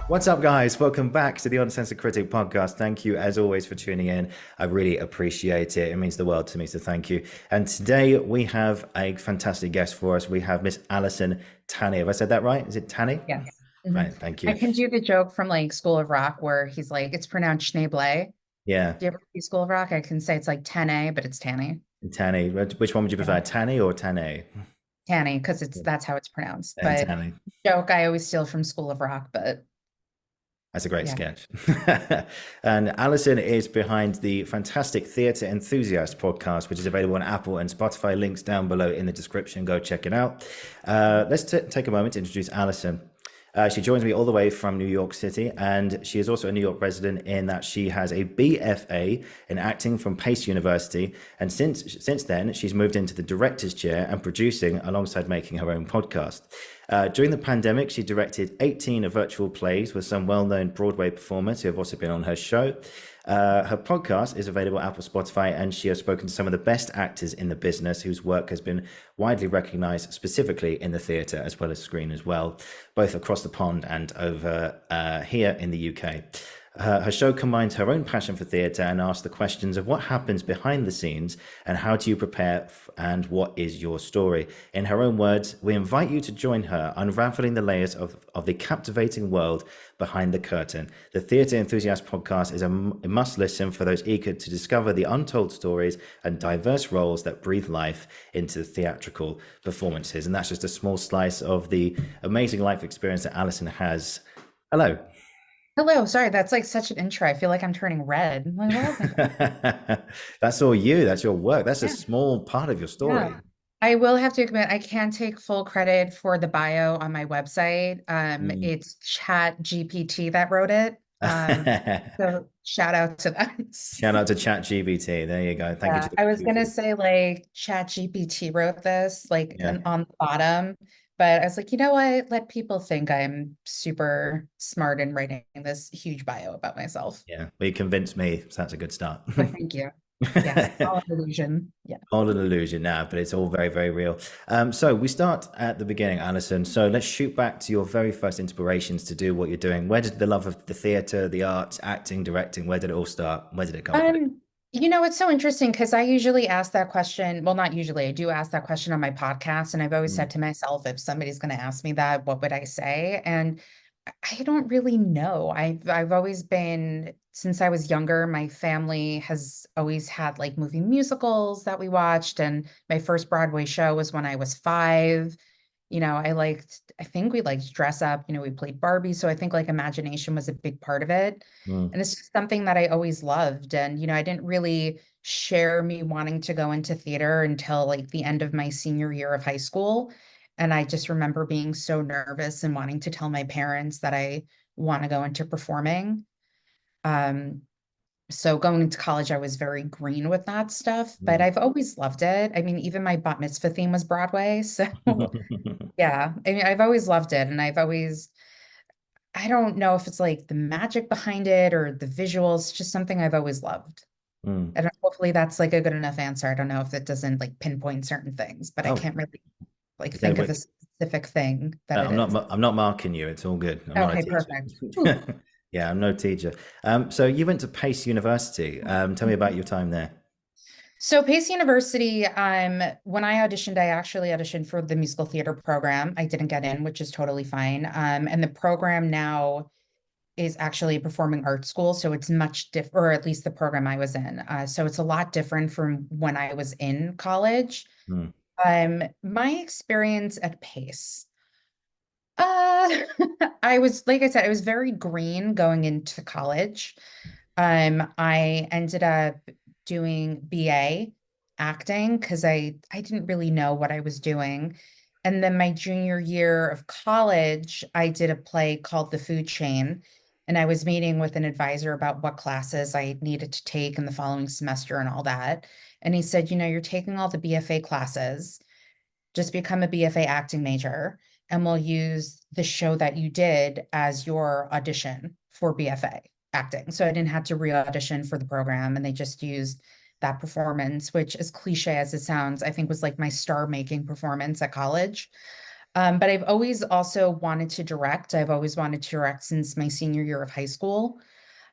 What's up, guys? Welcome back to the Uncensored Critic Podcast. Thank you, as always, for tuning in. I really appreciate it. It means the world to me, so thank you. And today we have a fantastic guest for us. We have Miss Alison Tanney. Have I said that right? Is it Tanney? Yes. Right, thank I you. can do the joke from like School of Rock where he's like, it's pronounced Schneeblay. Yeah, Do you ever see School of Rock? I can say it's like Tanney, but it's Tanny. Tanney. Which one would you prefer, Tanney or Tanney? Tanny, because that's how it's pronounced. But Tanney. joke I always steal from School of Rock, but That's a great yeah. sketch. And Alison is behind the fantastic Theater Enthusiast Podcast, which is available on Apple and Spotify. Links down below in the description. Go check it out. Let's take a moment to introduce Alison. She joins me all the way from New York City, and she is also a New York resident in that she has a BFA in acting from Pace University. And since then, she's moved into the director's chair and producing alongside making her own podcast. During the pandemic, she directed 18 virtual plays with some well-known Broadway performers who have also been on her show. Her podcast is available at Apple, Spotify, and she has spoken to some of the best actors in the business whose work has been widely recognized, specifically in the theatre as well as screen as well, both across the pond and over here in the UK. Her show combines her own passion for theatre and asks the questions of what happens behind the scenes and how do you prepare and what is your story. In her own words, we invite you to join her unraveling the layers of the captivating world behind the curtain. The Theater Enthusiast Podcast is a must listen for those eager to discover the untold stories and diverse roles that breathe life into theatrical performances. And that's just a small slice of the amazing life experience that Alison has. Hello. Hello, sorry, that's like such an intro. I feel like I'm turning red. I'm like, That's all you. That's your work. That's a yeah. small part of your story. Yeah. I will have to admit, I can take full credit for the bio on my website. Mm. It's Chat GPT that wrote it. So shout out to that. Shout out to ChatGPT. There you go. Thank you Yeah, to the I was gonna computer. say like Chat GPT wrote this, like Yeah. on the bottom, but I was like, you know what? Let people think I'm super smart in writing this huge bio about myself. Yeah. Well, you convinced me. So that's a good start. But thank you. Yes, all an illusion. Yeah. All an illusion now, but it's all very, very real. So we start at the beginning, Alison. So let's shoot back to your very first inspirations to do what you're doing. Where did the love of the theatre, the arts, acting, directing, where did it all start? Where did it come from? It's so interesting because I usually ask that question. Well, not usually, I do ask that question on my podcast. And I've always Mm. said to myself, if somebody's going to ask me that, what would I say? And I don't really know. I've always been, since I was younger, my family has always had like movie musicals that we watched. And my first Broadway show was when I was 5. I think we liked dress up, we played Barbie. So I think like imagination was a big part of it. Mm. And it's just something that I always loved. And, I didn't really share me wanting to go into theater until like the end of my senior year of high school. And I just remember being so nervous and wanting to tell my parents that I want to go into performing. Um, so going into college, I was very green with that stuff, but Mm. I've always loved it. I mean, even my bat mitzvah theme was Broadway. So yeah, I mean, I've always loved it. And I don't know if it's like the magic behind it or the visuals, just something I've always loved. Mm. And hopefully that's like a good enough answer. I don't know if it doesn't like pinpoint certain things, but I Oh, can't really like okay. think of a Wait. specific thing that it I'm not. is. I'm not marking you. It's all good. I'm not a Okay, perfect. Whew. teacher. Yeah, I'm no teacher. So you went to Pace University. Tell me about your time there. So Pace University, when I auditioned, I actually auditioned for the musical theater program. I didn't get in, which is totally fine. And the program now is actually a performing arts school. So it's much different, or at least the program I was in. So it's a lot different from when I was in college. Mm. My experience at Pace. Uh, I was, like I said, I was very green going into college. I ended up doing BA acting because I didn't really know what I was doing. And then my junior year of college, I did a play called The Food Chain. And I was meeting with an advisor about what classes I needed to take in the following semester and all that. And he said, you're taking all the BFA classes, just become a BFA acting major, and we'll use the show that you did as your audition for BFA acting. So I didn't have to re-audition for the program, and they just used that performance, which, as cliche as it sounds, I think was like my star-making performance at college. But I've always also wanted to direct. I've always wanted to direct since my senior year of high school.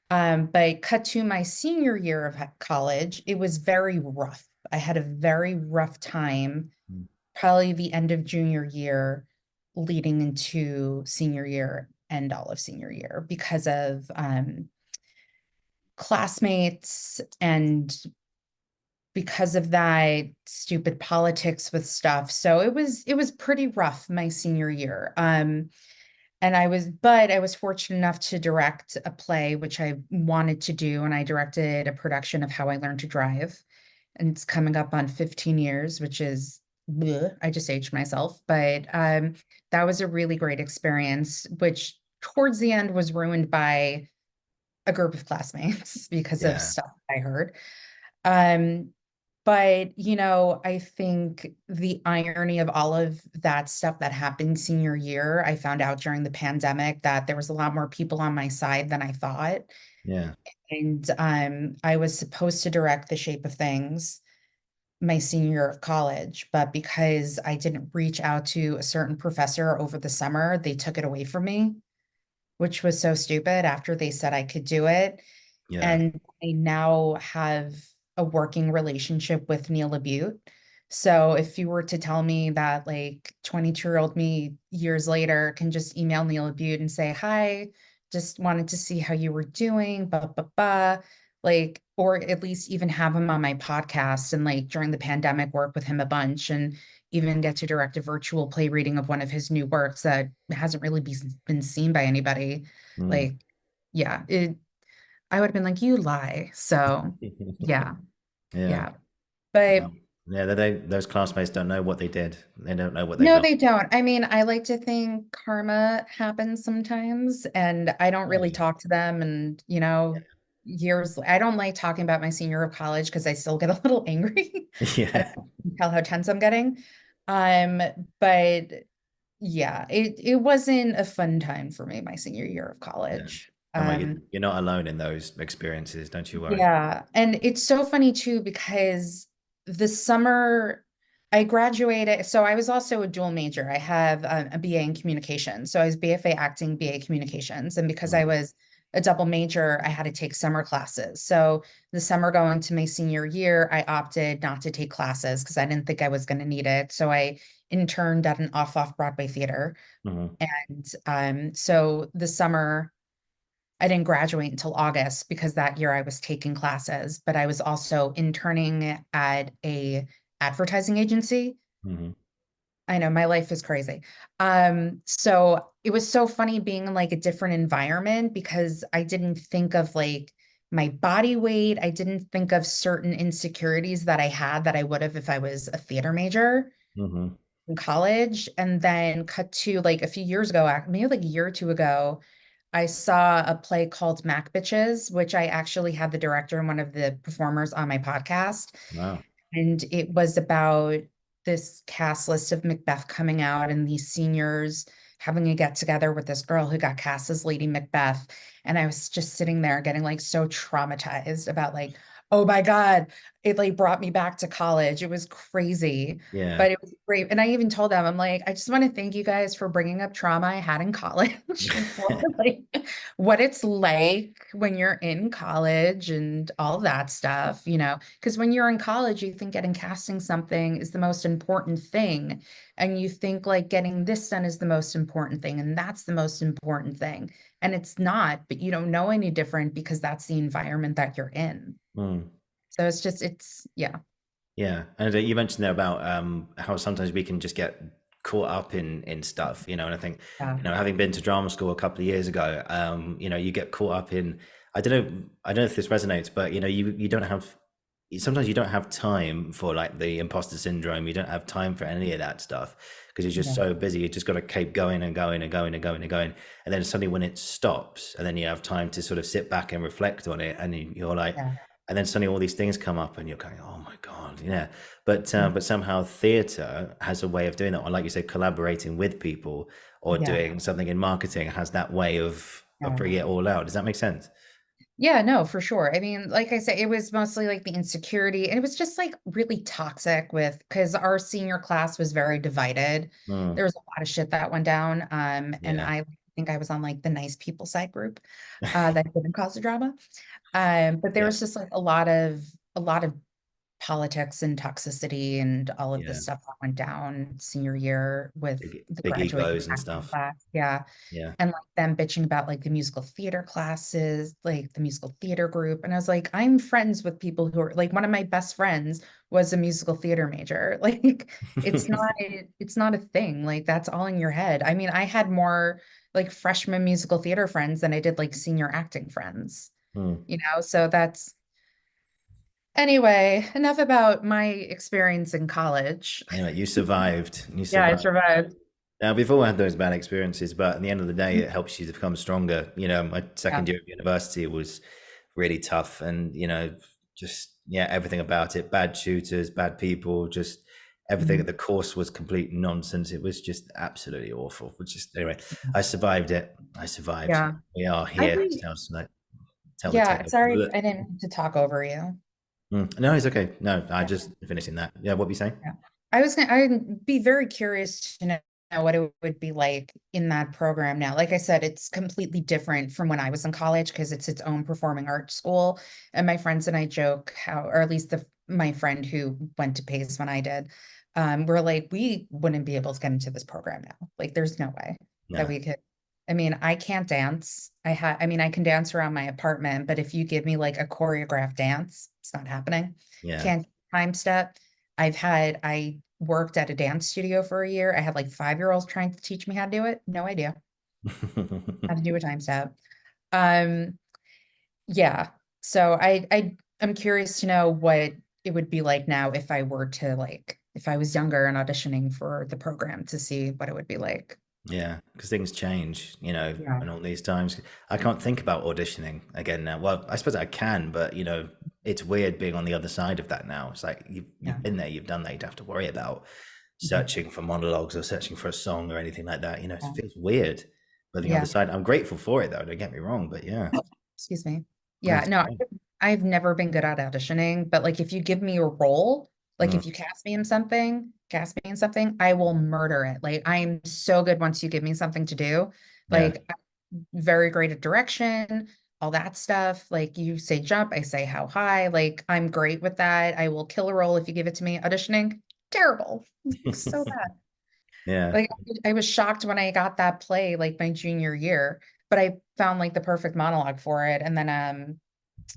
But cut to my senior year of college, it was very rough. I had a very rough time, Mm. probably the end of junior year, leading into senior year and all of senior year because of classmates and because of that stupid politics with stuff. So it was pretty rough my senior year. And I was fortunate enough to direct a play which I wanted to do, and I directed a production of How I Learned to Drive. And it's coming up on 15 years, which is bleh, I just aged myself. But that was a really great experience, which towards the end was ruined by a group of classmates because of Yeah, stuff I heard. Um, but, I think the irony of all of that stuff that happened senior year, I found out during the pandemic that there was a lot more people on my side than I thought. yeah, And I was supposed to direct The Shape of Things my senior year of college, but because I didn't reach out to a certain professor over the summer, they took it away from me, which was so stupid after they said I could do it. yeah. And I now have a working relationship with Neil LaBute. So if you were to tell me that like 22-year-old me years later can just email Neil LaBute and say, hi, just wanted to see how you were doing, blah, blah, blah, like, or at least even have him on my podcast and like during the pandemic work with him a bunch and even get to direct a virtual play reading of one of his new works that hasn't really been seen by anybody. Mm. Like, yeah, I would have been like, you lie. So yeah, Yeah. yeah. But Um, yeah, those classmates don't know what they did. They don't know what they've no, lost. they don't. I mean, I like to think karma happens sometimes, and I don't Oh, really talk to them. And, years, I don't like talking about my senior year of college because I still get a little angry. I yeah, don't know if you can tell how tense I'm getting. Um, but yeah, it wasn't a fun time for me, my senior year of yeah. college. I'm like, you're not alone in those experiences. Don't you worry. Yeah. And it's so funny too, because the summer I graduated, so I was also a dual major. I have a BA in communications. So I was BFA acting, BA communications. And because I Mm, was a double major, I had to take summer classes. So the summer going to my senior year, I opted not to take classes because I didn't think I was going to need it. So I interned at an off Broadway theater. mhm, And so the summer, I didn't graduate until August because that year I was taking classes, but I was also interning at a advertising agency. mhm, I know my life is crazy. So it was so funny being in like a different environment because I didn't think of like my body weight. I didn't think of certain insecurities that I had that I would have if I was a theater major mhm, in college. And then cut to like a few years ago, maybe like a year or two ago, I saw a play called Mac Bitches, which I actually had the director and one of the performers on my podcast. wow. And it was about this cast list of Macbeth coming out and these seniors having a get together with this girl who got cast as Lady Macbeth. And I was just sitting there getting like so traumatized about like, oh my God, it like brought me back to college. It was crazy, Yeah. but it was great. And I even told them, I'm like, I just want to thank you guys for bringing up trauma I had in college for like what it's like when you're in college and all that stuff, because when you're in college, you think getting casting something is the most important thing. And you think like getting this done is the most important thing. And that's the most important thing. And it's not, but you don't know any different because that's the environment that you're in. Mm. So yeah, Yeah, and you mentioned there about how sometimes we can just get caught up in stuff, and I think, yeah, having been to drama school a couple of years ago, you get caught up in, I don't know if this resonates, but you don't have, sometimes you don't have time for like the imposter syndrome. You don't have time for any of that stuff because you're just yeah, so busy. You just got to keep going and going and going and going and going, and then suddenly when it stops, and then you have time to sort of sit back and reflect on it, and you're like, yeah, and then suddenly all these things come up and you're going, oh my god, yeah. But somehow theater has a way of doing that, or like you said, collaborating with people or yeah, doing something in marketing has that way of yeah. bringing it all out. Does that make sense? Yeah, no, for sure. I mean, like I said, it was mostly like the insecurity, and it was just like really toxic with because our senior class was very divided. There Mm, was a lot of shit that went down. And yeah, I think I was on like the nice people side group that didn't cause the drama. But there yeah, was just like a lot of politics and toxicity and all of yeah. this stuff that went down senior year with the Big graduating egos and acting stuff. class. Yeah. Yeah. And like them bitching about like the musical theater classes, like the musical theater group. And I was like, I'm friends with people who are like one of my best friends was a musical theater major. Like it's not a thing. Like that's all in your head. I mean, I had more like freshman musical theater friends than I did like senior acting friends, Mm. so that's anyway, enough about my experience in college. Anyway, you survived. You Yeah, I survived. survived. Now, we've all had those bad experiences, but at the end of the day, it helps you to become stronger. My Yeah. second year of university was really tough, and just yeah, everything about it, bad tutors, bad people, just everything. Mhm. The course was complete nonsense. It was just absolutely awful. But just anyway, I survived it. I survived. Yeah. We are I here to think, tell the yeah, tale. sorry, I didn't mean to talk over you. No, it's okay. No, I Yeah. just finishing that. Yeah, what were you saying? Yeah. I'd be very curious to know what it would be like in that program now. Like I said, it's completely different from when I was in college because it's its own performing arts school. And my friends and I joke how, or at least my friend who went to Pace when I did, we're like, we wouldn't be able to get into this program now. Like, there's no way that No. we could. I mean, I can't dance. I mean, I can dance around my apartment, but if you give me like a choreographed dance, it's not happening. Yeah. Can't time step. I worked at a dance studio for a year. I had like 5-year-olds trying to teach me how to do it. No idea how to do a time step. Um, yeah. So I'm curious to know what it would be like now if I were to like if I was younger and auditioning for the program to see what it would be like. Yeah, because things change, Yeah. and all these times. I can't think about auditioning again now. Well, I suppose I can, but it's weird being on the other side of that now. It's like Yeah. you've been there, you've done that. You don't have to worry about Mhm. searching for monologues or searching for a song or anything like that. It Yeah. feels weird. But the other Yeah. side, I'm grateful for it though. Don't get me wrong, but yeah, Excuse me. Yeah, that's no, great. I've never been good at auditioning, but like if you give me a role, like Mm, if you cast me in something, I will murder it. Like I'm so good once you give me something to do. yeah. Like I'm very great at direction, all that stuff. Like you say jump, I say how high. Like I'm great with that. I will kill a role if you give it to me. Auditioning, terrible. So bad. Yeah. Like I was shocked when I got that play like my junior year, but I found like the perfect monologue for it. And then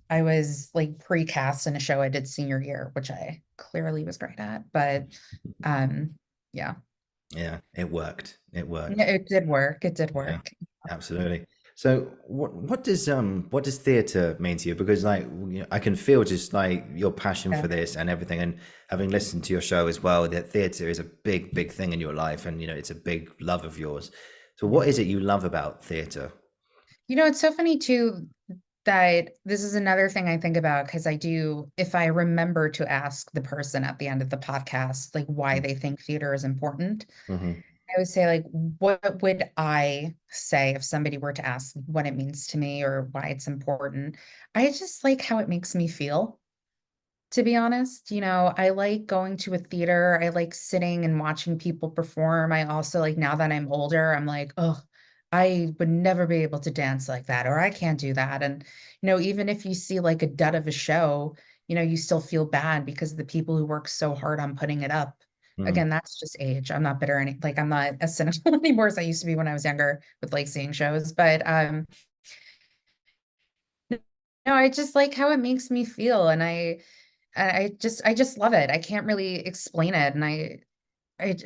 I was like pre-cast in a show I did senior year, which I clearly was great at. But um yeah. Yeah. It worked. It Yeah, worked. it did work. It did Yeah, work. absolutely. So what does theatre mean to you? Because like I can feel just like your passion Yeah. for this and everything, and having listened to your show as well, that theatre is a big thing in your life, and it's a big love of yours. So what is it you love about theatre? It's so funny too that this is another thing I think about because if I remember to ask the person at the end of the podcast, like why they think theater is important, Mm-hmm. I would say, like, what would I say if somebody were to ask what it means to me or why it's important? I just like how it makes me feel, to be honest. I like going to a theater. I like sitting and watching people perform. I also like now that I'm older, I'm like, oh, I would never be able to dance like that, or I can't do that. And, even if you see like a dud of a show, you still feel bad because of the people who work so hard on putting it up. Mm. Again, that's just age. I'm not bitter any like I'm not as cynical anymore as I used to be when I was younger with like seeing shows. But no, I just like how it makes me feel. And I just love it. I can't really explain it. And I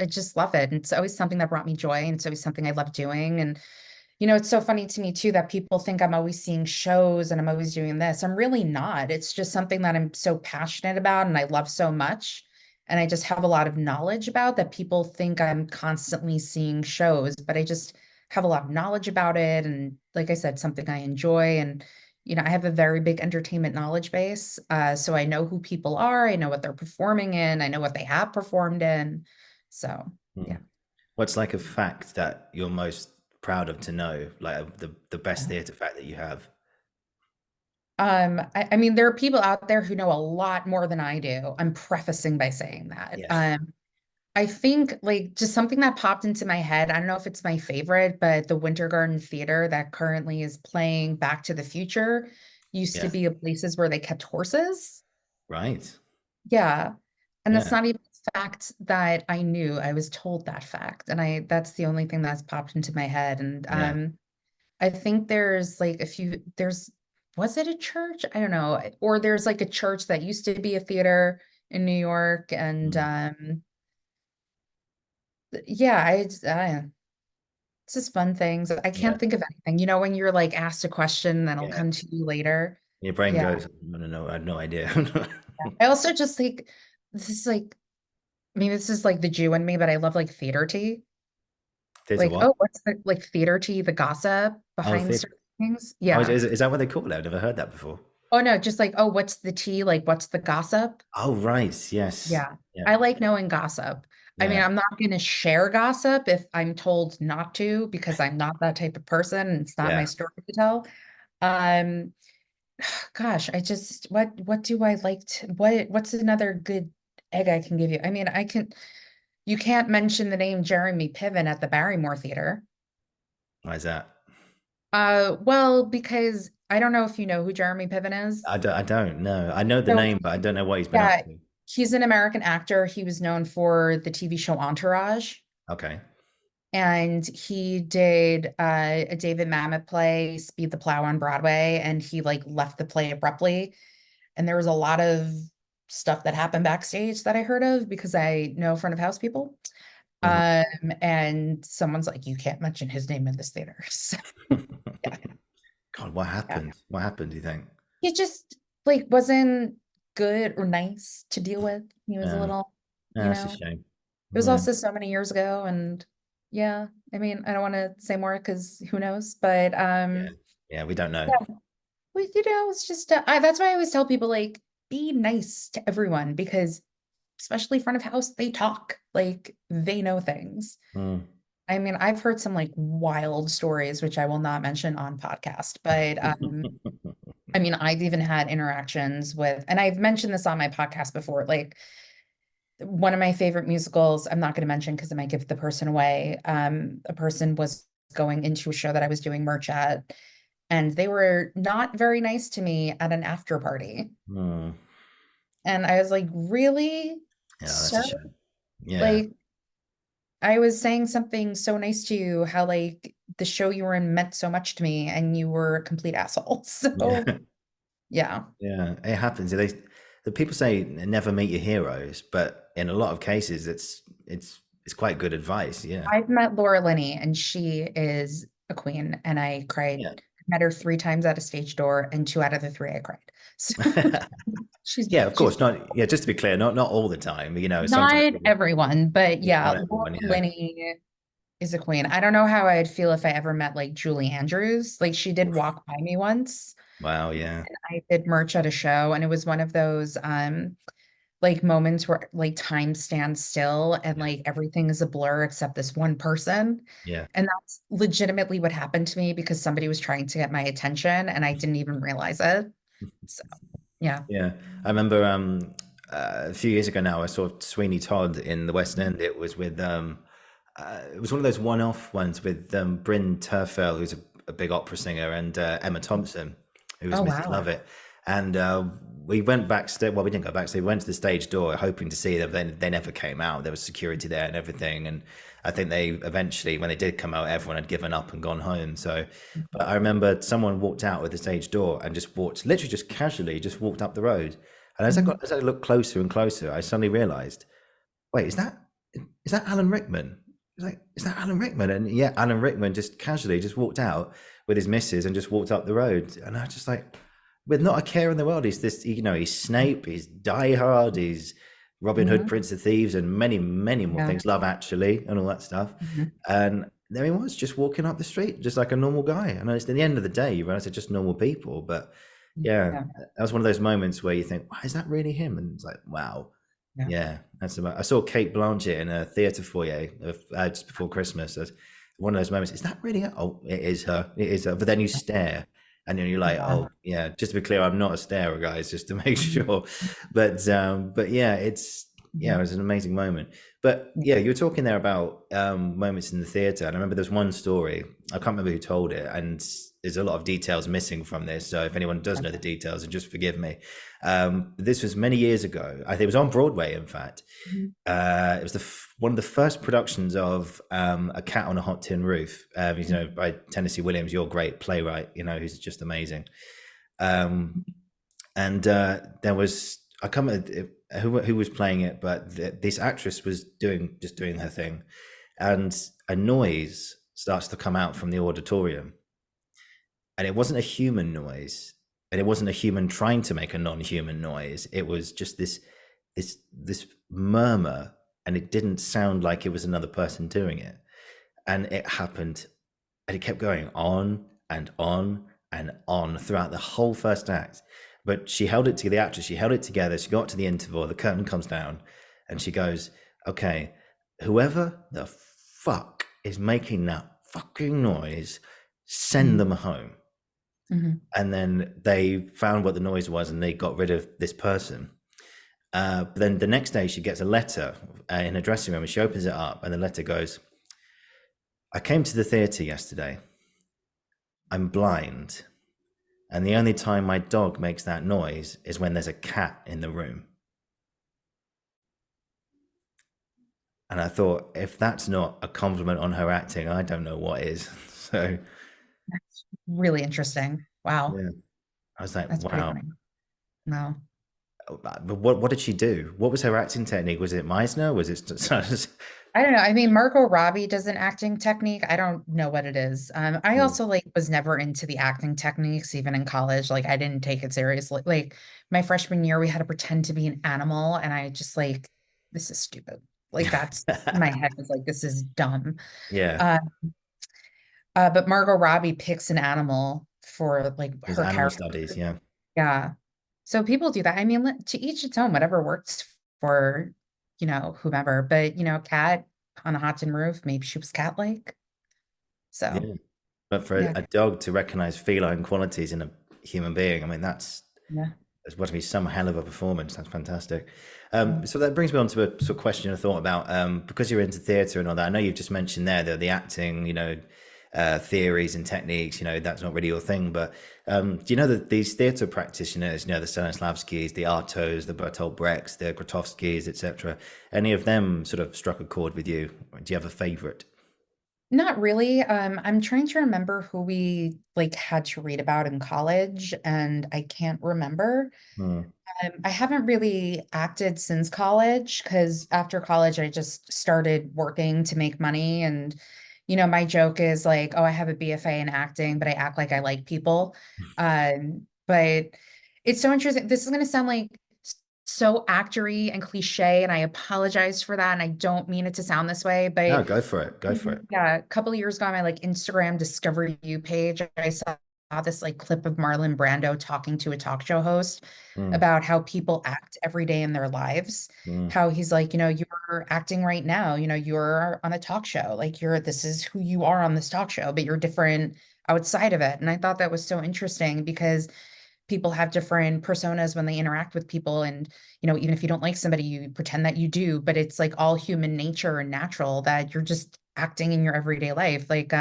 just love it. And it's always something that brought me joy. And it's always something I love doing. And, it's so funny to me too that people think I'm always seeing shows and I'm always doing this. I'm really not. It's just something that I'm so passionate about and I love so much. And I just have a lot of knowledge about that people think I'm constantly seeing shows, but I just have a lot of knowledge about it. And like I said, something I enjoy. And I have a very big entertainment knowledge base. So I know who people are, I know what they're performing in, I know what they have performed in. So, yeah. Mm. What's like a fact that you're most proud of to know, like the best Yeah. theatre fact that you have? I mean, there are people out there who know a lot more than I do. I'm prefacing by saying that. Yeah. I think like just something that popped into my head. I don't know if it's my favorite, but the Winter Garden Theater that currently is playing Back to the Future used to Yeah. be places where they kept horses. Right. Yeah. And that's Yeah. not even a fact that I knew. I was told that fact. And that's the only thing that's popped into my head. And Yeah. I think there's like was it a church? I don't know. Or there's like a church that used to be a theater in New York. And Mm. yeah, it's just fun things. I Yeah. can't think of anything. You know, when you're like asked a question that'll Yeah. come to you later. Your brain Yeah. goes, no, no, no, I had no idea. I also just think this is like, I mean, this is like the Jew in me, but I love like theater tea. There's a Like, what? oh, what's the like theater tea, the gossip Oh, behind theater. certain things? Oh, Yeah. is that what they call it? I've never heard that before. Oh no, just like, oh, what's the tea? Like, what's the gossip? Oh, right. Yes. Yeah. Yeah. I like knowing gossip. I mean, Yeah. I'm not going to share gossip if I'm told not to because I'm not that type of person and it's not my Yeah. story to tell. Um, gosh, I just what do I like to what's another good egg I can give you? I mean, you can't mention the name Jeremy Piven at the Barrymore Theater. Why is that? Well, because I don't know if you know who Jeremy Piven is. I don't know. I know the So name, but I don't know what he's been up yeah, to. he's an American actor. He was known for the TV show Entourage, Okay. and he did a David Mamet play, Speed the Plow on Broadway, and he like left the play abruptly. And there was a lot of stuff that happened backstage that I heard of because I know front of house people. Mhm. Um, and someone's like, you can't mention his name in this theater. So yeah, God, what yeah. happened? What happened, do you think? He just like wasn't good or nice to deal with. He was a Yeah. little, Yeah, you that's a know, shame. it was Yeah. also so many years ago. And yeah, I mean, I don't want to say more because who knows, but Yeah. Yeah, we don't know. yeah, well, you know, it's just that's why I always tell people like be nice to everyone because especially front of house, they talk like they know things. Mm. I mean, I've heard some like wild stories, which I will not mention on podcast, but I mean, I've even had interactions with, and I've mentioned this on my podcast before, like one of my favorite musicals, I'm not going to mention because it might give the person away. A person was going into a show that I was doing merch at, and they were not very nice to me at an after party. Mm. And I was like, really, Yeah, that's a sir? shame. Yeah. Like, I was saying something so nice to you, how like the show you were in meant so much to me, and you were a complete asshole. Yeah. So, yeah. Yeah. It happens. The people say never meet your heroes, but in a lot of cases it's quite good advice. Yeah. I've met Laura Linney, and she is a queen, and I cried. Yeah. Met her 3 times at a stage door, and 2 out of the 3 I cried. So Yeah, of she's course. Not, yeah, just to be clear, not all the time. You know, sometimes not everyone, but yeah, not Laura everyone, yeah. Linney is a queen. I don't know how I'd feel if I ever met like Julie Andrews. Like she did Oof. walk by me once. Wow, yeah. I did merch at a show, and it was one of those like moments where like time stands still and Yeah. like everything is a blur except this one person. Yeah. And that's legitimately what happened to me because somebody was trying to get my attention and I didn't even realize it. So yeah. Yeah. I remember a few years ago now I saw Sweeney Todd in the West End. It was one of those one-off ones with Bryn Terfel, who's a big opera singer, and Emma Thompson, who was Oh Mrs. wow. Lovett. And we went backstage. Well, we didn't go backstage. We went to the stage door, hoping to see them. They never came out. There was security there and everything. And I think they eventually, when they did come out, everyone had given up and gone home. So, but I remember someone walked out with the stage door and just walked, literally just casually, just walked up the road. And Mhm. as I looked closer and closer, I suddenly realised, wait, is that Alan Rickman? It's like, is that Alan Rickman? And yeah, Alan Rickman just casually just walked out with his missus and just walked up the road. And I was just like, with not a care in the world. He's this, you know, he's Snape, he's Die Hard, he's Robin Hood, Mhm. Prince of Thieves, and many, many more Yeah. things, Love Actually, and all that stuff. Mhm. And there he was, just walking up the street, just like a normal guy. And it's at the end of the day, you realize they're just normal people. But yeah, Yeah. that was one of those moments where you think, wow, is that really him? And it's like, wow, Yeah. yeah, that's about. I saw Kate Blanchett in a theatre foyer just before Christmas. As one of those moments, is that really her? Oh, it is her. It is her. But then you stare, And then you're like, Yeah. oh yeah, just to be clear, I'm not a starer, guys, just to make Mhm. sure. But yeah, it Mhm. was an amazing moment. But Yeah. yeah, you were talking there about moments in the theatre, and I remember there's one story. I can't remember who told it, and there's a lot of details missing from this. So if anyone does know the Okay. details, and just forgive me. This was many years ago. I think it was on Broadway, in fact. Mhm. It was one of the first productions of A Cat on a Hot Tin Roof, by Tennessee Williams, your great playwright, who's just amazing. Um, and there was I can't remember who was playing it, but this actress was doing her thing, and a noise starts to come out from the auditorium, and it wasn't a human noise, and it wasn't a human trying to make a non-human noise. It was just this murmur, and it didn't sound like it was another person doing it, and it happened, and it kept going on and on and on throughout the whole first act. But she held it to the actress. She held it together. She got to the interval. The curtain comes down, and she goes, "Okay, whoever the fuck is making that fucking noise, send Mhm. them home." Mhm. And then they found what the noise was, and they got rid of this person. But then the next day, she gets a letter in her dressing room, and she opens it up, and the letter goes, "I came to the theatre yesterday. I'm blind. And the only time my dog makes that noise is when there's a cat in the room." And I thought, if that's not a compliment on her acting, I don't know what is. So, That's really interesting. Wow. yeah, I was like, That's pretty wow. funny. No. But what did she do? What was her acting technique? Was it Meisner? Was it just, I don't know. I mean, Margot Robbie does an acting technique. I don't know what it is. I also like was never into the acting techniques, even in college. Like I didn't take it seriously. Like my freshman year, we had to pretend to be an animal, and I just like, this is stupid. Like that's my head was like, this is dumb. yeah, Uh, but Margot Robbie picks an animal for like it was her animal character. studies. Yeah, Yeah. So people do that. I mean, to each its own, whatever works for, whomever. But, cat on a hot tin roof, maybe she was cat-like. So, yeah. But for yeah, a dog to recognize feline qualities in a human being, I mean, yeah, it's got to be some hell of a performance. That's fantastic. yeah. So that brings me on to a sort of question I thought about, because you're into theatre and all that. I know you've just mentioned there the acting, theories and techniques. That's not really your thing. But do you know that these theatre practitioners, the Stanislavskis, the Artos, the Bertolt Brechts, the Grotowskis, etc., any of them sort of struck a chord with you? Do you have a favorite? Not really. I'm trying to remember who we like had to read about in college, and I can't remember. Hmm. I haven't really acted since college because after college, I just started working to make money. And, my joke is like, oh, I have a BFA in acting, but I act like I like people. But it's so interesting. This is going to sound like so actory and cliche, and I apologize for that. And I don't mean it to sound this way, No, but go for it. Go for it. yeah, a couple of years ago on my like Instagram Discover You page, I saw this like clip of Marlon Brando talking to a talk show host Mm, about how people act every day in their lives. mm, How he's like, you're acting right now, you're on a talk show. Like this is who you are on this talk show, but you're different outside of it. And I thought that was so interesting because people have different personas when they interact with people. And, even if you don't like somebody, you pretend that you do, but it's like all human nature and natural that you're just acting in your everyday life. Like,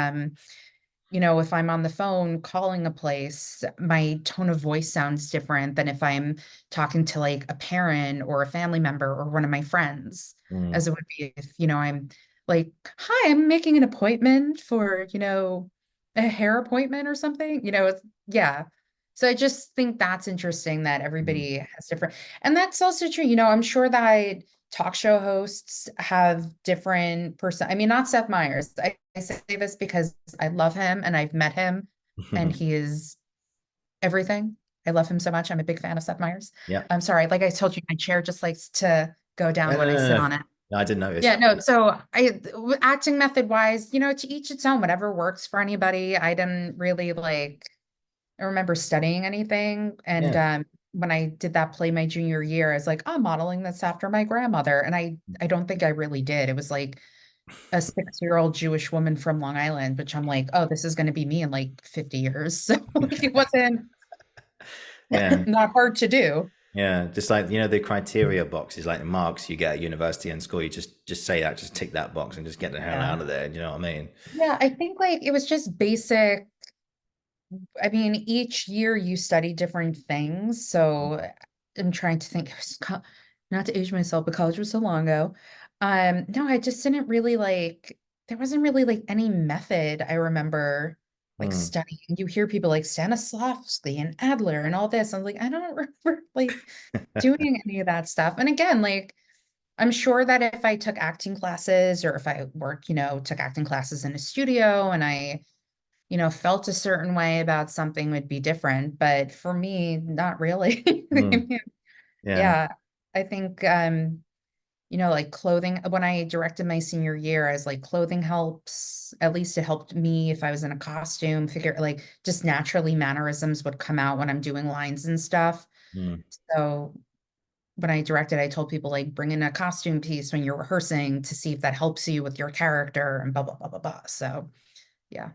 if I'm on the phone calling a place, my tone of voice sounds different than if I'm talking to like a parent or a family member or one of my friends, mm. as it would be if, I'm like, hi, I'm making an appointment for, a hair appointment or something, yeah. So I just think that's interesting that Mm. everybody has different, and that's also true. I'm sure that talk show hosts have different person. I mean, not Seth Meyers. I say this because I love him and I've met him and he is everything. I love him so much. I'm a big fan of Seth Meyers. Yeah. I'm sorry. Like I told you, my chair just likes to go No, down no, when I no, sit no. on it. No, I didn't notice. Yeah, no. So acting method wise, to each its own, whatever works for anybody. I didn't really like I remember studying anything. And Yeah. when I did that play my junior year, I was like, I'm modeling this after my grandmother. And I don't think I really did. It was like a 6-year-old Jewish woman from Long Island, which I'm like, oh, this is going to be me in like 50 years. So like, it wasn't Yeah. not hard to do. Yeah, just like the criteria boxes, like the marks you get at university and school. You just say that, just tick that box, and just get the hell Yeah. out of there. You know what I mean? Yeah, I think like it was just basic. I mean, each year you study different things. So I'm trying to think, it was not to age myself, but college was so long ago. No, I just didn't really like, there wasn't really like any method I remember like Mm, studying. You hear people like Stanislavski and Adler and all this. I'm like, I don't remember like doing any of that stuff. And again, like, I'm sure that if I took acting classes or if I work, took acting classes in a studio and I felt a certain way about something would be different. But for me, not really. I mm, mean, yeah. yeah, I think, like clothing, when I directed my senior year, I was like, clothing helps. At least it helped me if I was in a costume, figure like just naturally mannerisms would come out when I'm doing lines and stuff. Mm, So when I directed, I told people like bring in a costume piece when you're rehearsing to see if that helps you with your character and blah, blah, blah, blah, blah. So yeah.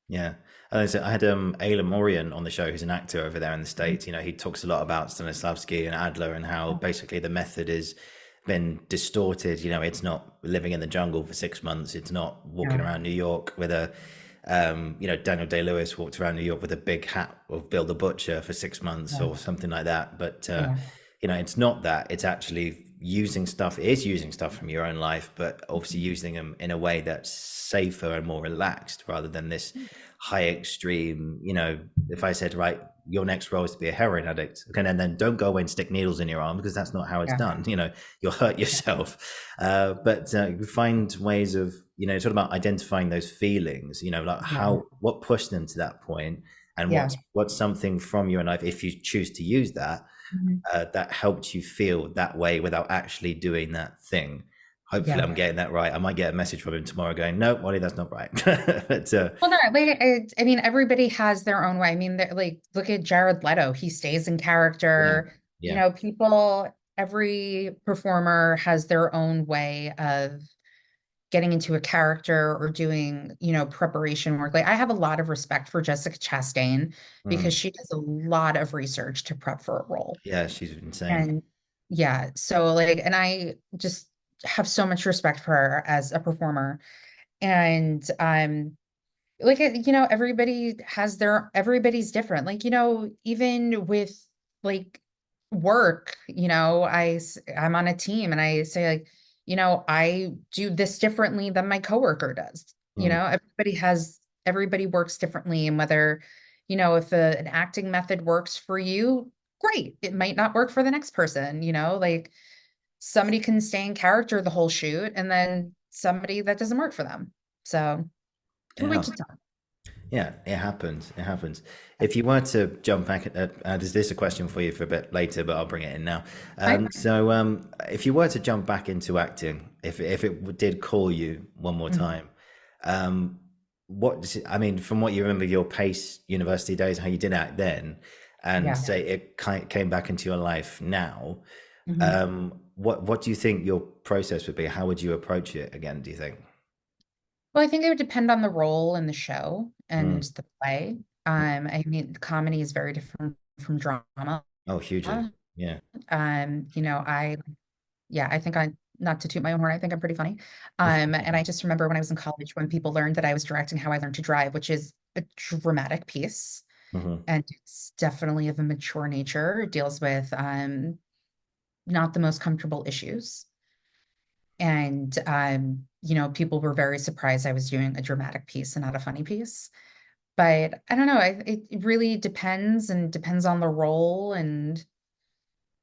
yeah. And I had Ayla Morian on the show, who's an actor over there in the Mhm. States. He talks a lot about Stanislavski and Adler and how basically the method is been distorted. It's not living in the jungle for 6 months. It's not walking Yeah. around New York with a, Daniel Day-Lewis walked around New York with a big hat of Bill the Butcher for 6 months Yeah. or something like that. But, Yeah. it's not that. It's actually using stuff, it is using stuff from your own life, but obviously using them in a way that's safer and more relaxed rather than this high extreme. If I said, right, your next role is to be a heroin addict, okay, and then don't go away and stick needles in your arm, because that's not how it's Yeah. done. You'll hurt yourself. But find ways of, sort of about identifying those feelings, like Yeah. what pushed them to that point, and Yeah. what's something from your life, if you choose to use that, Mhm. that helped you feel that way without actually doing that thing. Hopefully, Yeah. I'm getting that right. I might get a message from him tomorrow going, "No, Wally, that's not right." But Well, no, like I mean, everybody has their own way. I mean, like look at Jared Leto. He stays in yeah, character. yeah, Every performer has their own way of getting into a character or doing, preparation work. Like I have a lot of respect for Jessica Chastain because mm, she does a lot of research to prep for a role. yeah. She's insane. And yeah, so like, and I just have so much respect for her as a performer. And like everybody's different. Like, even with like work, I'm on a team and I say like, I do this differently than my coworker does. Mm, Everybody works differently, and whether, if an acting method works for you, great. It might not work for the next person, like somebody can stay in character the whole shoot and then somebody that doesn't work for them. So to yeah, each its own. yeah. It happens. It happens. If you were to jump back, there's this a question for you for a bit later, but I'll bring it in now. Right. If you were to jump back into acting, if it did call you one more Mhm. time, um, I mean, from what you remember of your Pace University days, how you did act then, and Yeah. say it came back into your life now, Mhm. what do you think your process would be? How would you approach it again, do you think? Well, I think it would depend on the role in the show and Mm, the play. I mean, comedy is very different from drama. oh, hugely. Yeah. I yeah, I think not to toot my own horn, I think I'm pretty funny. And I just remember when I was in college when people learned that I was directing How I Learned to Drive, which is a dramatic piece, Hmm. and it's definitely of a mature nature. It deals with not the most comfortable issues. And people were very surprised I was doing a dramatic piece and not a funny piece. But I don't know, it really depends on the role and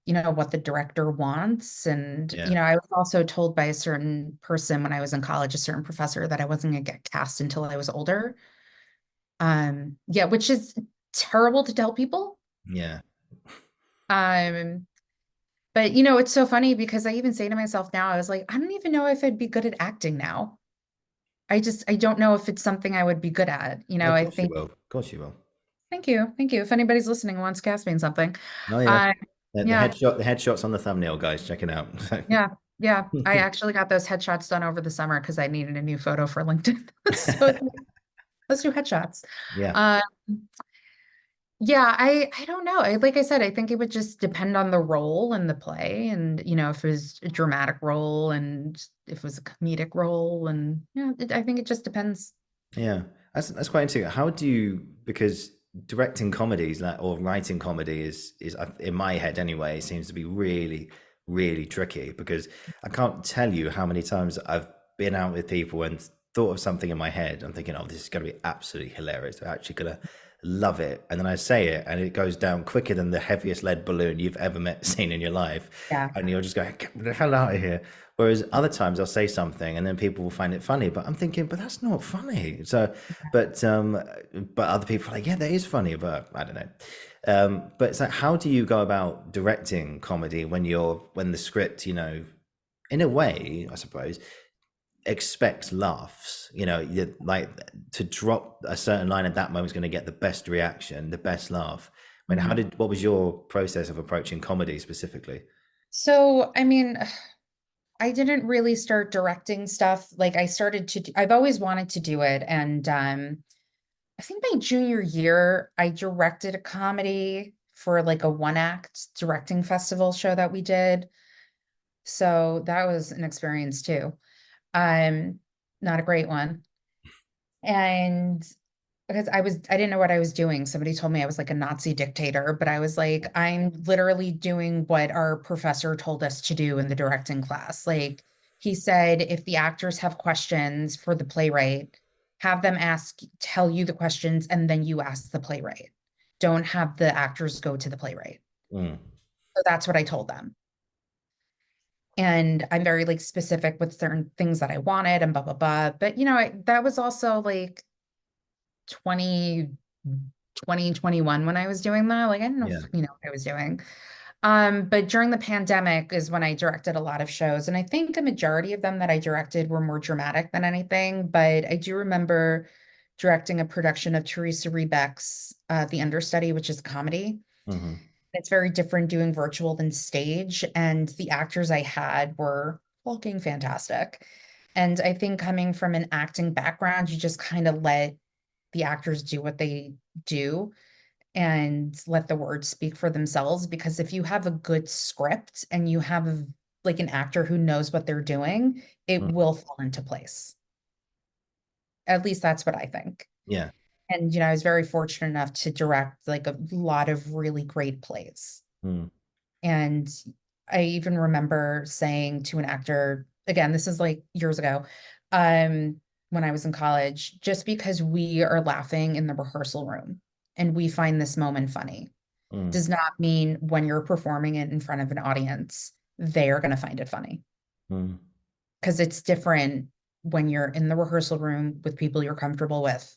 what the director wants. And Yeah. I was also told by a certain person when I was in college, a certain professor, that I wasn't going to get cast until I was older. Yeah, which is terrible to tell people. Yeah. Um, but it's so funny because I even say to myself now, I was like, I don't even know if I'd be good at acting now. I don't know if it's something I would be good at. Of I course you think, will. Of course you will. thank you. Thank you. If anybody's listening and wants to cast me in something. Oh yeah. Uh, The yeah, headshot, the headshots on the thumbnail, guys. Check it out. yeah. Yeah, I actually got those headshots done over the summer because I needed a new photo for LinkedIn. So let's do headshots. Yeah. Uh, yeah, I don't know. Like I said, I think it would just depend on the role in the play, and if it was a dramatic role and if it was a comedic role, and I think it just depends. Yeah, that's quite interesting. How do you, because directing comedies like or writing comedy is in my head anyway seems to be really really tricky because I can't tell you how many times I've been out with people and thought of something in my head. I'm thinking, oh, this is going to be absolutely hilarious. They're actually going to love it, and then I say it, and it goes down quicker than the heaviest lead balloon you've ever seen in your life, Yeah. and you're just going, get the hell out of here. Whereas other times I'll say something and then people will find it funny, but I'm thinking, but that's not funny. So, but other people are like, yeah, that is funny, but I don't know. But it's like, how do you go about directing comedy when the script, in a way, I suppose, expects laughs. Like to drop a certain line at that moment is going to get the best reaction, the best laugh. I mean, Mhm. what was your process of approaching comedy specifically? So, I mean, I didn't really start directing stuff. Like I've always wanted to do it. And I think my junior year, I directed a comedy for like a one act directing festival show that we did. So that was an experience too. Um, Not a great one. And because I didn't know what I was doing. Somebody told me I was like a Nazi dictator, but I was like, I'm literally doing what our professor told us to do in the directing class. Like he said, if the actors have questions for the playwright, have them tell you the questions, and then you ask the playwright. Don't have the actors go to the playwright. Mm, So that's what I told them. And I'm very like specific with certain things that I wanted and blah blah blah. But that was also like 2021 when I was doing that. Like I didn't know yeah. what I was doing. But during the pandemic is when I directed a lot of shows. And I think a majority of them that I directed were more dramatic than anything. But I do remember directing a production of Teresa Rebeck's The Understudy, which is a comedy. Hmm. It's very different doing virtual than stage. And the actors I had were fucking fantastic. And I think coming from an acting background, you just kind of let the actors do what they do and let the words speak for themselves. Because if you have a good script and you have like an actor who knows what they're doing, it Mm, will fall into place. At least that's what I think. yeah. And I was very fortunate enough to direct like a lot of really great plays. Mm, And I even remember saying to an actor, again, this is like years ago, when I was in college, just because we are laughing in the rehearsal room and we find this moment funny mm, does not mean when you're performing it in front of an audience, they are going to find it funny. mm. Because it's different when you're in the rehearsal room with people you're comfortable with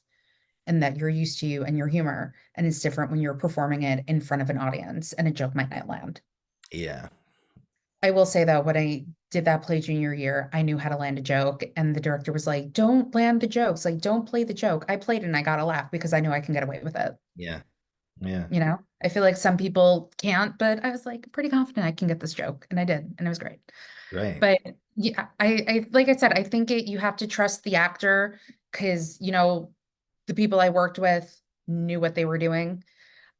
and that you're used to you and your humor. And it's different when you're performing it in front of an audience and a joke might not land. Yeah. I will say though, when I did that play junior year, I knew how to land a joke. And the director was like, don't land the jokes. Like, don't play the joke. I played it and I got a laugh because I knew I can get away with it. Yeah. Yeah. I feel like some people can't, but I was like pretty confident I can get this joke. And I did. And it was great. Great. But yeah, like I said, I think you have to trust the actor because, the people I worked with knew what they were doing.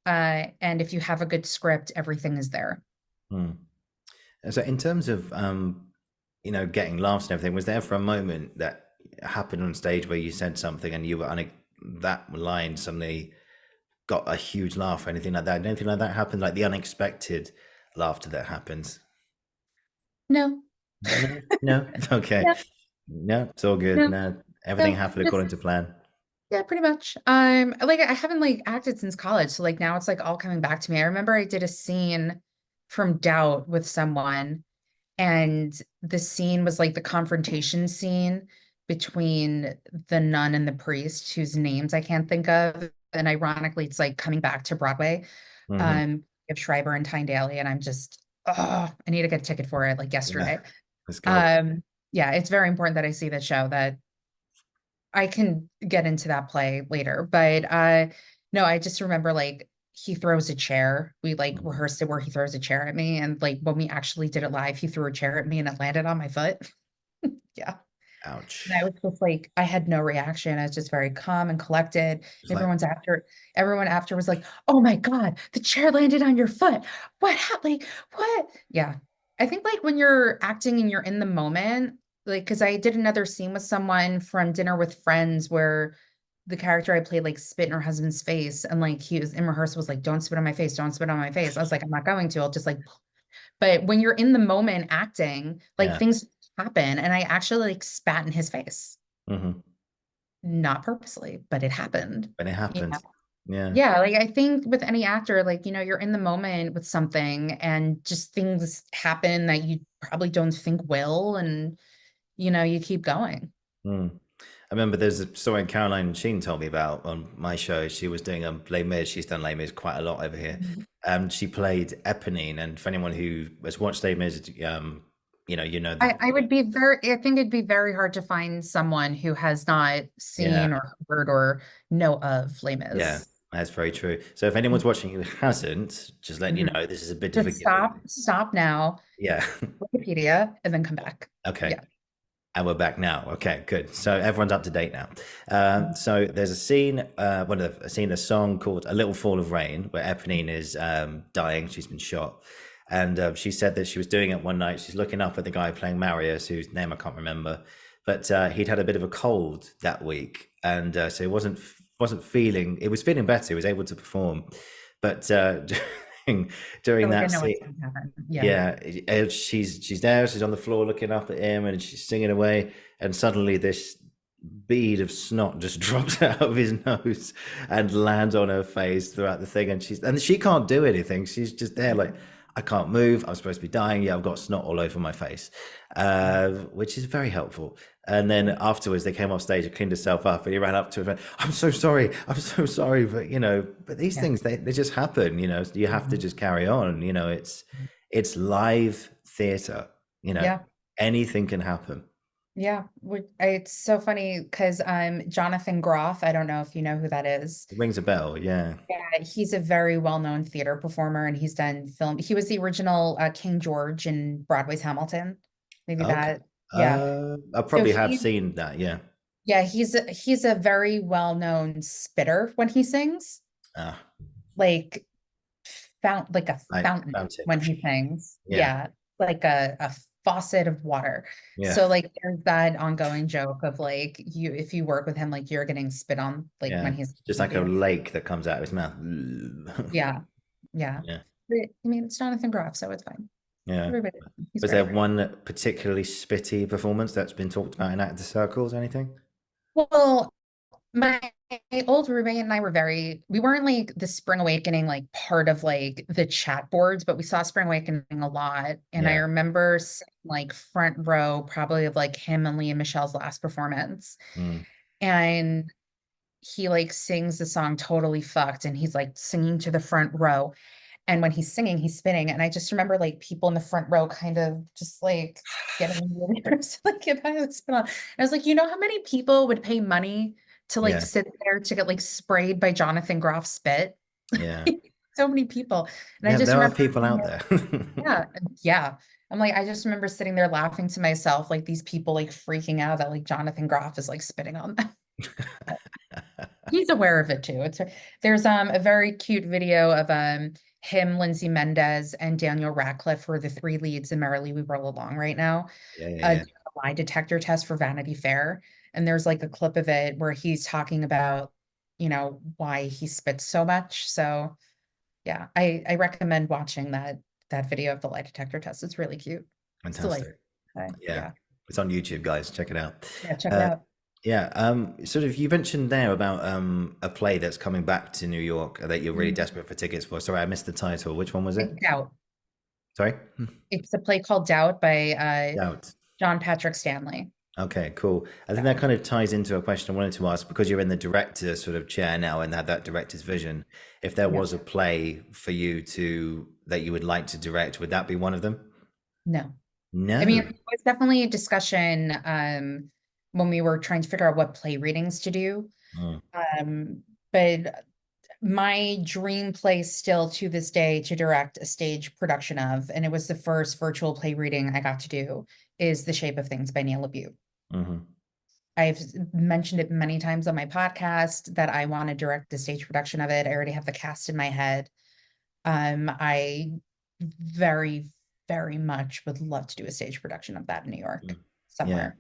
And if you have a good script, everything is there. Mm. And so in terms of getting laughs and everything, was there for a moment that happened on stage where you said something and you were that line suddenly got a huge laugh or anything like that? Did anything like that happen? Like the unexpected laughter that happens? No, No, no. Okay. no, No, it's all good. no, No, everything no. happened according to plan. Yeah, pretty much. Like I haven't like acted since college, so like now it's like all coming back to me. I remember I did a scene from Doubt with someone, and the scene was like the confrontation scene between the nun and the priest, whose names I can't think of. And ironically, it's like coming back to Broadway, Hmm. of Schreiber and Tyne Daly, and I'm just, oh, I need to get a ticket for it like Yeah, yesterday. let's go. Um, yeah, it's very important that I see the show that I can get into that play later. But no, I just remember like he throws a chair. We like Mm. rehearsed it where he throws a chair at me. And like when we actually did it live, he threw a chair at me and it landed on my foot. Yeah. And I Ouch. was just like, I had no reaction. I was just very calm and collected. It's like, Everyone after was like, oh my God, the chair landed on your foot. What happened? Like, what? Yeah. I think like when you're acting and you're in the moment, like, because I did another scene with someone from Dinner with Friends where the character I played like spit in her husband's face. And like he was in rehearsal was like, don't spit on my face, don't spit on my face. I was like, I'm not going to. I'll just like, but when you're in the moment acting, like yeah. things happen. And I actually like spat in his face, Hmm. not purposely, but it happened. But it Yeah. happened. Yeah. Yeah. Like I think with any actor, like, you're in the moment with something and just things happen that you probably don't think will. And, you keep going. Mm. I remember there's a story Caroline Sheen told me about on my show. She was doing Les Mis. She's done Les Mis quite a lot over here. Mhm. She played Eponine. And for anyone who has watched Les Mis, the I think it'd be very hard to find someone who has not yeah, seen or heard or know of Les yeah, Mis. that's very true. So if anyone's watching who hasn't, just let you Mhm. know this is a bit of a Just given. stop now, Yeah. Wikipedia, and then come back. Okay. Yeah. And we're back now. Okay, good. So everyone's up to date now. So there's a scene, a song called "A Little Fall of Rain," where Eponine is dying. She's been shot, and she said that she was doing it one night. She's looking up at the guy playing Marius, whose name I can't remember, but he'd had a bit of a cold that week, and so he wasn't feeling. It was feeling better. He was able to perform, but during Like I that know scene. what's going to happen. Yeah. Yeah, she's there. She's on the floor looking up at him, and she's singing away. And suddenly, this bead of snot just drops out of his nose and lands on her face throughout the thing. And she can't do anything. She's just there, like, I can't move. I'm supposed to be dying. Yeah, I've got snot all over my face, which is very helpful. And then afterwards, they came off stage and cleaned herself up, and he ran up to her and went, I'm so sorry. I'm so sorry. But these Yeah. things, they just happen, so you have to Mhm. just carry on. It's live theater, Yeah. anything can happen. Yeah. It's so funny because Jonathan Groff, I don't know if you know who that is. It rings a bell. Yeah. Yeah, he's a very well-known theater performer and he's done film. He was the original King George in Broadway's Hamilton. Maybe Okay. that. Yeah. I So probably have seen that. Yeah. he's a very well-known spitter when he sings, Ah, like like a I fountain found it. when he sings. Yeah. Yeah, like a faucet of water. Yeah. So like there's that ongoing joke of like if you work with him, like you're getting spit on like Yeah. when he's Just with like a you. lake that comes out of his mouth. Yeah. Yeah. Yeah. But, I mean, it's Jonathan Groff, so it's fine. Yeah. Everybody, he's Was there great. one particularly spitty performance that's been talked about in actor circles or anything? Well, my old roommate and I we weren't like the Spring Awakening, like part of like the chat boards, but we saw Spring Awakening a lot. And I Yeah. remember sitting, like front row, probably of like him and Leah Michelle's last performance. Mm. And he like sings the song Totally Fucked, and he's like singing to the front row. And when he's singing, he's spinning. And I just remember like people in the front row kind of just like getting really nervous, like get out of the spin on. And I was like, how many people would pay money to like Yeah. sit there to get like sprayed by Jonathan Groff spit? Yeah. So many people. And I Yeah. just There are remember, people out there. yeah, yeah. I'm like, I just remember sitting there laughing to myself, like these people like freaking out that like Jonathan Groff is like spitting on them. He's aware of it too. There's a very cute video of him, Lindsay Mendez, and Daniel Radcliffe, who are the three leads in Merrily We Roll Along right now, Yeah. Yeah. doing a lie detector test for Vanity Fair. And there's like a clip of it where he's talking about, why he spits so much. So yeah, I recommend watching that video of the lie detector test. It's really cute. It's delightful. Fantastic. Yeah. Yeah. It's on YouTube, guys. Check it out. Yeah, check it Uh, out. yeah. Sort of, you mentioned there about a play that's coming back to New York that you're really Mhm. desperate for tickets for. Sorry, I missed the title. Which one was it? Doubt. Sorry? It's a play called Doubt by Doubt. John Patrick Stanley. Okay, cool. I think that kind of ties into a question I wanted to ask because you're in the director sort of chair now and have that director's vision. If there Yeah. was a play for you that you would like to direct, would that be one of them? No. I mean, No. it was definitely a discussion when we were trying to figure out what play readings to do. Mm. But my dream play still to this day to direct a stage production of, and it was the first virtual play reading I got to do, is The Shape of Things by Neil LaBute. Hmm. I've mentioned it many times on my podcast that I want to direct a stage production of it. I already have the cast in my head. I very, very much would love to do a stage production of that in New York Yeah, somewhere.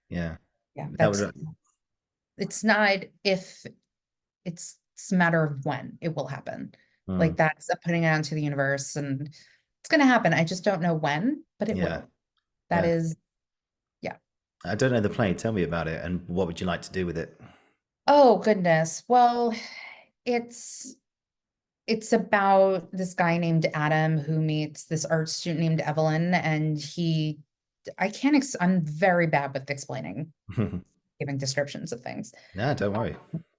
yeah. Yeah, That would. it's not if, it's a matter of when it will happen. Mm, Like that's putting it out into the universe and it's going to happen. I just don't know when, but it yeah, will. That yeah. is, yeah. I don't know the play. Tell me about it, and what would you like to do with it? Oh goodness. Well, it's it's about this guy named Adam who meets this art student named Evelyn, and I can't, I'm very bad with explaining, giving descriptions of things. No, don't worry.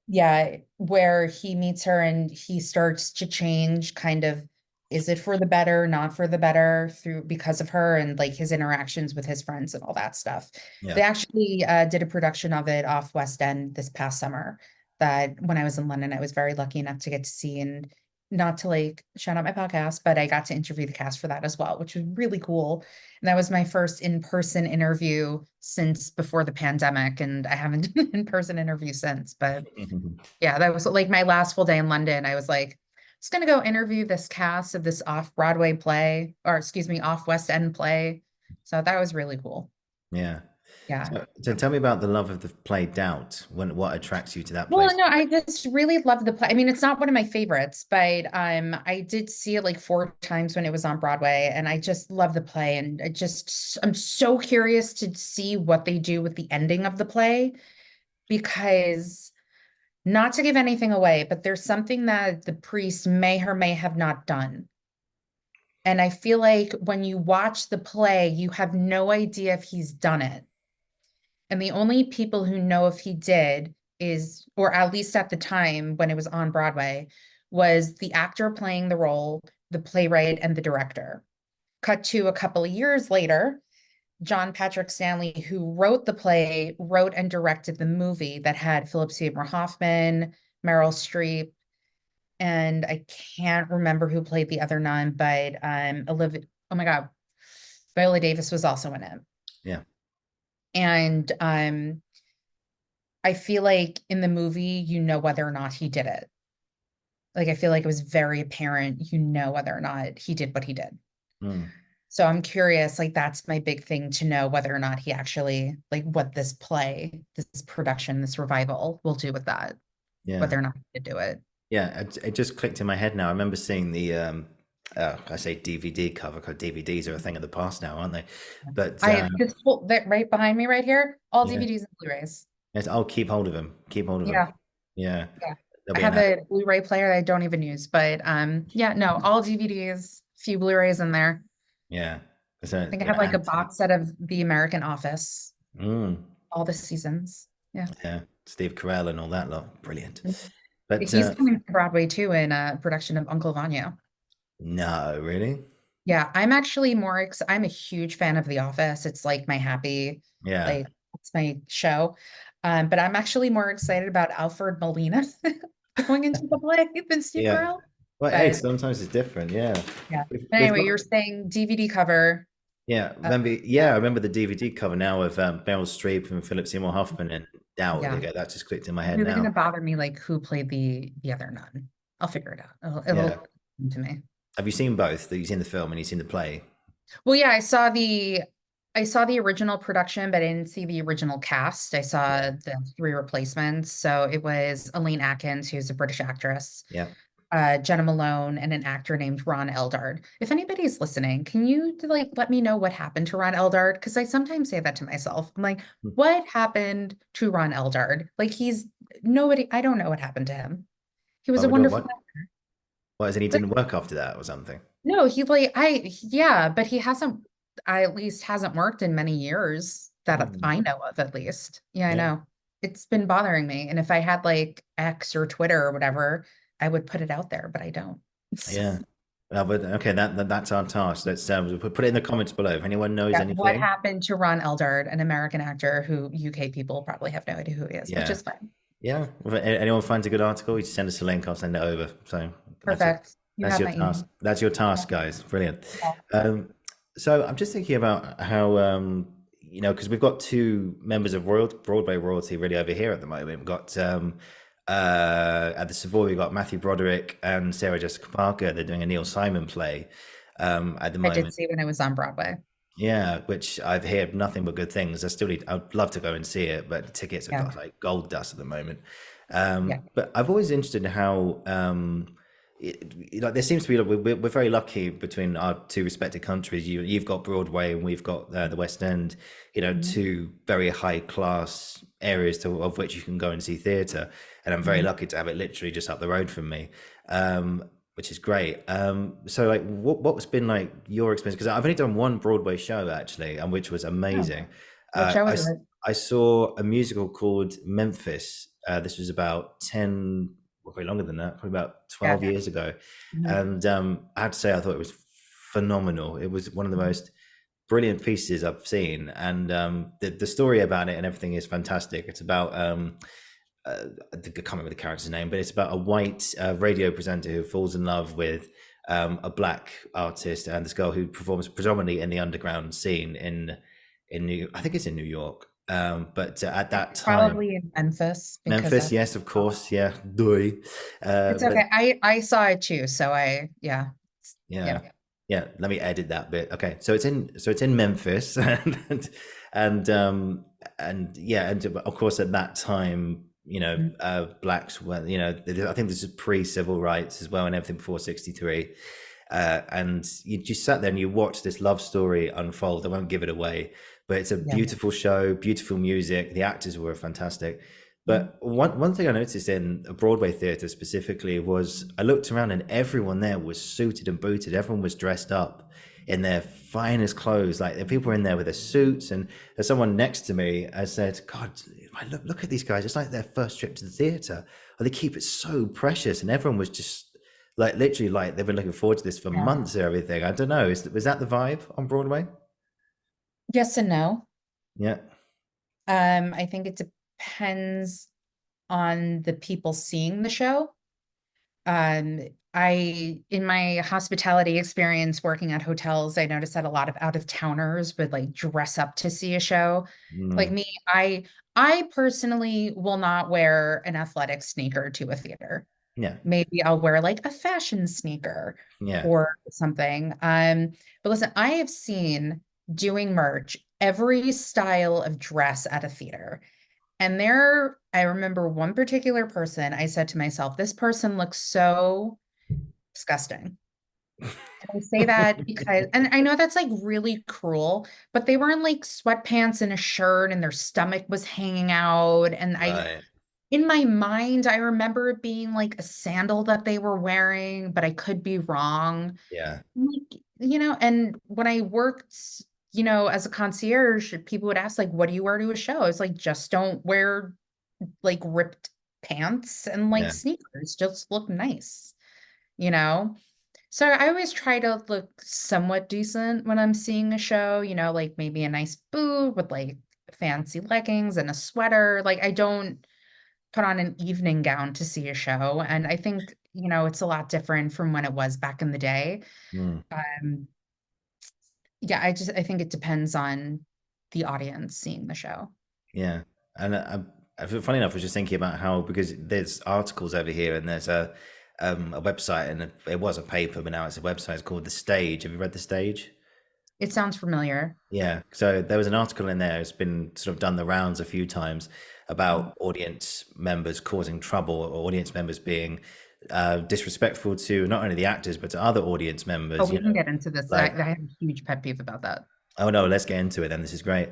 Yeah, where he meets her and he starts to change kind of, is it for the better, not for the better, through because of her and like his interactions with his friends and all that stuff. Yeah. They actually did a production of it off West End this past summer that when I was in London, I was very lucky enough to get to see, and not to like shout out my podcast, but I got to interview the cast for that as well, which was really cool. And that was my first in-person interview since before the pandemic, and I haven't done an in-person interview since, but yeah, that was like my last full day in London. I was like, just gonna go interview this cast of this off-Broadway play, or excuse me, off West End play. So that was really cool. Yeah. Yeah. So tell me about the love of the play Doubt. What attracts you to that Well, place? no, I just really love the play. I mean, it's not one of my favorites, but I did see it like 4 times when it was on Broadway, and I just love the play. And I'm so curious to see what they do with the ending of the play, because not to give anything away, but there's something that the priest may or may have not done. And I feel like when you watch the play, you have no idea if he's done it. And the only people who know if he did is, or at least at the time when it was on Broadway, was the actor playing the role, the playwright, and the director. Cut to a couple of years later, John Patrick Stanley, who wrote the play, wrote and directed the movie that had Philip Seymour Hoffman, Meryl Streep, and I can't remember who played the other nun, but Olivia, oh my God, Viola Davis was also in it. Yeah. And I feel like in the movie, you know whether or not he did it. Like I feel like it was very apparent, you know whether or not he did what he did. Mm. So I'm curious, like that's my big thing to know whether or not he actually, like what this play, this production, this revival will do with that, Yeah. whether or not he did do it. Yeah. It just clicked in my head now. I remember seeing the I say DVD cover, because DVDs are a thing of the past now, aren't they? But I just pulled that right behind me right here, all yeah. DVDs and Blu-rays. Yes, I'll keep hold of them. Keep hold of them. Yeah, Yeah. yeah. They'll I be an have a Blu-ray player that I don't even use, but yeah, no, all DVDs, few Blu-rays in there. yeah. I think I have like a box set of The American Office, all the seasons. Yeah. Yeah. Steve Carell and all that lot. Brilliant. Mhm. But He's coming to Broadway too in a production of Uncle Vanya. no, really? Yeah, I'm actually I'm a huge fan of The Office. It's like my happy, Yeah. like it's my show. But I'm actually more excited about Alfred Molina going into the play than Steve Yeah. Carell. Well, hey, But sometimes it's different. Yeah. yeah. We've Anyway, got, you're saying DVD cover. yeah. Uh, I remember the DVD cover now of Meryl Streep and Philip Seymour Hoffman and Doubt. There yeah. you go. That just clicked in my It's head really now. gonna bother me like who played the other nun. I'll figure it out. It'll Yeah. come to me. Have you seen both? You've seen the film and you've seen the play? Well, yeah, I saw the original production, but I didn't see the original cast. I saw Yeah. the 3 replacements. So it was Elaine Atkins, who's a British actress, Yeah. Jenna Malone, and an actor named Ron Eldard. If anybody's listening, can you like let me know what happened to Ron Eldard? Because I sometimes say that to myself. I'm like, Hmm. what happened to Ron Eldard? Like he's nobody, I don't know what happened to him. He was Well, a we don't wonderful want. actor. Why is it he But didn't work after that or something? no, he like yeah, but he hasn't, I at least hasn't worked in many years that Mm. I know of, at least. Yeah, I Yeah. know. It's been bothering me. And if I had like X or Twitter or whatever, I would put it out there, but I don't. Yeah. But okay, that's our task. Let's we'll put it in the comments below. If anyone knows Yeah, what anything, happened to Ron Eldard, an American actor who UK people probably have no idea who he is, which yeah, is fine. Yeah. If anyone finds a good article, you just send us a link. I'll send it over. So that's it. Perfect. You That's have your my task. email. That's your Yeah. task, guys. Brilliant. Yeah. Um, so I'm just thinking about how because we've got two members of Broadway royalty really over here at the moment. We've got at the Savoy, we've got Matthew Broderick and Sarah Jessica Parker. They're doing a Neil Simon play at the I did moment. see when I was on Broadway. Yeah, which I've heard nothing but good things. I'd love to go and see it, but the tickets have Yeah. got like gold dust at the moment. Yeah. But I've always interested in how, there seems to be, like, we're very lucky between our two respective countries. You've got Broadway and we've got the West End, Mhm. two very high class areas of which you can go and see theatre. And I'm very Mhm. lucky to have it literally just up the road from me. Which is great. So like, what's been like your experience? Because I've only done one Broadway show actually, and which was Oh, amazing. what Uh, show I was s- it? I saw a musical called Memphis. This was about 10, well, probably longer than that, probably about Yeah. 12 years ago, Mhm. and I have to say I thought it was phenomenal. It was one of the Mhm. most brilliant pieces I've seen, and the story about it and everything is fantastic. It's about I can't remember the character's name, but it's about a white radio presenter who falls in love with a black artist and this girl who performs predominantly in the underground scene I think it's in New York. But at that time, Probably in Memphis because Memphis, that's yes, of course, yeah, doy. it's But okay. I saw it too, so yeah. yeah, Yeah. yeah. Let me edit that bit. Okay, so it's in Memphis, and and yeah, and of course at that time, Mhm. blacks were, I think this is pre-civil rights as well, and everything before '63. And you just sat there and you watched this love story unfold. I won't give it away, but it's a Yeah. beautiful show, beautiful music. The actors were fantastic. Mhm. But one thing I noticed in a Broadway theater specifically was I looked around and everyone there was suited and booted. Everyone was dressed up in their finest clothes. Like the people were in there with their suits. And there's someone next to me. I said, "God, look at these guys. It's like their first trip to the theater. Oh, they keep it so precious." And everyone was just like literally like they've been looking forward to this for Yeah. months and everything. I don't know. Was that the vibe on Broadway? Yes and no. Yeah. I think it depends on the people seeing the show. Um, in my hospitality experience working at hotels, I noticed that a lot of out-of-towners would like dress up to see a show. Like Mm, me, I personally will not wear an athletic sneaker to a theater. yeah. Maybe I'll wear like a fashion sneaker Yeah. or something. But listen, I have seen doing merch every style of dress at a theater. And I remember one particular person, I said to myself, this person looks so disgusting. And I say that because, and I know that's like really cruel, but they were in like sweatpants and a shirt and their stomach was hanging out. And Right. in my mind, I remember it being like a sandal that they were wearing, but I could be wrong. Yeah. Like, and when I worked, as a concierge, people would ask, like, what do you wear to a show? It's like, just don't wear like ripped pants and like Yeah. sneakers, just look nice, you know? So I always try to look somewhat decent when I'm seeing a show, like maybe a nice boot with like fancy leggings and a sweater. Like I don't put on an evening gown to see a show. And I think, it's a lot different from when it was back in the day. Mm, Um, yeah, I think it depends on the audience seeing the show. yeah. And funny enough, I was just thinking about how because there's articles over here and there's a website and it was a paper, but now it's a website. It's called The Stage. Have you read The Stage? It sounds familiar. Yeah. So there was an article in there. It's been sort of done the rounds a few times Mhm. about audience members causing trouble or audience members being disrespectful to not only the actors but to other audience Oh, members. we can get into this. Like, I have a huge pet peeve about that. oh no, let's get into it then. This is great.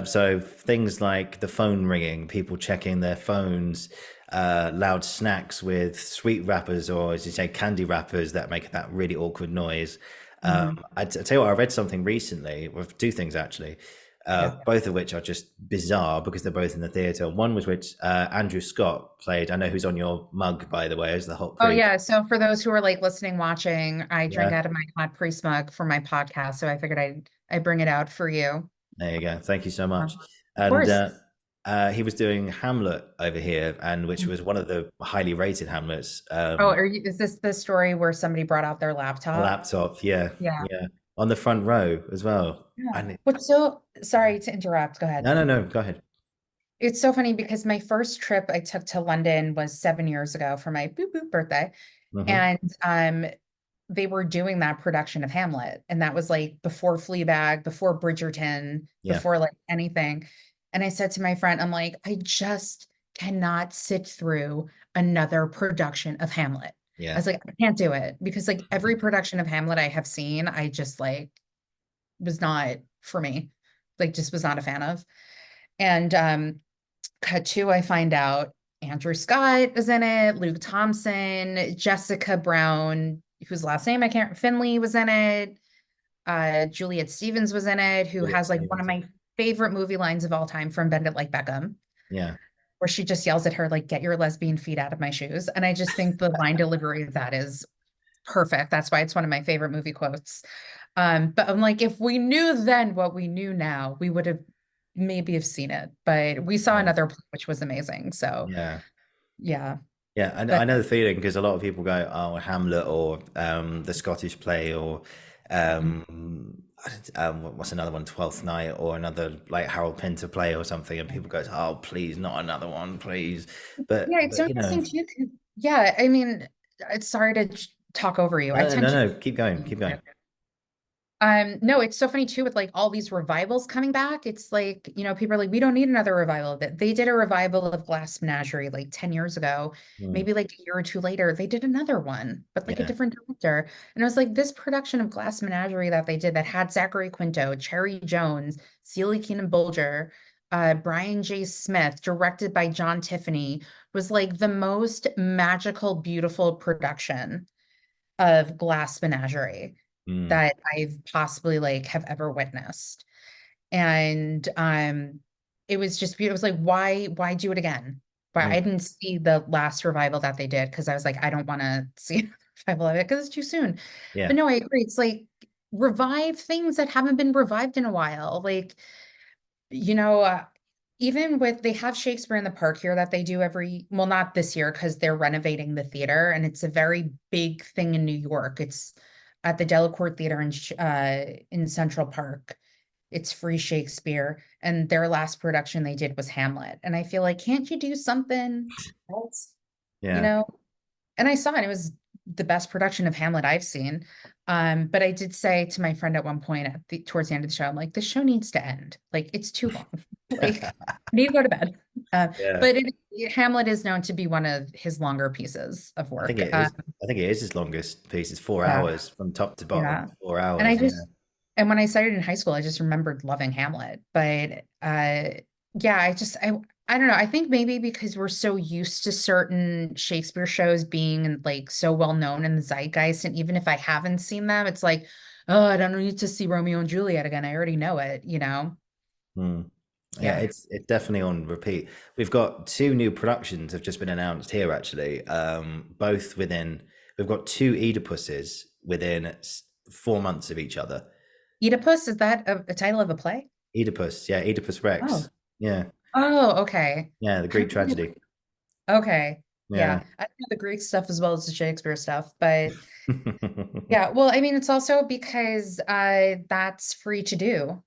So things like the phone ringing, people checking their phones, loud snacks with sweet wrappers or, as you say, candy wrappers that make that really awkward noise. Mhm. I tell you what, I read something recently, with two things actually, Yeah. both of which are just bizarre because they're both in the theatre. One was which Andrew Scott played. I know who's on your mug, by the way, as the hot Oh priest. yeah. So for those who are like listening, watching, I drink Yeah, out of my hot priest mug for my podcast. So I figured I bring it out for you. there you go. Thank you so much. Of And course. He was doing Hamlet over here, and which was one of the highly rated Hamlets. Oh, is this the story where somebody brought out their A laptop? laptop, yeah, Yeah. yeah, on the front row as well. Yeah. And What's so, sorry to interrupt. Go ahead. no, no, no, go ahead. It's so funny because my first trip I took to London was 7 years ago for my boop boop birthday. Hmm. And they were doing that production of Hamlet. And that was like before Fleabag, before Bridgerton, Yeah, before like anything. And I said to my friend, I'm like, I just cannot sit through another production of Hamlet. I yeah, was like, I can't do it because like every production of Hamlet I have seen, I just like was not for me, like just was not a fan of. And cut to, I find out Andrew Scott is in it, Luke Thompson, Jessica Brown, whose last name I can't, Finley was in it. Juliet Stevens was in it, who Juliet has like one of Stevens, my favorite movie lines of all time from Bend It Like Beckham, yeah, where she just yells at her, like, get your lesbian feet out of my shoes. And I just think the line delivery of that is perfect. That's why it's one of my favorite movie quotes. But I'm like, if we knew then what we knew now, we would have maybe have seen it. But we saw yeah, another play, which was amazing. So yeah. yeah. Yeah, I But know the feeling because a lot of people go, "Oh, Hamlet," or the Scottish play, or what's another one, Twelfth Night, or another like Harold Pinter play or something, and people go, "Oh, please, not another one, please." yeah, it's so But interesting too. Yeah, I mean, it's sorry to talk over you. I no, tend no, to. no, keep going, keep going. No, it's so funny too with like all these revivals coming back. It's like, people are like, we don't need another revival of it. They did a revival of Glass Menagerie like 10 years ago. Mm, Maybe like a year or two later, they did another one, but like a yeah. different director. And I was like, this production of Glass Menagerie that they did that had Zachary Quinto, Cherry Jones, Celie Keenan Bolger, Brian J. Smith, directed by John Tiffany, was like the most magical, beautiful production of Glass Menagerie Mm, that I've possibly like have ever witnessed. And it was just beautiful. It was like, why do it again? But I mm, didn't see the last revival that they did because I was like, I don't want to see a revival of it because it's too soon. yeah. But no, I agree. It's like revive things that haven't been revived in a while. Like, you know, uh, even with they have Shakespeare in the Park here that they do every, well, not this year because they're renovating the theater and it's a very big thing in New York. It's at the Delacorte Theater in Central Park. It's free Shakespeare, and their last production they did was Hamlet. And I feel like, can't you do something else? You Yeah. know, and I saw it. It was the best production of Hamlet I've seen. But I did say to my friend at one point towards the end of the show, I'm like, the show needs to end. Like, it's too long. Like, I need to go to bed. Yeah. But Hamlet is known to be one of his longer pieces of I think work. it is. I think it is his longest piece. It's four Yeah, hours from top to bottom. yeah. Four And I hours. Yeah. just, and when I started in high school, I just remembered loving Hamlet. But yeah, I don't know. I think maybe because we're so used to certain Shakespeare shows being like so well known in the zeitgeist, and even if I haven't seen them, it's like, oh, I don't need to see Romeo and Juliet again. I already know it. Mm. Yeah, Yeah. it's definitely on repeat. We've got two new productions have just been announced here actually. Both within we've got two Oedipuses within 4 months of each other. Oedipus, is that a title of a play? Oedipus, yeah, Oedipus Rex. Oh. Yeah, Oh, okay. yeah, the I Greek don't know. tragedy. Okay. Yeah. Yeah. I don't know the Greek stuff as well as the Shakespeare stuff, but yeah, well, I mean, it's also because that's free to do.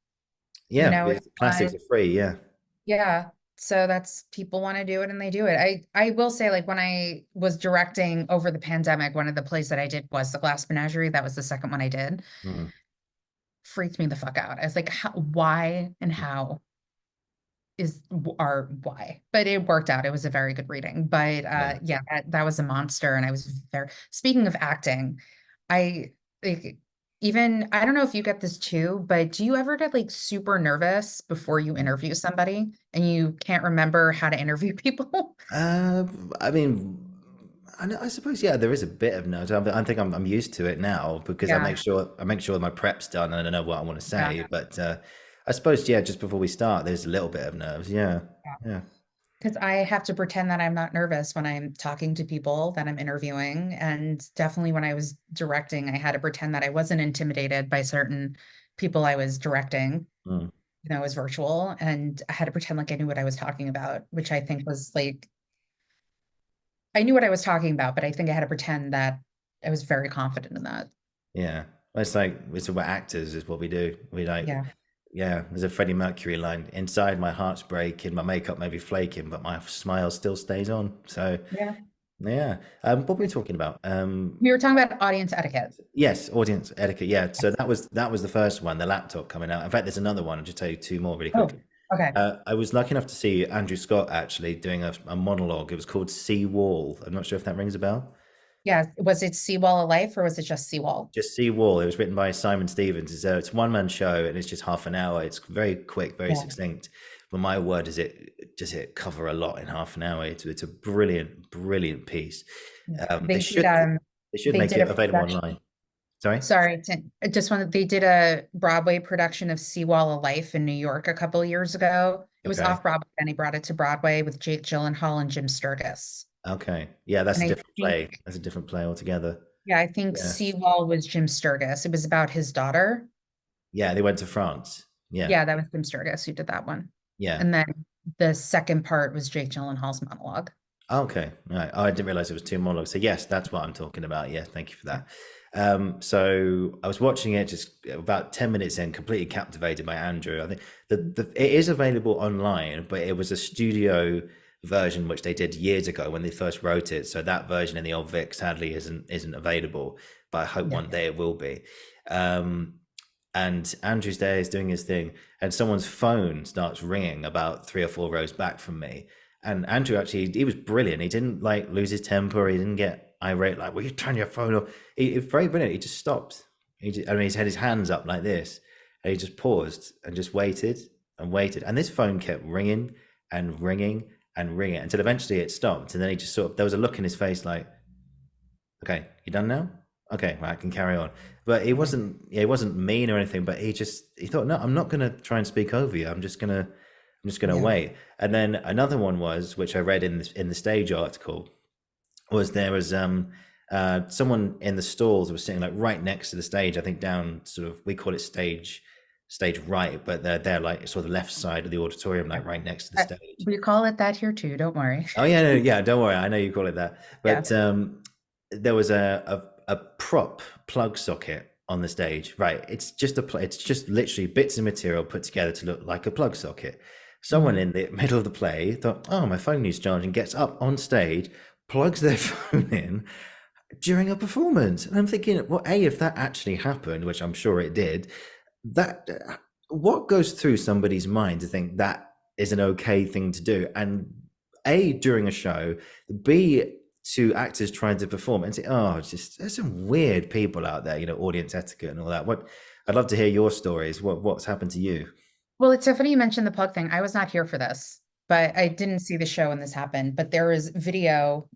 You Yeah, know, it's because classics are free. Yeah. yeah. So that's people want to do it and they do it. I will say, like when I was directing over the pandemic, one of the plays that I did was the Glass Menagerie. That was the second one I did. Mm. Freaked me the fuck out. I was like, why and how are why? But it worked out. It was a very good reading. But Yeah. yeah, that was a monster. And I was very, speaking of acting, I like even I don't know if you get this too, but do you ever get like super nervous before you interview somebody and you can't remember how to interview people? Uh, I mean, I suppose yeah, there is a bit of nerves. I think I'm used to it now because Yeah, I make sure my prep's done and I know what I want to yeah, say. But I suppose yeah, just before we start, there's a little bit of nerves. Yeah, yeah. yeah. Because I have to pretend that I'm not nervous when I'm talking to people that I'm interviewing. And definitely when I was directing, I had to pretend that I wasn't intimidated by certain people I was directing. Mm. it was virtual, and I had to pretend like I knew what I was talking about, which I think was like, I knew what I was talking about, but I think I had to pretend that I was very confident in that. Yeah. It's like, it's what actors is what we do. We like, Yeah. yeah, there's a Freddie Mercury line. Inside, my heart's breaking, my makeup may be flaking, but my smile still stays on. So, Yeah. yeah. What were we talking about? We were talking about audience etiquette. Yes, audience etiquette. Yeah. So that was the first one, the laptop coming out. In fact, there's another one. I'll just tell you two more really Oh, quickly. okay. I was lucky enough to see Andrew Scott actually doing a monologue. It was called Sea Wall. I'm not sure if that rings a bell. Yeah. Was it Seawall of Life or was it just Seawall? Just Sea Wall. It was written by Simon Stevens. It's a one man show and it's just half an hour. It's very quick, very Yeah. succinct. But my word is it cover a lot in half an hour. It's a brilliant, brilliant piece. Yeah. They should They make did it a available production. online. Sorry. Sorry, I just wanted, they did a Broadway production of Seawall of Life in New York a couple of years ago. It was Okay. off Broadway, and he brought it to Broadway with Jake Gyllenhaal and Jim Sturgis. Okay. Yeah, that's And a I different think, play. That's a different play altogether. yeah, I think Yeah. Seawall was Jim Sturgis. It was about his daughter. Yeah, they went to France. Yeah. Yeah, that was Jim Sturgis who did that one. Yeah. And then the second part was Jake Gyllenhaal's monologue. Okay. All right. Oh, I didn't realize it was two monologues. So yes, that's what I'm talking about. Yeah, thank you for Yeah. that. So I was watching it just about 10 minutes in, completely captivated by Andrew. I think it is available online, but it was a studio version which they did years ago when they first wrote it. So that version in the old Vic sadly isn't available, but I hope Yeah. one day it will be. And Andrew's there, is doing his thing, and someone's phone starts ringing about 3 or 4 rows back from me. And Andrew actually, he was brilliant. He didn't like lose his temper. He didn't get irate, like, "Well, you turn your phone off." He was very brilliant. He just stopped. He's had his hands up like this, and he just paused and just waited and waited. And this phone kept ringing and ringing and ringing until eventually it stopped. And then he just there was a look in his face like, "Okay, you done now? Okay, well, I can carry on." But he wasn't mean or anything, but he thought, "No, I'm not gonna try and speak over you. I'm just gonna Yeah. wait." And then another one was, which I read in the stage article, was there was someone in the stalls was sitting like right next to the stage. I think down sort of, we call it stage right, but they're like sort of the left side of the auditorium, like right next to the stage. We call it that here too, don't worry. Oh yeah, no, yeah, don't worry. I know you call it that. Yeah. But there was a prop plug socket on the stage. Right. It's just literally bits of material put together to look like a plug socket. Someone in the middle of the play thought, "Oh, my phone needs charging," gets up on stage, plugs their phone in during a performance. And I'm thinking, well, if that actually happened, which I'm sure it did, that what goes through somebody's mind to think that is an okay thing to do? And during a show, B, to actors trying to perform and say, "Oh, it's just, there's some weird people out there, audience etiquette and all that." I'd love to hear your stories. What's happened to you? Well, it's so funny you mentioned the plug thing. I was not here for this, but I didn't see the show when this happened. But there was video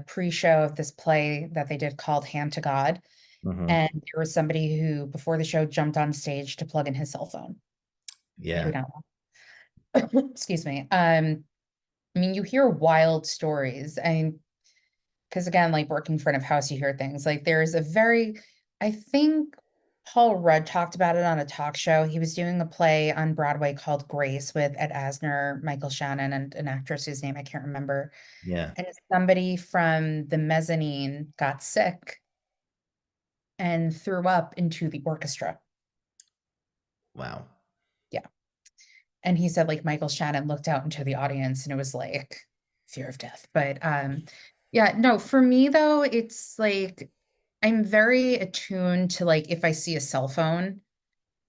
pre-show of this play that they did called Hand to God. Mm-hmm. And there was somebody who, before the show, jumped on stage to plug in his cell phone. Yeah. Excuse me. I mean, you hear wild stories, and because again, like working in front of house, you hear things like I think Paul Rudd talked about it on a talk show. He was doing a play on Broadway called Grace with Ed Asner, Michael Shannon, and an actress whose name I can't remember. Yeah. And somebody from the mezzanine got sick and threw up into the orchestra. Wow. Yeah. And he said, like, Michael Shannon looked out into the audience and it was like fear of death. But yeah, no, for me though, it's like I'm very attuned to, like, if I see a cell phone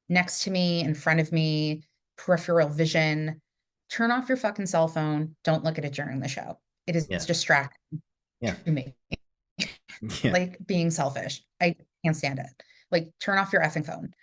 next to me, in front of me, peripheral vision, turn off your fucking cell phone. Don't look at it during the show. It is Yeah. distracting Yeah. to me. Yeah. Like being selfish. I can't stand it. Like, turn off your effing phone.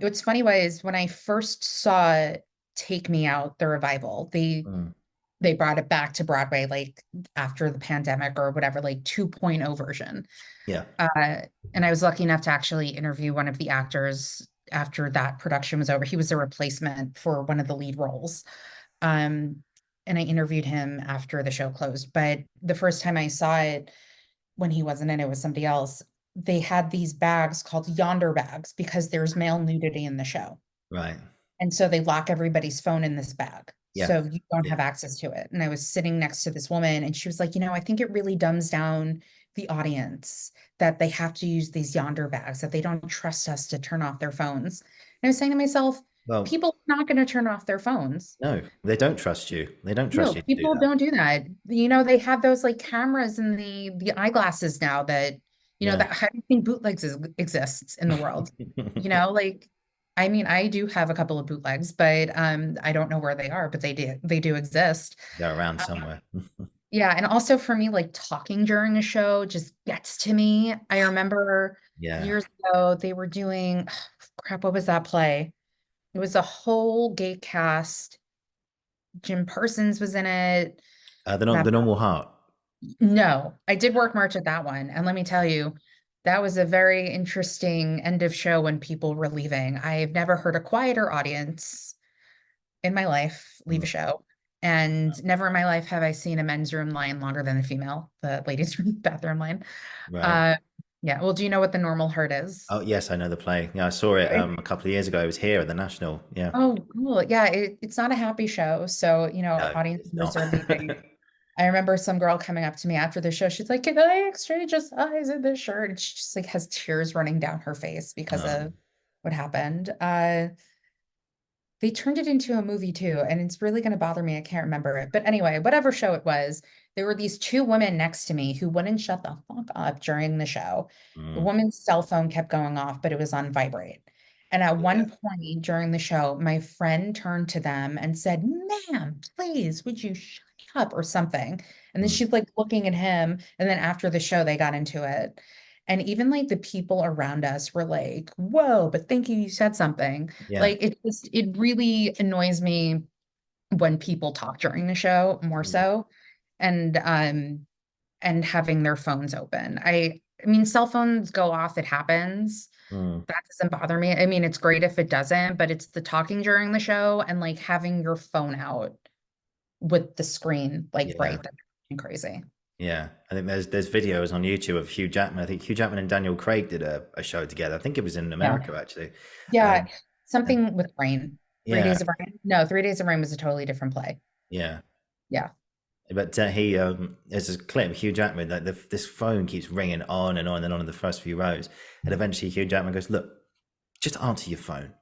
What's funny was when I first saw Take Me Out, the revival, they brought it back to Broadway like after the pandemic or whatever, like 2.0 version. Yeah. And I was lucky enough to actually interview one of the actors after that production was over. He was a replacement for one of the lead roles. And I interviewed him after the show closed. But the first time I saw it, when he wasn't in it, was somebody else. They had these bags called yonder bags because there's male nudity in the show. Right. And so they lock everybody's phone in this bag. Yeah. So you don't Yeah. have access to it. And I was sitting next to this woman and she was like, I think it really dumbs down the audience that they have to use these yonder bags, that they don't trust us to turn off their phones. And I was saying to myself, Well, people are not going to turn off their phones. no, they don't trust you. They don't trust No, you to do people that. don't do that. They have those like cameras in the eyeglasses now that, Yeah. that how do you think bootlegs exists in the world? Like I mean, I do have a couple of bootlegs, but I don't know where they are, but they do exist. They're around Uh, somewhere. yeah, and also for me, like talking during a show just gets to me. I remember Yeah. years ago they were doing crap, what was that play? It was a whole gay cast. Jim Parsons was in it. The normal heart. No, I did work March at that one. And let me tell you, that was a very interesting end of show when people were leaving. I've never heard a quieter audience in my life leave a Mm, show. And never in my life have I seen a men's room line longer than a female, the ladies' room bathroom line. right. Uh, yeah. Well, do you know what the normal herd is? Oh, yes, I know the play. Yeah, I saw it Right. a couple of years ago. It was here at the National. Yeah. Oh, cool. Yeah, it's not a happy show. So, No, audience it's members not. are leaving. I remember some girl coming up to me after the show. She's like, "Can I exchange a size in this shirt?" And she just like has tears running down her face because Um, of what happened. They turned it into a movie too, and it's really going to bother me. I can't remember it. But anyway, whatever show it was, there were these two women next to me who wouldn't shut the fuck up during the show. The mm, woman's cell phone kept going off, but it was on vibrate. And at yeah. one point during the show, my friend turned to them and said, "Ma'am, please, would you shut up?" or something. And then Mm, she's like looking at him. And then after the show, they got into it. And even like the people around us were like, "Whoa, but thank you, you said something." yeah. Like it really annoys me when people talk during the show more Mm, so and having their phones open. I mean cell phones go off, it happens. mm, That doesn't bother me. I mean it's great if it doesn't, but it's the talking during the show and like having your phone out with the screen like yeah. bright that's crazy. Yeah. I think there's videos on YouTube of Hugh Jackman. I think Hugh Jackman and Daniel Craig did a show together. I think it was in Yeah. America actually. Yeah. Um, and Something with rain. Three yeah, Days of Rain. No, 3 Days of Rain was a totally different play. yeah. Yeah. But he there's a clip of Hugh Jackman that this phone keeps ringing on and on and on in the first few rows, and eventually Hugh Jackman goes, "Look, just answer your phone.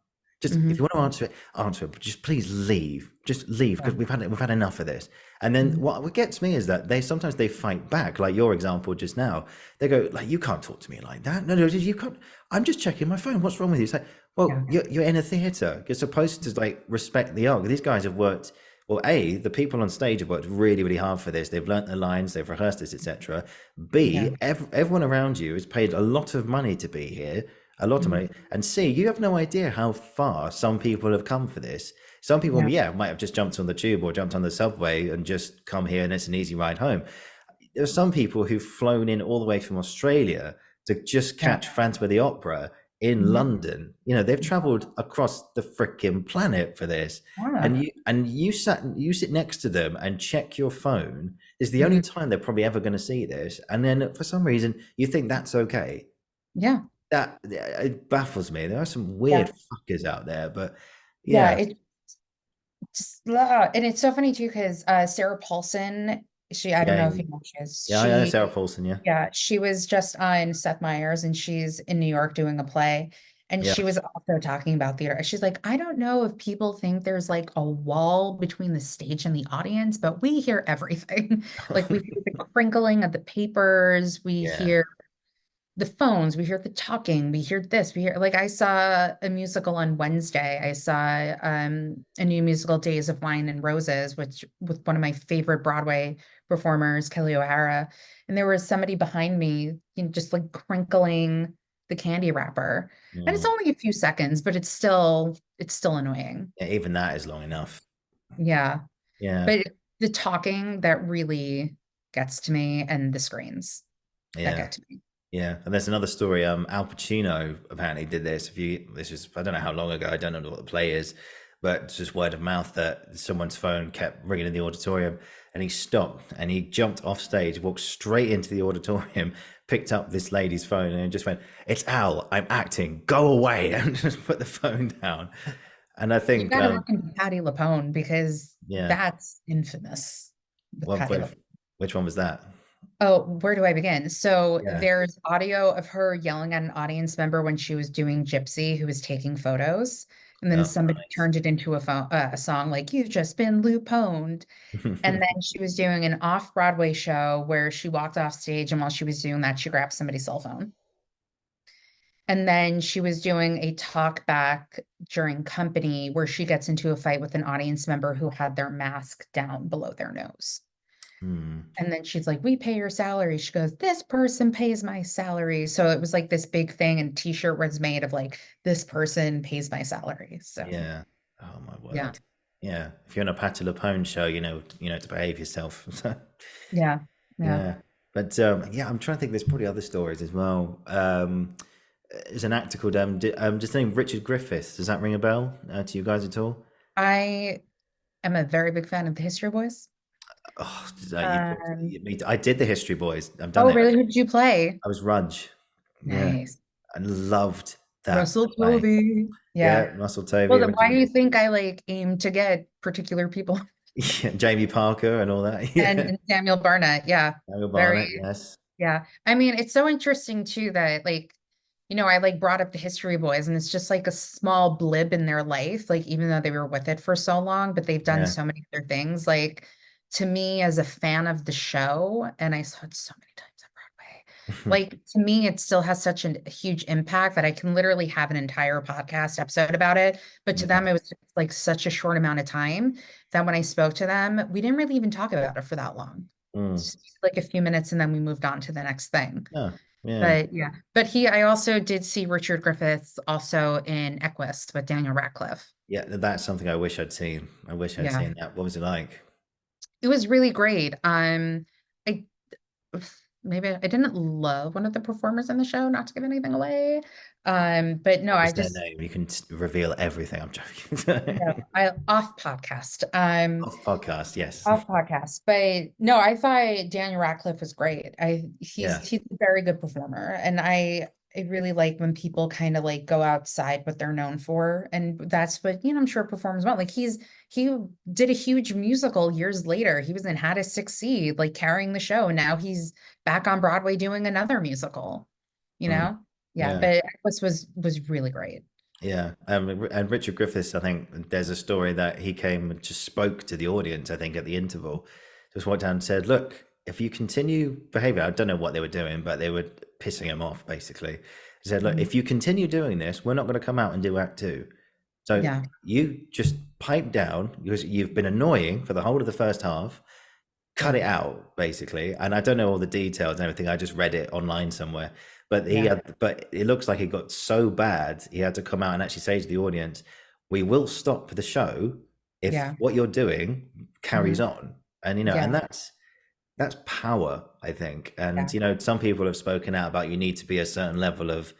Just if Hmm. you want to answer it. But just please leave. Just leave because Yeah. we've had enough of this." And then Mhm. what gets me is that they sometimes they fight back, like your example just now. They go like, "You can't talk to me like that. No, you can't. I'm just checking my phone. What's wrong with you?" It's like, well, Yeah. you're in a theater. You're supposed to like respect the art. These guys have worked. Well, A, the people on stage have worked really, really hard for this. They've learnt their lines, they've rehearsed this, etc. Yeah. B, everyone around you has paid a lot of money to be here, a lot of Mhm. money. And C, you have no idea how far some people have come for this. Some people, Yeah. yeah, might have just jumped on the tube or jumped on the subway and just come here and it's an easy ride home. There are some people who've flown in all the way from Australia to just Yeah. catch Phantom of the Opera in Mhm. London. They've traveled across the freaking planet for this. Yeah. And you sit next to them and check your phone. Is the only Mhm. time they're probably ever going to see this. And then for some reason you think that's okay. Yeah. That it baffles me. There are some Yeah. weird fuckers out there, but Yeah. yeah, And it's so funny too, because Sarah Paulson, I don't yeah, know if you know who she is. yeah. I know Sarah Paulson. Yeah, Yeah, she was just on Seth Meyers and she's in New York doing a play. And yeah. she was also talking about theater. She's like, I don't know if people think there's like a wall between the stage and the audience, but we hear everything. Like we hear the crinkling of the papers, we Yeah. hear the phones, we hear the talking, we hear this, we hear like I saw a musical on Wednesday. I saw a new musical, Days of Wine and Roses, which with one of my favorite Broadway performers, Kelly O'Hara. And there was somebody behind me, just like crinkling the candy wrapper. And it's Mm. only a few seconds, but it's still annoying. Yeah, even that is long enough. Yeah. Yeah, But the talking that really gets to me and the screens that yeah. get to me. Yeah, and there's another story. Al Pacino apparently did this. This was I don't know how long ago. I don't know what the play is, but it's just word of mouth that someone's phone kept ringing in the auditorium, and he stopped and he jumped off stage, walked straight into the auditorium, picked up this lady's phone, and just went, "It's Al. I'm acting. Go away!" and just put the phone down. And I You think, got to look into Patti LuPone because yeah, that's infamous with well, Patti LuPone. which one was that? Oh, where do I begin? So Yeah. there's audio of her yelling at an audience member when she was doing Gypsy, who was taking photos. And then Oh, somebody turned it into a song like, "You've just been Luponed." And nice. then she was doing an off-Broadway show where she walked off stage, and while she was doing that, she grabbed somebody's cell phone. And then she was doing a talk back during company where she gets into a fight with an audience member who had their mask down below their nose. Hmm. And then she's like, "We pay your salary." She goes, "This person pays my salary." So it was like this big thing, and t-shirt was made of like, "This person pays my salary." So Yeah. Oh my yeah, word. Yeah. If you're on a Patti LuPone show, you know to behave yourself. yeah, yeah. Yeah. But yeah, I'm trying to think. There's probably other stories as well. There's an actor called just named Richard Griffiths. Does that ring a bell to you guys at all? I am a very big fan of the History Boys. Oh, Um, I did the History Boys. I've done oh, it. really? Who did you play? I was Rudge. Yeah. Nice. I loved that Russell play. Tovey. Yeah, Yeah. Russell Well, Tovey then why do originally. you think I like aim to get particular people? Yeah, Jamie Parker and all that. And, Yeah. and Samuel Barnett. Yeah. Daniel Very, Barnett, yes. yeah. I mean, it's so interesting too that like, I like brought up the History Boys, and it's just like a small blip in their life, like even though they were with it for so long, but they've done Yeah. so many other things. Like to me as a fan of the show, and I saw it so many times on Broadway, like to me, it still has such a huge impact that I can literally have an entire podcast episode about it. But to Yeah. them, it was just, like such a short amount of time that when I spoke to them, we didn't really even talk about it for that long. Mm. Just like a few minutes, and then we moved on to the next thing. Oh, yeah. But yeah, I also did see Richard Griffiths also in Equus with Daniel Radcliffe. Yeah, that's something I wish I'd seen. I wish I'd Yeah, seen that. What was it like? it was really great. I maybe I didn't love one of the performers in the show, not to give anything away. But no, What I was their just name? You can reveal everything. I'm no, joking. I off podcast. Off podcast, yes. Off podcast. But no, I thought Daniel Radcliffe was great. Yeah. He's a very good performer. And I really like when people kind of like go outside what they're known for. And that's what, I'm sure performers want. Like he did a huge musical years later. He was in How to Succeed, like carrying the show. And now he's back on Broadway doing another musical, you Mm. know? Yeah, Yeah. but Equus was really great. Yeah, and Richard Griffiths, I think there's a story that he came and just spoke to the audience, I think, at the interval. Just walked down and said, "Look, if you continue behaving, I don't know what they were doing, but they were pissing him off, basically." He said, "Look, Mhm. if you continue doing this, we're not going to come out and do Act Two. So Yeah, you just pipe down because you've been annoying for the whole of the first half. Cut yeah, it out, basically." And I don't know all the details and everything. I just read it online somewhere. But yeah, but it looks like it got so bad, he had to come out and actually say to the audience, "We will stop the show if yeah, what you're doing carries mhm, on." And and yeah, that's power, I think. And yeah, some people have spoken out about you need to be a certain level of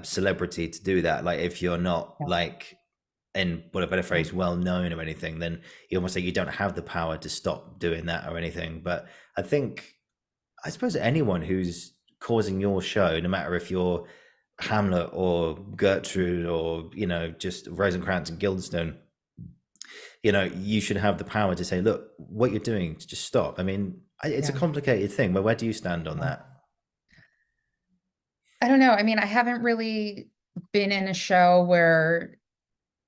celebrity to do that. Like if you're not yeah, like in what a better yeah, phrase, well known or anything, then you almost say you don't have the power to stop doing that or anything. But I suppose anyone who's causing your show, no matter if you're Hamlet or Gertrude or just Rosencrantz and Guildenstern, you should have the power to say, look, what you're doing, just stop. I mean, it's a yeah. complicated thing, but where do you stand on that? I don't know. I mean, I haven't really been in a show where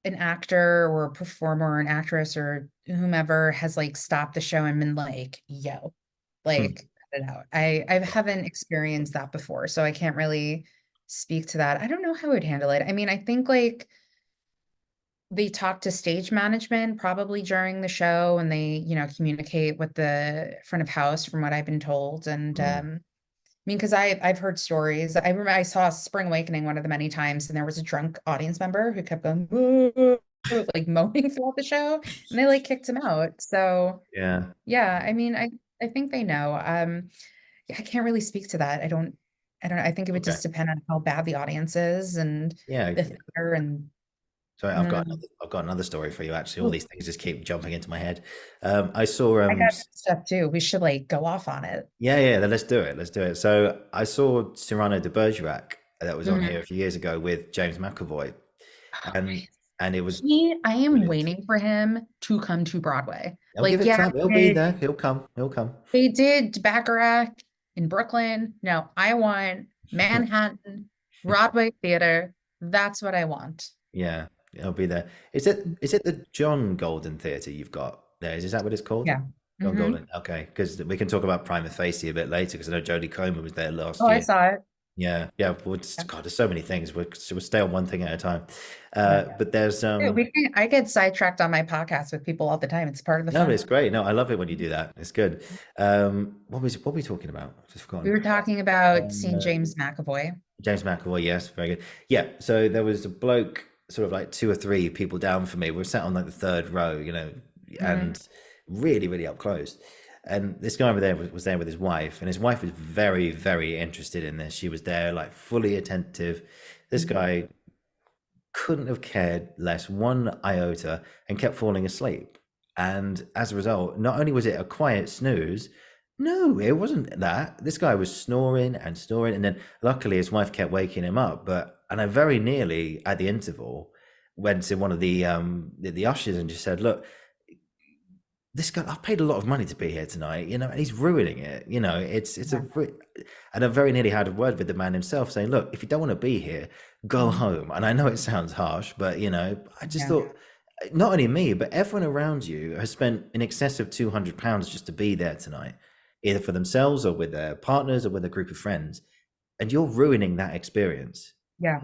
an actor or a performer or an actress or whomever has like stopped the show and been like, "Yo, like cut it out." I haven't experienced that before, so I can't really speak to that. I don't know how I would handle it. I mean, I think like they talk to stage management probably during the show, and they, communicate with the front of house from what I've been told. And Mm, I mean, because I've heard stories. I remember I saw Spring Awakening one of the many times, and there was a drunk audience member who kept going "Boo," like moaning throughout the show, and they like kicked him out. So yeah. yeah, I mean, I think they know. Yeah, I can't really speak to that. I don't know. I think it would Okay. just depend on how bad the audience is and Yeah. the theater and So I don't know. I've got another story for you. Actually, all Ooh, these things just keep jumping into my head. I saw I got stuff too. We should like go off on it. Yeah, yeah, then let's do it. Let's do it. So I saw Cyrano de Bergerac that was on Mhm. here a few years ago with James McAvoy. Oh, And nice. and it was I am brilliant. waiting for him to come to Broadway. I'll give Like, it yeah, time. He'll be there. He'll come. He'll come. they did Baccarat in Brooklyn. No, I want Manhattan, Broadway theater. That's what I want. Yeah, he'll be there. Is it the John Golden Theatre you've got there? Is that what it's called? Yeah. John Hmm. Golden. Okay, because we can talk about Prima Facie a bit later because I know Jodie Comer was there Oh, last I year. saw it. Yeah, yeah. Well, Yeah. God, there's so many things. We'll stay on one thing at a time. Yeah. But there's Dude, I get sidetracked on my podcast with people all the time. It's part of the no, but fun. it's great. No, I love it when you do that. It's good. What were we talking about? I've just We forgotten. were talking about seeing Uh, James McAvoy. James McAvoy, yes, very good. Yeah, so there was a bloke, sort of like two or three people down from me. We were sat on like the third row, Hmm. and really, really up close. And this guy over there was there with his wife, and his wife was very, very interested in this. She was there, like fully attentive. This guy couldn't have cared less one iota and kept falling asleep. And as a result, not only was it a quiet snooze, no, it wasn't that. This guy was snoring and snoring, and then luckily his wife kept waking him up. And I very nearly at the interval went to one of the ushers and just said, "Look, this guy, I've paid a lot of money to be here tonight, and he's ruining it. Yeah. And I very nearly had a word with the man himself saying, look, if you don't want to be here, go Mhm. home. And I know it sounds harsh, but I just Yeah. thought not only me, but everyone around you has spent in excess of £200 just to be there tonight, either for themselves or with their partners or with a group of friends. And you're ruining that experience. Yeah.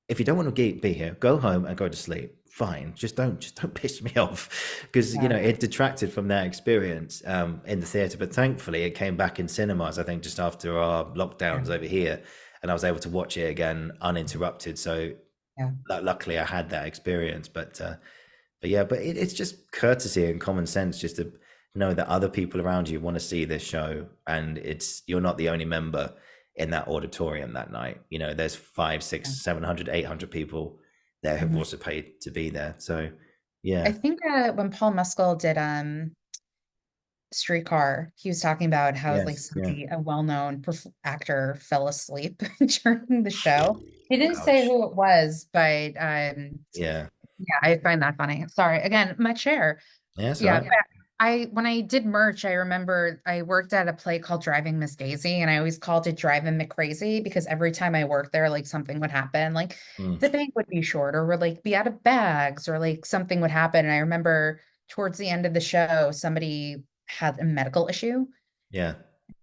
If you don't want to be here, go home and go to sleep. Fine, just don't piss me off, because Yeah. it detracted from that experience in the theater. But thankfully, it came back in cinemas. I think just after our Yeah. lockdowns over here, and I was able to watch it again uninterrupted. So Yeah. luckily, I had that experience. But yeah, but it's just courtesy and common sense just to know that other people around you want to see this show, and you're not the only member in that auditorium that night. There's five, six, Yeah. 700, 800 people there who've Mhm. also paid to be there. So I yeah, think when Paul Mescal did Streetcar, he was talking about how like yes, yeah. a well-known actor fell asleep during the show. He didn't say Ouch. who it was, but Yeah, yeah, I find that funny. Sorry, again, my chair. yeah, that's Yeah, right. but I when I did merch, I remember I worked at a play called Driving Miss Daisy, and I always called it Driving McCrazy because every time I worked there, like something would happen, like Mm, the bank would be short, or would like be out of bags, or like something would happen. And I remember towards the end of the show, somebody had a medical issue. yeah,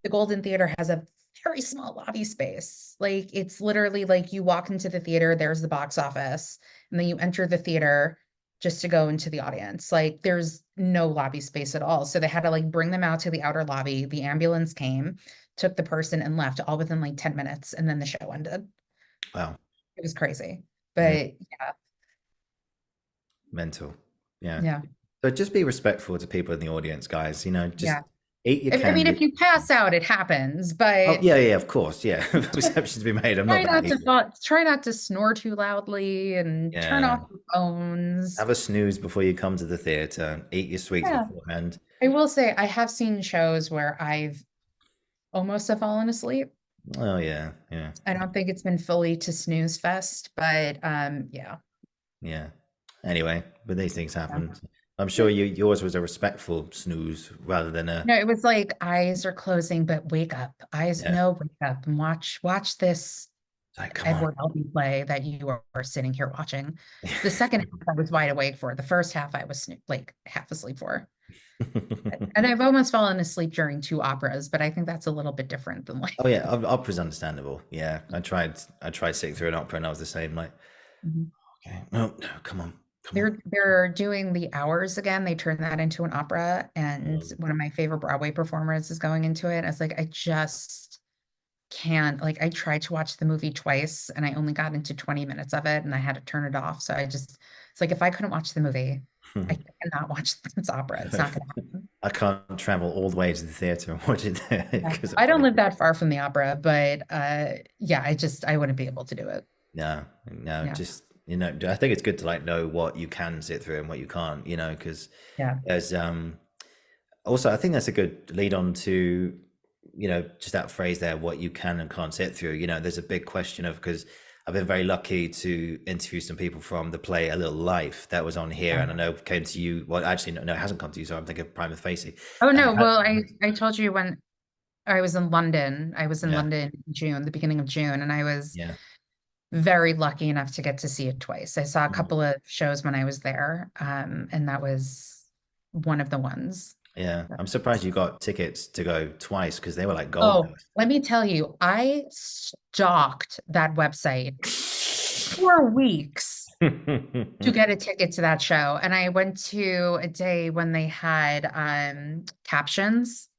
The Golden Theater has a very small lobby space. Like it's literally like you walk into the theater, there's the box office, and then you enter the theater just to go into the audience. Like there's no lobby space at all. So they had to like bring them out to the outer lobby. The ambulance came, took the person and left all within like 10 minutes, and then the show ended. wow, It was crazy. yeah, But mental. Yeah. yeah, So just be respectful to people in the audience, guys. Just yeah. eat your I mean, candy. if you pass out, it happens, Oh but yeah, yeah, of course, yeah. Receptions to be made. I'm not that evil. try not to snore too loudly and turn Yeah. off your phones. Have a snooze before you come to the theater. Eat your sweets Yeah. beforehand. I will say I have seen shows where I've almost have fallen asleep. Oh yeah, yeah, I don't think it's been fully to snooze fest, but yeah. yeah. Anyway, but these things Yeah. happen. I'm sure yours was a respectful snooze rather than a No, it was like eyes are closing, but wake up. Eyes, yeah. no, wake up and watch this Like, come on. Edward Albee play that you are sitting here watching. The second half I was wide awake for. The first half I was like half asleep for. And I've almost fallen asleep during two operas, but I think that's a little bit different than like Oh yeah, opera's understandable. Yeah, I tried sitting through an opera and I was the same. Like, Mhm. okay, no, no, come on. They're doing the hours again. They turned that into an opera, and Um, one of my favorite Broadway performers is going into it. I was like, I just can't. Like, I tried to watch the movie twice, and I only got into 20 minutes of it, and I had to turn it off. So it's like if I couldn't watch the movie, I cannot watch this opera. It's not going to happen. I can't travel all the way to the theater and watch it there Yeah. because I don't live that far from the opera, but yeah, I wouldn't be able to do it. no, no, Yeah, just I think it's good to like know what you can sit through and what you can't, because yeah, there's also I think that's a good lead on to just that phrase there, what you can and can't sit through. There's a big question of because I've been very lucky to interview some people from the play A Little Life that was on here, and I know it came to you. Well, actually, no, it hasn't come to you. So I'm thinking of Prima Facie. Oh Uh, no, how- well, I told you when I was in London. I was in yeah, London in June, the beginning of June, and I was yeah, very lucky enough to get to see it twice. I saw a mm, couple of shows when I was there, and that was one of the ones. yeah. I'm surprised you got tickets to go twice because they were like gold Oh, let me tell you, I stalked that website for weeks to dust. get a ticket to that show. And I went to a day when they had captions.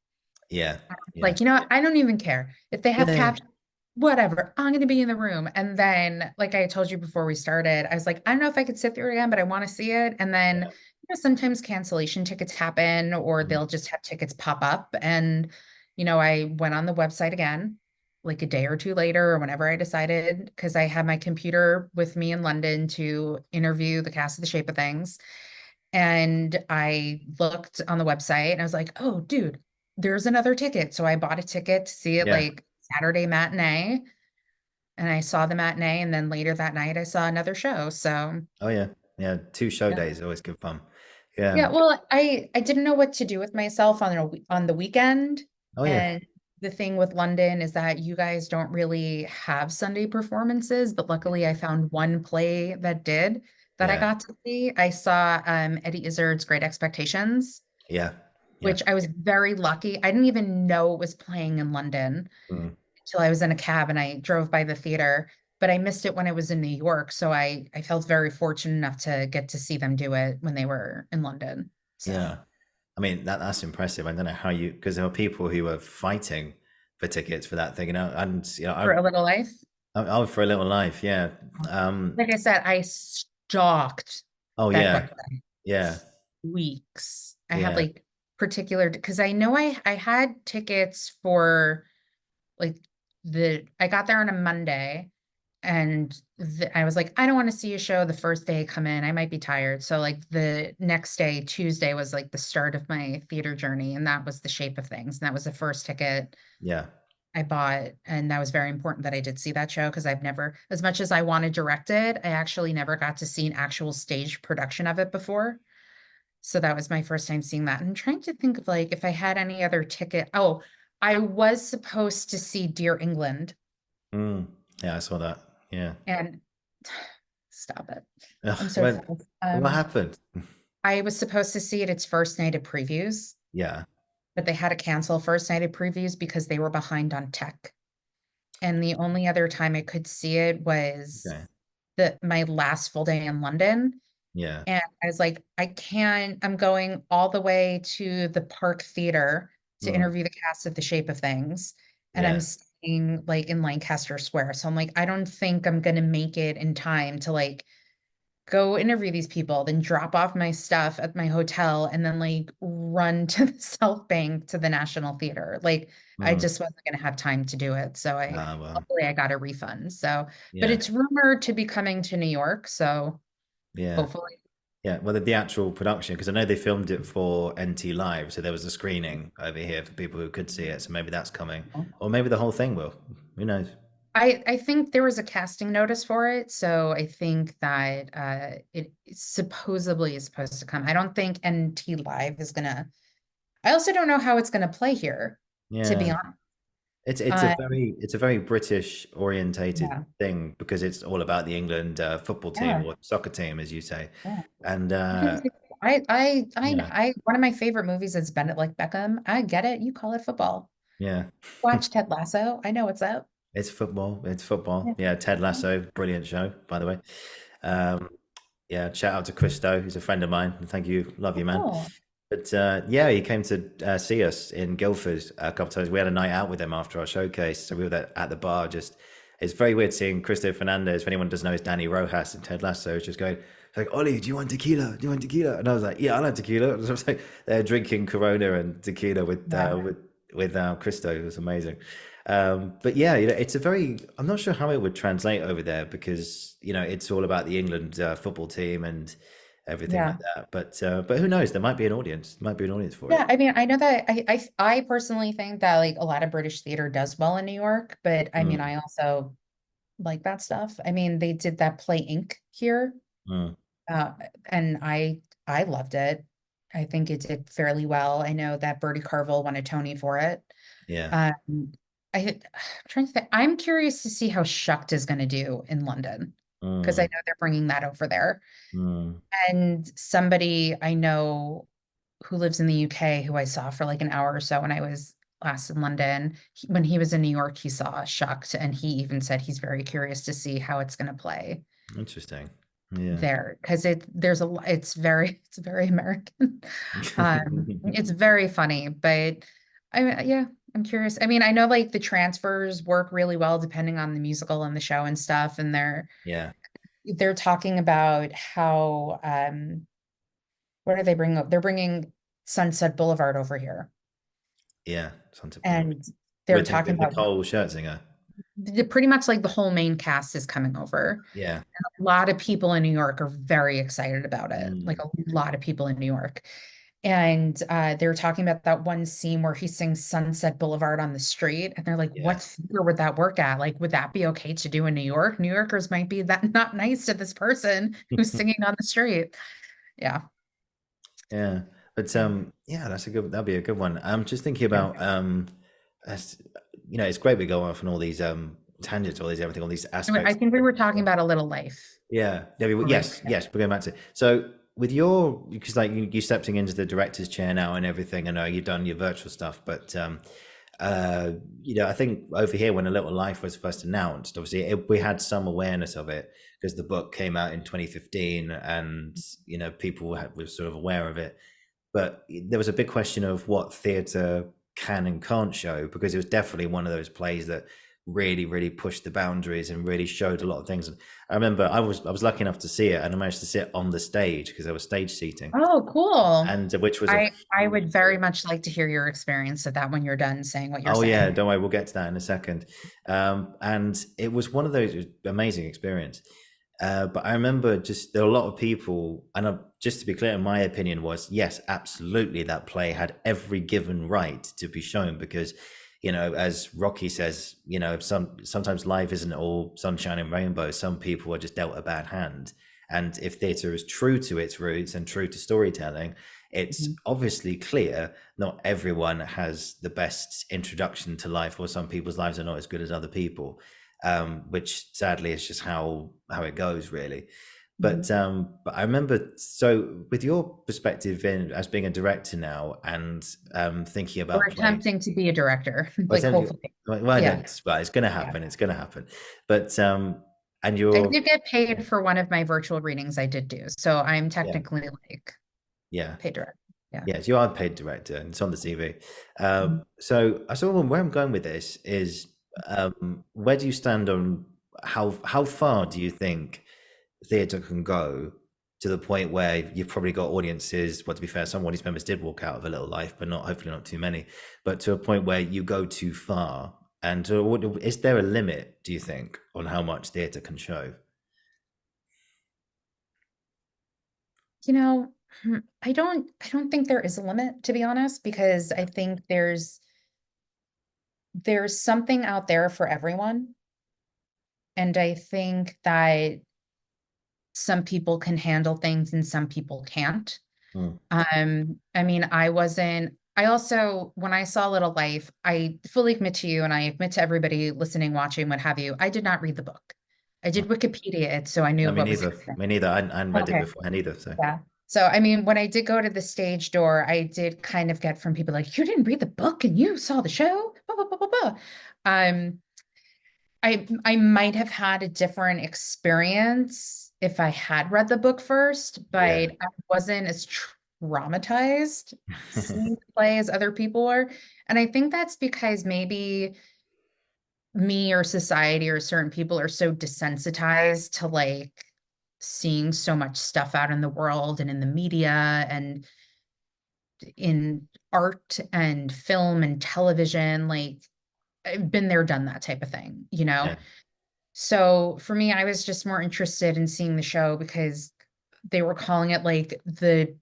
Yeah, yeah, Like, you know what? I don't even care. If they have yeah, captions, whatever, I'm going to be in the room. And then, like I told you before we started, I was like, I don't know if I could sit through it again, but I want to see it. And then, yeah. sometimes cancellation tickets happen, or Mm, they'll just have tickets pop up. And, I went on the website again, like a day or two later, or whenever I decided, because I had my computer with me in London to interview the cast of The Shape of Things. And I looked on the website and I was like, oh, dude, there's another ticket. So I bought a ticket to see it yeah. like Saturday matinee. And I saw the matinee. And then later that night, I saw another show. So Oh yeah, yeah. Two show yeah. days always good fun. Yeah. Yeah, well, I didn't know what to do with myself on the weekend. Oh yeah, And the thing with London is that you guys don't really have Sunday performances, but luckily I found one play that did that I yeah, got to see. I saw Eddie Izzard's Great Expectations, yeah, yeah. which I was very lucky. I didn't even know it was playing in London Mm. until I was in a cab and I drove by the theater, but I missed it when I was in New York. So I felt very fortunate enough to get to see them do it when they were in London. So Yeah. I mean that's impressive. I don't know how you because there were people who were fighting for tickets for that thing, and for A Little Life, I for a little life, yeah. like I said, I stalked Oh that yeah, website yeah, weeks. I had yeah, like particular because I know I had tickets for like I got there on a Monday and I was like, I don't want to see a show the first day I come in. I might be tired. So like the next day, Tuesday was like the start of my theater journey, and that was The Shape of Things. And that was the first ticket yeah. I bought. And that was very important that I did see that show because I've never, as much as I want to direct it, I actually never got to see an actual stage production of it before. So that was my first time seeing that. And I'm trying to think of like if I had any other ticket. Oh, I was supposed to see Dear England, Mm. Yeah, I saw that. Yeah. and stop it. Ugh, I'm so when sorry. what happened? I was supposed to see it its first night of previews, Yeah. but they had to cancel first night of previews because they were behind on tech. And the only other time I could see it was Okay. my last full day in London. Yeah. And I was like, I can't, I'm going all the way to the Park Theater to Mm. interview the cast of The Shape of Things. And I'm Yeah. staying like in Lancaster Square. So I'm like, I don't think I'm gonna make it in time to like go interview these people, then drop off my stuff at my hotel, and then like run to the South Bank to the National Theater. Like I Mm. just wasn't gonna have time to do it. So Ah, well. luckily I got a refund. So, but Yeah. it's rumored to be coming to New York. So Yeah. hopefully. Yeah, well, the actual production, because I know they filmed it for NT Live, so there was a screening over here for people who could see it. So maybe that's coming, or maybe the whole thing will. Who knows? I think there was a casting notice for it, so I think that it supposedly is supposed to come. I don't think NT Live is gonna. I also don't know how it's gonna play here, to be Yeah, honest. it's Uh, a very British orientated yeah, thing because it's all about the England football team yeah, or soccer team, as you say. yeah. And Because yeah, one of my favorite movies is Bennett like Beckham. I get it. You call it football. yeah, Watch Ted Lasso. I know what's up. it's football. It's football. Yeah. Yeah, Ted Lasso, brilliant show, by the way. Um, yeah, shout out to Christo, who's a friend of mine. Thank you, love you, man. Oh, But yeah, he came to see us in Guildford a couple of times. We had a night out with him after our showcase, so we were there at the bar. Just it's very weird seeing Cristo Fernandez. If anyone doesn't know, it's Danny Rojas and Ted Lasso. Just going like, Ollie, do you want tequila? Do you want tequila? And I was like, yeah, I like tequila. And I was like, they're drinking Corona and tequila yeah. with Cristo. It was amazing. But yeah, it's a very. I'm not sure how it would translate over there because it's all about the England football team and everything like Yeah. that. But who knows? There might be an audience. Might be an audience for Yeah, it. I mean, I know that I personally think that like a lot of British theater does well in New York, but I mean, Mm, I also like that stuff. I mean, they did that play Ink here, Mm, uh, and I loved it. I think it did fairly well. I know that Bertie Carvel won a Tony for it. yeah. Um, I'm trying to think. I'm curious to see how Shucked is going to do in London because I Mm, know they're bringing that over there. mm, And somebody I know who lives in the UK who I saw for like an hour or so when I was last in London, when he was in New York, he saw Shucked, and he even said he's very curious to see how it's going to play interesting. Yeah. there because it's very American. It's very funny, but yeah, I'm curious. I mean, I know like the transfers work really well depending on the musical and the show and stuff, and Yeah. they're talking about how what are they bringing up? They're bringing Sunset Boulevard over here, Yeah. Santa Barbara. and they're talking With about Nicole Scherzinger. pretty much like the whole main cast is coming over. Yeah. A lot of people in New York are very excited about it. Like Mm, a lot of people in New York. And they were talking about that one scene where he sings Sunset Boulevard on the street. And they're like, yeah. what theater would that work at? Like, would that be okay to do in New York? New Yorkers might be that not nice to this person who's singing on the street. Yeah. Yeah. But Yeah. yeah, that'd be a good one. I'm just thinking Yeah. about as it's great we go off on all these tangents, all these everything, all these Anyway, I aspects. think we were talking about A Little Life. Yeah. Right. Yes, yes, we're going back to it. So with your because like you stepping into the director's chair now and everything, I know you've done your virtual stuff, but uh I think over here when A Little Life was first announced, obviously we had some awareness of it because the book came out in 2015 and people were sort of aware of it, but there was a big question of what theatre can and can't show because it was definitely one of those plays that really, really pushed the boundaries and really showed a lot of things. And I remember I was lucky enough to see it, and I managed to sit on the stage because there was stage seating, Oh, cool. and which was a I would huge very much like to hear your experience of that when you're done saying what you're Oh yeah, saying. don't worry, we'll get to that in a second. And it was one of those it was amazing experience. But I remember just there were a lot of people, and just to be clear, my opinion was yes, absolutely, that play had every given right to be shown because, as Rocky says, sometimes life isn't all sunshine and rainbows. Some people are just dealt a bad hand, and if theatre is true to its roots and true to storytelling, it's Mhm. obviously clear not everyone has the best introduction to life, or some people's lives are not as good as other people, which sadly is just how it goes, really. Mhm. But I remember, so with your perspective in as being a director now and thinking Or about plays, attempting to be a director, well, like hopefully. no, Yeah. it's going to Yeah. happen. It's going to happen. But and I you're did get paid for one of my virtual readings I did do. So I'm yeah, technically like yeah. paid director. Yeah. Yes, you are a paid director, and it's on the CV. Mhm. So I saw where I'm going with this is where do you stand on how far do you think theatre can go to the point where you've probably got audiences? Well, to be fair, some audience members did walk out of A Little Life, but not hopefully not too many. But to a point where you go too far, and is there a limit? Do you think on how much theatre can show? You know, I don't think there is a limit, to be honest, because I think there's something out there for everyone. And I think that some people can handle things and some people can't. Hmm. I mean, I also, when I saw Little Life, I fully admit to you, and I admit to everybody listening, watching, what have you, I did not read the book. I did Wikipedia it, so I No, knew me what was neither. happening. Me neither. I hadn't read it Okay. beforehand either. So Yeah. So, I mean, when I did go to the stage door, I did kind of get from people like, you didn't read the book and you saw the show? Blah, blah, blah, blah, blah. Um, I might have had a different experience if I had read the book first, but yeah. I wasn't as traumatized seeing the play as other people were. And I think that's because maybe me or society or certain people are so desensitized to like seeing so much stuff out in the world and in the media and in art and film and television. Like I've been there, done that type of thing, you know? Yeah. So for me, I was just more interested in seeing the show because they were calling it like the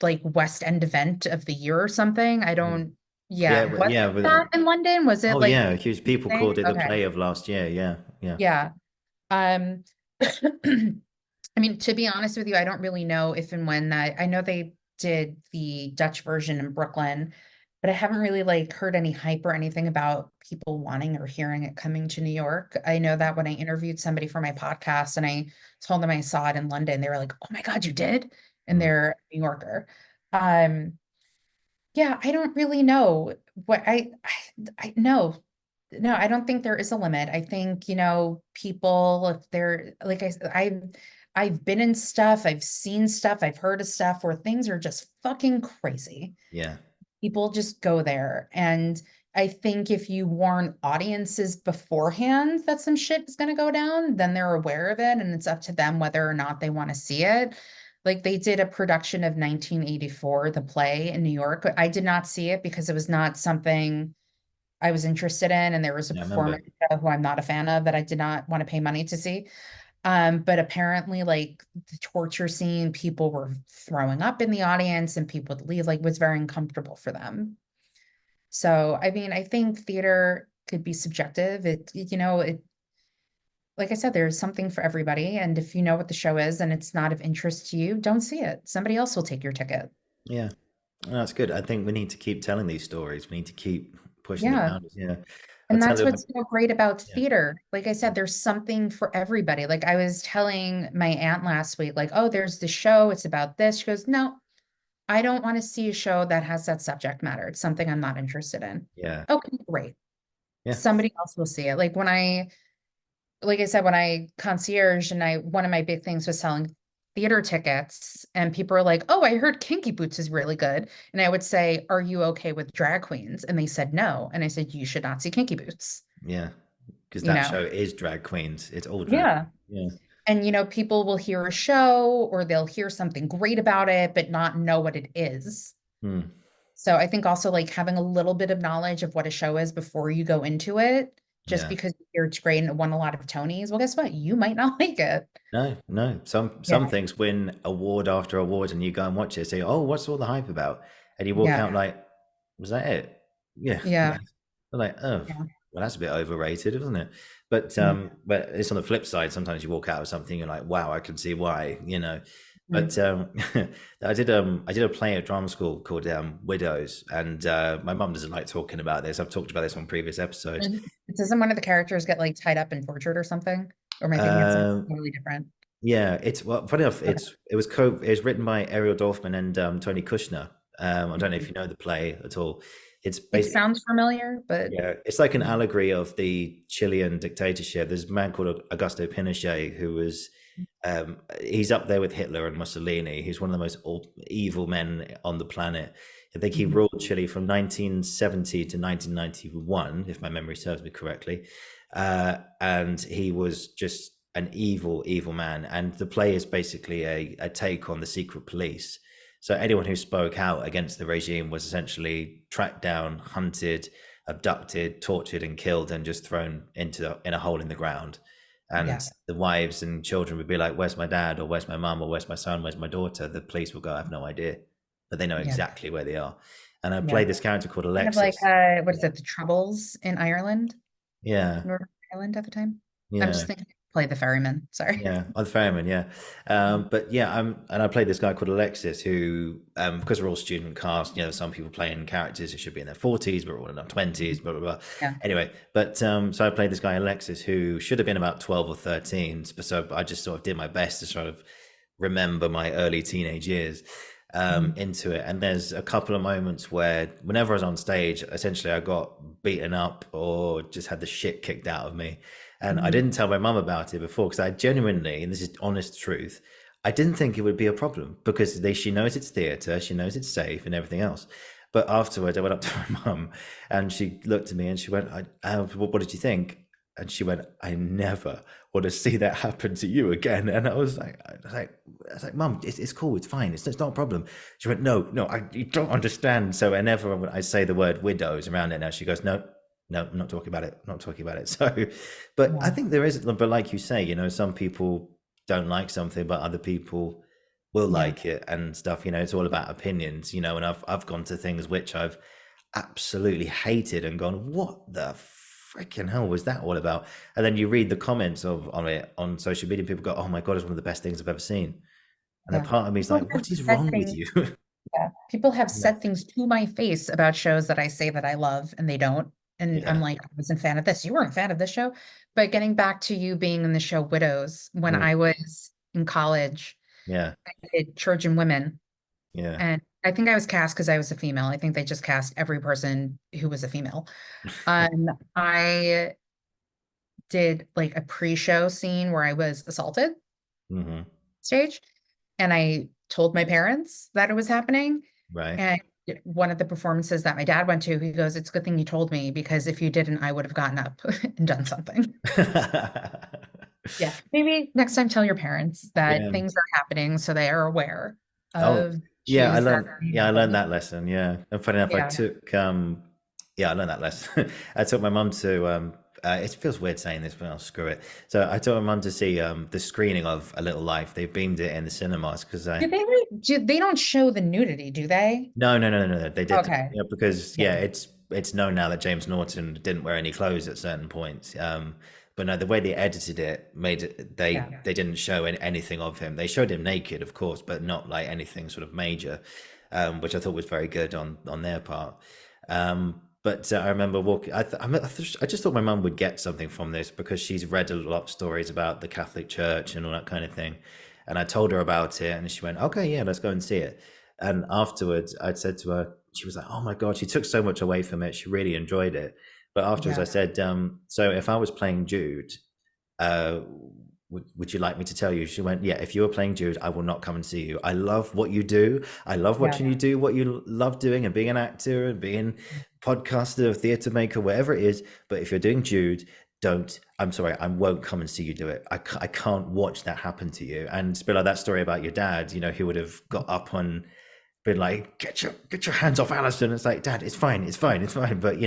like West End event of the year or something. I Mm. don't Yeah. Yeah, Was yeah. it that in London? Was it Oh like yeah, huge. People thing? called it the Okay. play of last year. Yeah, yeah. Yeah. Um, I mean, to be honest with you, I don't really know if and when that, I know they did the Dutch version in Brooklyn, but I haven't really like heard any hype or anything about people wanting or hearing it coming to New York. I know that when I interviewed somebody for my podcast and I told them I saw it in London, they were like, "Oh my God, you did?" And Mm, they're a New Yorker. Um, yeah, I don't really know what I no. No, I don't think there is a limit. I think, people, if they're like I've been in stuff, I've seen stuff, I've heard of stuff where things are just fucking crazy. yeah, People just go there. And I think if you warn audiences beforehand that some shit is going to go down, then they're aware of it and it's up to them whether or not they want to see it. Like they did a production of 1984, the play in New York. I did not see it because it was not something I was interested in, and there was a yeah. I remember. performer who I'm not a fan of that I did not want to pay money to see. But apparently, like the torture scene, people were throwing up in the audience, and people would leave, like was very uncomfortable for them. So, I mean, I think theater could be subjective. It like I said, there's something for everybody, and if you know what the show is and it's not of interest to you, don't see it. Somebody else will take your ticket. Yeah, no, that's good. I think we need to keep telling these stories. We need to keep pushing the Yeah. boundaries. Yeah, I'll And tell that's them. what's so great about Yeah, theater. Like I said, there's something for everybody. Like I was telling my aunt last week, like, oh, there's the show, it's about this. She goes, no, I don't want to see a show that has that subject matter. It's something I'm not interested in. yeah, Okay, great. yeah. Somebody else will see it. Like I said, when I concierge and one of my big things was selling theater tickets, and people are like, oh, I heard Kinky Boots is really good. And I would say, are you okay with drag queens? And they said no. And I said, you should not see Kinky Boots, Yeah, because you that know? show is drag queens. It's all drag. Yeah. Yeah. And people will hear a show or they'll hear something great about it, but not know what it is. Hmm. So I think also like having a little bit of knowledge of what a show is before you go into it, just Yeah. because you hear it's great and it won a lot of Tonys, well, guess what? You might not like it. No, no. Some Yeah. things win award after award, and you go and watch it. Say, "Oh, what's all the hype about?" And you walk Yeah. out like, "Was that it?" Yeah. Yeah. Like, oh, Yeah. well, that's a bit overrated, isn't it? But Mhm. but it's on the flip side. Sometimes you walk out of something, you're like, wow, I can see why, you know. But Mhm. I did a play at drama school called Widows, and my mum doesn't like talking about this. I've talked about this on previous episodes. And doesn't one of the characters get like tied up and tortured or something? Or am I thinking of something Um, totally different? yeah, it's well, funny enough, Okay. it was written by Ariel Dorfman and Tony Kushner. I don't know if Mhm. you know the play at all. It's It basically sounds familiar, but Yeah, it's like an allegory of the Chilean dictatorship. There's a man called Augusto Pinochet who was, he's up there with Hitler and Mussolini. He's one of the most evil men on the planet. I think he Mhm. ruled Chile from 1970 to 1991, if my memory serves me correctly. And he was just an evil, evil man. And the play is basically a take on the secret police. So anyone who spoke out against the regime was essentially tracked down, hunted, abducted, tortured, and killed, and just thrown in a hole in the ground. And Yeah. the wives and children would be like, "Where's my dad? Or where's my mum? Or where's my son? Where's my daughter?" The police will go, "I have no idea," but they know Yeah. exactly where they are. And I Yeah. played this character called Kind of like Alexis. what is Yeah, it, the Troubles in Ireland, yeah, Northern Ireland at the time? I'm just yeah. thinking play the ferryman. Sorry. Yeah, on the Ferryman, yeah. But yeah, and I played this guy called Alexis who, because we're all student cast, some people playing characters who should be in their 40s, but we're all in our 20s, blah, blah, blah. Yeah. Anyway, but so I played this guy Alexis who should have been about 12 or 13. So I just sort of did my best to sort of remember my early teenage years Mhm. into it. And there's a couple of moments where whenever I was on stage, essentially I got beaten up or just had the shit kicked out of me. And I Mhm. didn't tell my mum about it before because I genuinely, and this is honest truth, I didn't think it would be a problem because she knows it's theatre, she knows it's safe and everything else. But afterwards, I went up to my mum and she looked at me and she went, what did you think? And she went, "I never want to see that happen to you again." And I was like, "Mum, it's cool, it's fine, it's not a problem." She went, "No, no, you don't understand." So whenever I say the word widows around it now, she goes, "No, no, I'm not talking about it. I'm not talking about it." So, but I Yeah. think there is, but like you say, some people don't like something, but other people will Yeah. like it and stuff. It's all about opinions. And I've gone to things which absolutely hated and gone, what the freaking hell was that all about? And then you read the comments on it on social media, people go, oh my God, it's one of the best things I've ever seen. And a Yeah. part of me is People like, have what is said wrong with things, you? yeah. People have Yeah. said things to my face about shows that I say that I love and they don't. And I'm Yeah. like, I wasn't a fan of this. You weren't a fan of this show. But getting back to you being in the show Widows, when Mm. I was in college, Yeah. I did Trojan Women. Yeah. And I think I was cast because I was a female. I think they just cast every person who was a female. I did like a pre-show scene where I was assaulted Hmm. stage, and I told my parents that it was happening. Right. And one of the performances that my dad went to, he goes, "It's a good thing you told me because if you didn't, I would have gotten up and done something." Yeah, maybe next time tell your parents that Yeah. things are happening so they are aware Oh, of yeah, issues that I learned are. that lesson. Yeah. And funny enough, Yeah, I learned that lesson. I took my mum to, it feels weird saying this, but I'll screw it. So I took my mum to see the screening of A Little Life. They beamed it in the cinemas because they don't show the nudity, do they? no, no, no, no, no, they did, Okay. yeah, because Yeah. yeah, it's known now that James Norton didn't wear any clothes at certain points. But no, the way they edited it made it Yeah. they didn't show anything of him. They showed him naked, of course, but not like anything sort of major, which I thought was very good on their part. But I remember walking. I just thought my mum would get something from this because she's read a lot of stories about the Catholic Church and all that kind of thing. And I told her about it, and she went, "Okay, yeah, let's go and see it." And afterwards, I'd said to her, she was like, "Oh my God," she took so much away from it. She really enjoyed it. But afterwards, Yeah. I said, "So if I was playing Jude, uh, would you like me to tell you?" She went, "Yeah, if you were playing Jude, I will not come and see you. I love what you do. I love Yeah. watching you do what you love doing and being an actor and being podcaster, theater maker, whatever it is. But if you're doing Jude, don't, I'm sorry, I won't come and see you do it. I can't watch that happen to you." And it's a bit like that story about your dad, he would have got up on, been like, get your hands off Alison. It's like, Dad, it's fine, it's fine, it's fine. But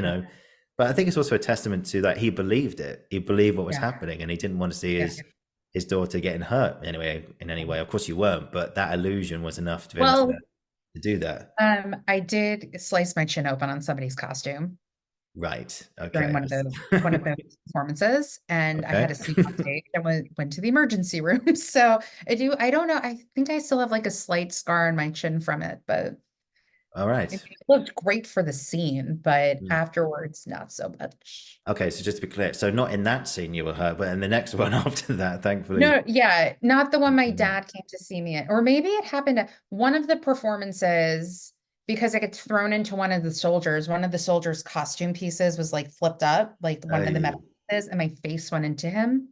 but I think it's also a testament to that he believed it. He believed what was Yeah. happening, and he didn't want to see Yeah. his daughter getting hurt anyway in any way. Of course, you weren't, but that illusion was enough for him Well, to do that. I did slice my chin open on somebody's costume Right. during Okay. one of those performances, and I had Okay. to sleep on stage and went to the emergency room. So I don't know. I think I still have like a slight scar on my chin from it, but All it right. looked great for the scene, but Mm. afterwards, not so much. Okay. So just to be clear, so not in that scene you were hurt, but in the next one after that, thankfully. No, yeah, not the one my Yeah. dad came to see me at, or maybe it happened at one of the performances because I get thrown into one of the soldiers. One of the soldiers' costume pieces was like flipped up, like one of the I, metal pieces, and my face went into him.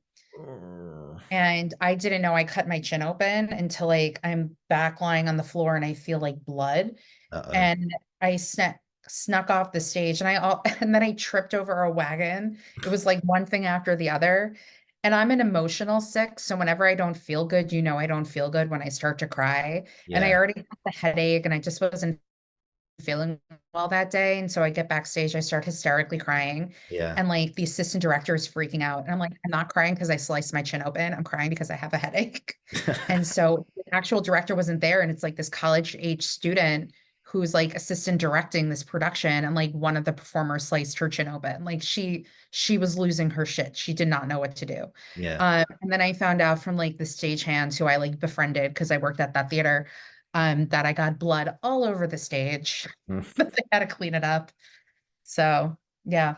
And I didn't know I cut my chin open until like I'm back lying on the floor and I feel like blood. uh-oh. And I snuck off the stage and and then I tripped over a wagon. It was like one thing after the other. And I'm an emotional sick. So whenever I don't feel good, I don't feel good when I start to cry. And I Yeah. already had the headache and I just wasn't feeling well that day. And so I get backstage, I start hysterically crying. Yeah. And like the assistant director is freaking out. And I'm like, I'm not crying because I sliced my chin open. I'm crying because I have a headache. And so the actual director wasn't there. And it's like this college age student who's like assistant directing this production. And like one of the performers sliced her chin open. Like she was losing her shit. She did not know what to do. Yeah. And then I found out from like the stagehands who I like befriended because I worked at that theater, that I got blood all over the stage. Mm. That they had to clean it up. So yeah.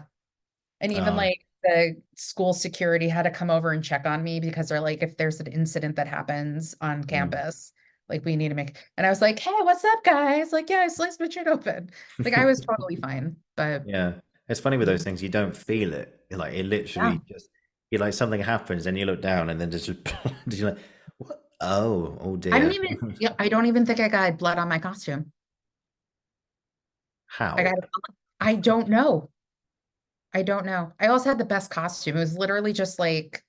And even Oh. like the school security had to come over and check on me because they're like, if there's an incident that happens on Mm. campus, like we need to make, and I was like, hey, what's up, guys? Like, yeah, I sliced my chin open. Like I was totally fine. But Yeah. It's funny with yeah. those things, you don't feel it. Like it Yeah. literally just, you like something happens and you look down and then there's just you're like, what? Oh I don't dear. even, yeah, I don't even think I got blood on my costume. I got, How? I don't know. I don't know. I also had the best costume. It was literally just like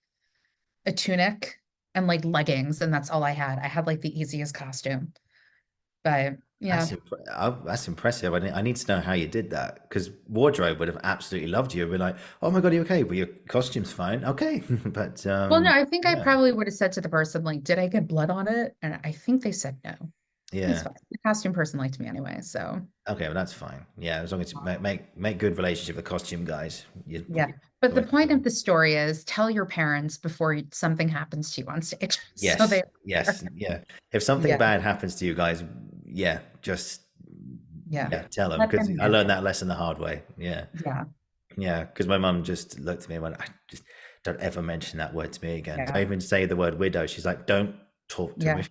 a tunic and like leggings, and that's all I had. I had like the easiest costume. But yeah. That's impressive. I need to know how you did that because wardrobe would have absolutely loved you. Be like, oh my God, are you okay? Well, your costume's fine. Okay. But Well, no, I think I yeah, probably would have said to the person, like, did I get blood on it? And I think they said no. It's yeah. fine. It costume person liked me anyway, so Okay, well that's fine. Yeah, as long as you make good relationship with the costume guys. yeah. You But the point of the story is tell your parents before something happens to you on stage, so yes, they yes, yeah. If something yeah, bad happens to you guys, yeah, just yeah. tell them Let because them I know. learned that lesson the hard way. Yeah, Yeah, yeah. Because my mum just looked at me and went, "I just don't ever mention that word to me again. yeah, Don't even say the word widow." She's like, "Don't talk to yeah. me."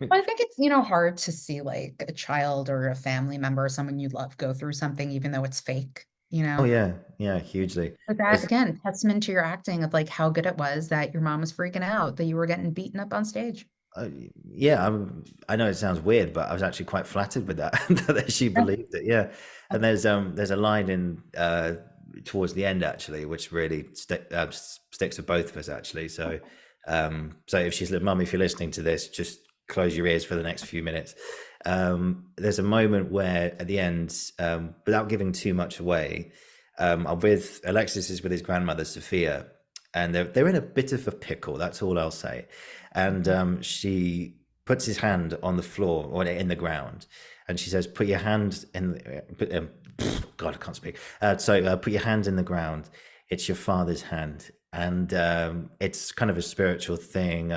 Well, I think it's, hard to see like a child or a family member or someone you love go through something, even though it's fake, you Oh know? yeah, yeah, hugely. But that, It's, again, testament to your acting of like how good it was that your mom was freaking out that you were getting beaten up on stage. uh, yeah, I know it sounds weird, but I was actually quite flattered with that that she Yeah. believed it. Yeah, and there's a line in towards the end actually, which really sticks with both of us actually. So if she's like, Mum, if you're listening to this, just close your ears for the next few minutes. There's a moment where at the end, without giving too much away, I'm with Alexis is with his grandmother Sophia, and they're in a bit of a pickle. That's all I'll say. And she puts his hand on the floor or in the ground, and she says, "Put your hand in." God, I can't speak. Put your hand in the ground. It's your father's hand, and it's kind of a spiritual thing.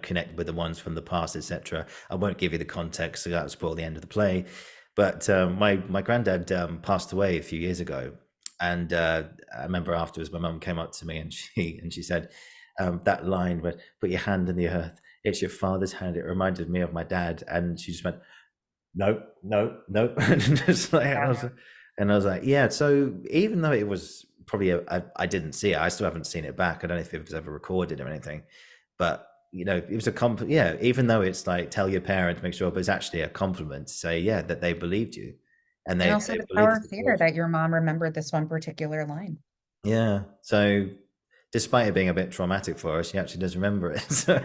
Connect with the ones from the past, etc. I won't give you the context, so that will spoil the end of the play. But my granddad passed away a few years ago, and I remember afterwards, my mum came up to me and she said that line, "But put your hand in the earth. It's your father's hand." It reminded me of my dad, and she just went, "No, no, no," and just like, and I was like, "Yeah." So even though it was probably I didn't see it, I still haven't seen it back. I don't know if it was ever recorded or anything, but it was a compliment. Yeah, even though it's like tell your parents, make sure, but it's actually a compliment to say, yeah, that they believed you, and And they also the believed power the of theater situation. that your mom remembered this one particular line. Yeah. So despite it being a bit traumatic for us, she actually does remember it. So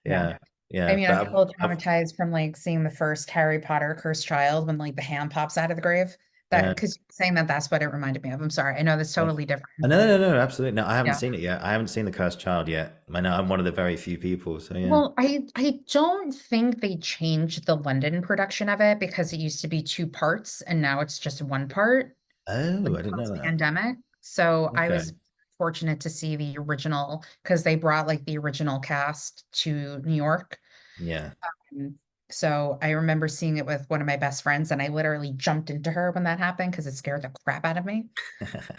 Yeah. yeah, I yeah. mean, I'm But still I've traumatized from like seeing the first Harry Potter Cursed Child when like the hand pops out of the grave. That yeah, because saying that that's what it reminded me of. I'm sorry. I know that's yeah. totally different, No, no, but no, no, absolutely. No, I haven't yeah. seen it yet. I haven't seen The Cursed Child yet. I know I'm one of the very few people. So yeah. Well, I don't think they changed the London production of it because it used to be two parts and now it's just one part, Oh, like I didn't know that. post-pandemic. So I Okay. was fortunate to see the original because they brought like the original cast to New York. Yeah. Um, So I remember seeing it with one of my best friends, and I literally jumped into her when that happened because it scared the crap out of me.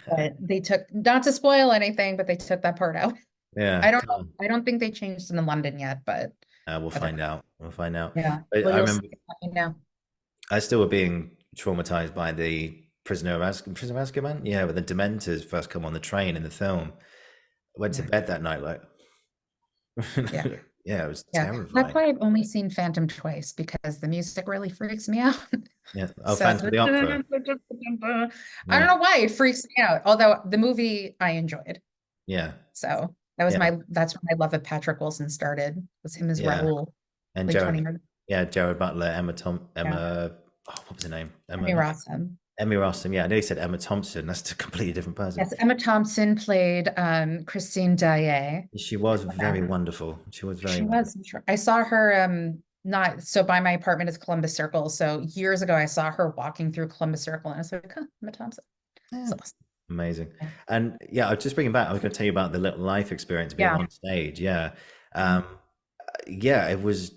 But they took, not to spoil anything, but they took that part out. Yeah. I don't know. I don't think they changed it in London yet, but We'll find whatever. out. We'll find out. Yeah. Well, I you'll see remember it, let me know. I still were being traumatized by the Prisoner of Azkaban. Yeah, when the Dementors first come on the train in the film. I went to Yeah. bed that night like, Yeah. yeah, it was Yeah. That's terrifying. why I've only seen Phantom twice because the music really freaks me out. Yeah. Oh, So Phantom of the Opera. I don't Yeah. know why it freaks me out. Although the movie I enjoyed. Yeah. So that was Yeah. that's when my love of Patrick Wilson started, was him as Yeah. Raoul, And like 20 Jared, years. yeah, Jared Butler, Yeah. what was her name? Emmy Rossum. Emmy Rossum. Yeah, I nearly said Emma Thompson. That's a completely different person. Yes, Emma Thompson played Christine Daae. She was very wonderful. She was very She wonderful. was. I saw her not so by my apartment is Columbus Circle. So years ago I saw her walking through Columbus Circle and I was like, huh, Emma Thompson. Yeah. So awesome. Amazing. Yeah. And yeah, I'll just bring it back. I was going to tell you about the little life experience being Yeah. on stage. Yeah. Mhm. Um, yeah, it was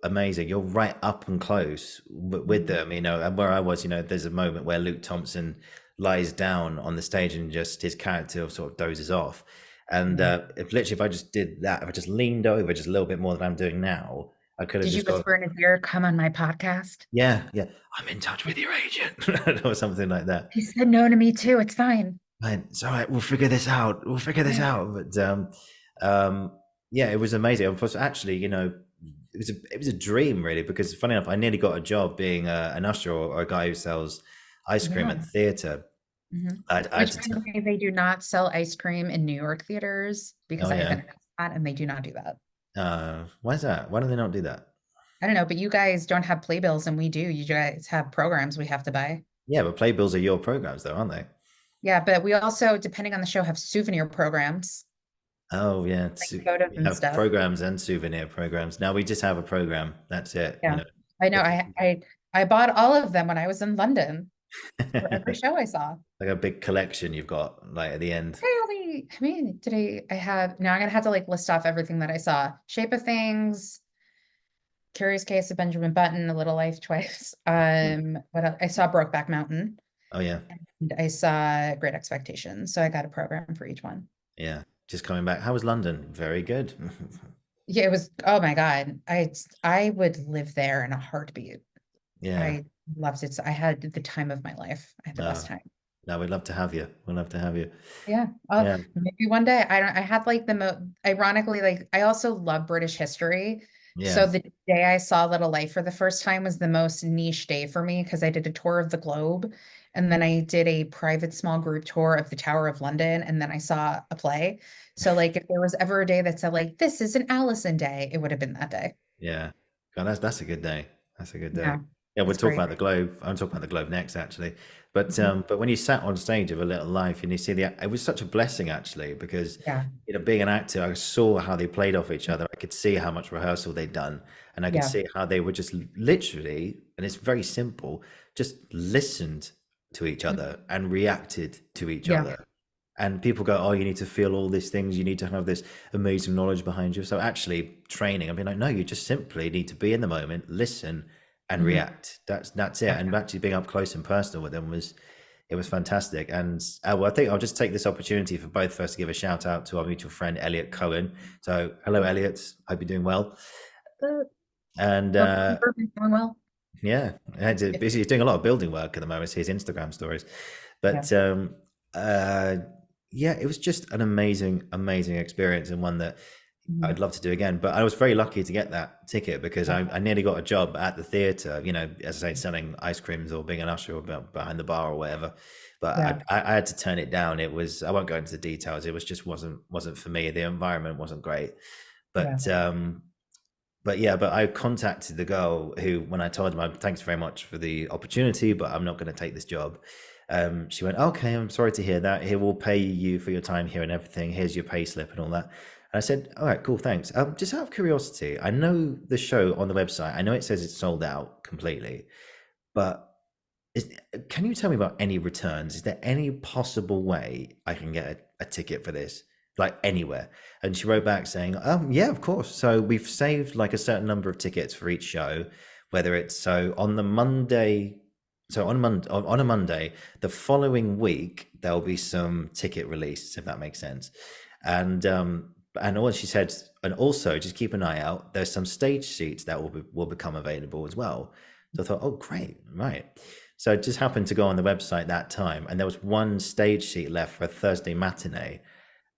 amazing. You're right up and close with them, and where I was, there's a moment where Luke Thompson lies down on the stage and just his character sort of dozes off. And Yeah. if I just did that, if I just leaned over just a little bit more than I'm doing now, I could have Did you just gone, whisper in his ear, come on my podcast? yeah, yeah, I'm in touch with your agent or something like that. He said no to me too. It's fine. Man, it's all right. We'll figure this out. We'll figure this Yeah. out. But yeah, it was amazing. And plus, actually, it was a dream really because funny enough, I nearly got a job being an usher or a guy who sells ice cream Yeah. at the theater. Mhm. I had Which, to by the way, they do not sell ice cream in New York theaters because oh I have yeah. been asked that, and they do not do that. Why is that? Why do they not do that? I don't know, but you guys don't have playbills, and we do. You guys have programs we have to buy. Yeah, but playbills are your programs though, aren't they? Yeah, but we also, depending on the show, have souvenir programs. Oh yeah, like photos we and have stuff. programs and souvenir programs. Now we just have a program. That's it. Yeah. I know. Because I bought all of them when I was in London for every show I saw. like a big collection you've got like at the end. I mean, I have now I'm gonna have to like list off everything that I saw. Shape of Things, Curious Case of Benjamin Button, A Little Life Twice. What else? I saw Brokeback Mountain Oh yeah, and I saw Great Expectations. So I got a program for each one. yeah. Just coming back. How was London? Very good. Yeah, it was, oh my God. I would live there in a heartbeat. Yeah. I loved it. So I had the time of my life. I had the best No, time. no, we'd love to have you. We'd love to have you. Yeah. Yeah, Maybe one day. I don't I had like the mo ironically, like I also love British history. yeah, So the day I saw Little Life for the first time was the most niche day for me because I did a tour of the globe and then I did a private small group tour of the Tower of London and then I saw a play. So like if there was ever a day that said like this is an Allison day, it would have been that day. yeah. God, that's a good day. That's a good day. Yeah. Yeah, we'll It's talk great. about the Globe. I'm talking about the Globe next, actually. Mhm. But when you sat on stage of A Little Life and you see it was such a blessing actually because Yeah. being an actor, I saw how they played off each other. I could see how much rehearsal they'd done, and I could Yeah. see how they were just literally, and it's very simple, just listened to each other and reacted to each Yeah. other. And people go, oh, you need to feel all these things. You need to have this amazing knowledge behind you. So actually training, I mean, like, no, you just simply need to be in the moment, listen and Mhm. react. That's it. Yeah. And actually being up close and personal with them was fantastic. And well, I think I'll just take this opportunity for both of us to give a shout out to our mutual friend, Elliot Cohen. So hello, Elliot. Hope you're doing well. Uh, And Hope you're doing well. yeah, he's doing a lot of building work at the moment. See his Instagram stories, Yeah. but uh, yeah, it was just an amazing, amazing experience and one that I'd Mhm. love to do again. But I was very lucky to get that ticket because Yeah. I nearly got a job at the theatre. As I say, selling ice creams or being an usher or behind the bar or whatever. But Yeah. I had to turn it down. It was I won't go into the details. It was just wasn't for me. The environment wasn't great. Yeah. But but I contacted the girl who, when I told him, thanks very much for the opportunity, but I'm not going to take this job. She went, okay, I'm sorry to hear that. Here, we'll pay you for your time here and everything. Here's your pay slip and all that. And I said, all right, cool, thanks. Just out of curiosity, I know the show on the website. I know it says it's sold out completely, but is, can you tell me about any returns? Is there any possible way I can get a ticket for this, like anywhere? And she wrote back saying, yeah, of course. So we've saved like a certain number of tickets for each show, whether it's so on the Monday. So on a Monday, the following week there'll be some ticket released, if that makes sense. And all she said, and also just keep an eye out. There's some stage seats that will become available as well. So I thought, oh great, right. So I just happened to go on the website that time, and there was one stage seat left for a Thursday matinee,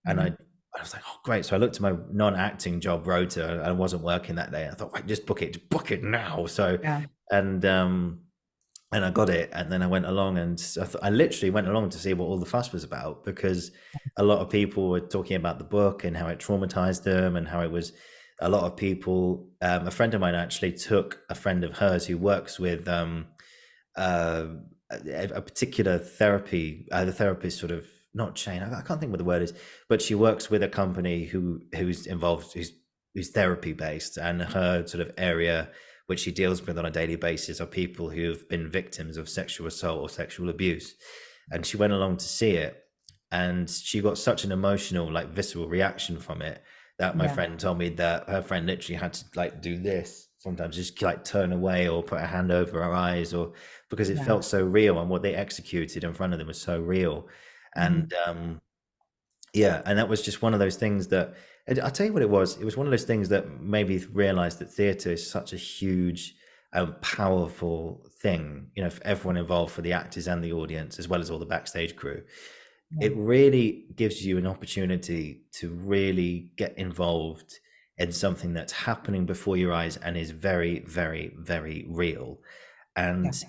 and Mhm. I was like, oh great. So I looked at my non-acting job rota, and I wasn't working that day. I thought, right, just book it now. So Yeah. and and I got it, and then I went along, and I literally went along to see what all the fuss was about because a lot of people were talking about the book and how it traumatized them, and how it was a lot of people. A friend of mine actually took a friend of hers who works with uh, a particular therapy, the therapist sort of not chain. I can't think what the word is, but she works with a company who's involved, who's therapy based, and her sort of area which she deals with on a daily basis are people who've been victims of sexual assault or sexual abuse. And she went along to see it, and she got such an emotional, like visceral reaction from it that my Yeah. friend told me that her friend literally had to like do this sometimes, just like turn away or put a hand over her eyes, or because it Yeah. felt so real and what they executed in front of them was so real. Mhm. And yeah, and that was just one of those things that I'll tell you what it was. It was one of those things that made me realize that theatre is such a huge and powerful thing, for everyone involved, for the actors and the audience, as well as all the backstage crew. Yeah. It really gives you an opportunity to really get involved in something that's happening before your eyes and is very, very, very real. Yeah. And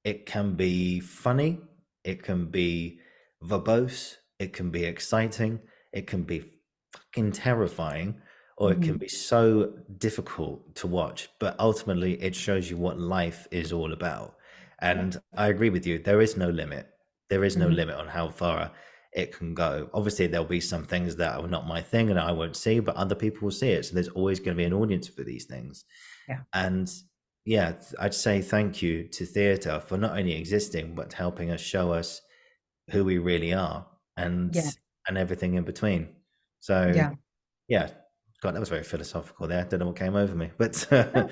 it can be funny, it can be verbose, it can be exciting, it can be fucking terrifying, or it can Mhm. be so difficult to watch. But ultimately, it shows you what life is all about. Yeah. And I agree with you, there is no limit. There is no Mhm. limit on how far it can go. Obviously, there'll be some things that are not my thing and I won't see, but other people will see it. So there's always going to be an audience for these things. Yeah. And yeah, I'd say thank you to theatre for not only existing, but helping us show us who we really are and Yeah. everything in between. So Yeah. yeah, God, that was very philosophical there. I don't know what came over me, but No,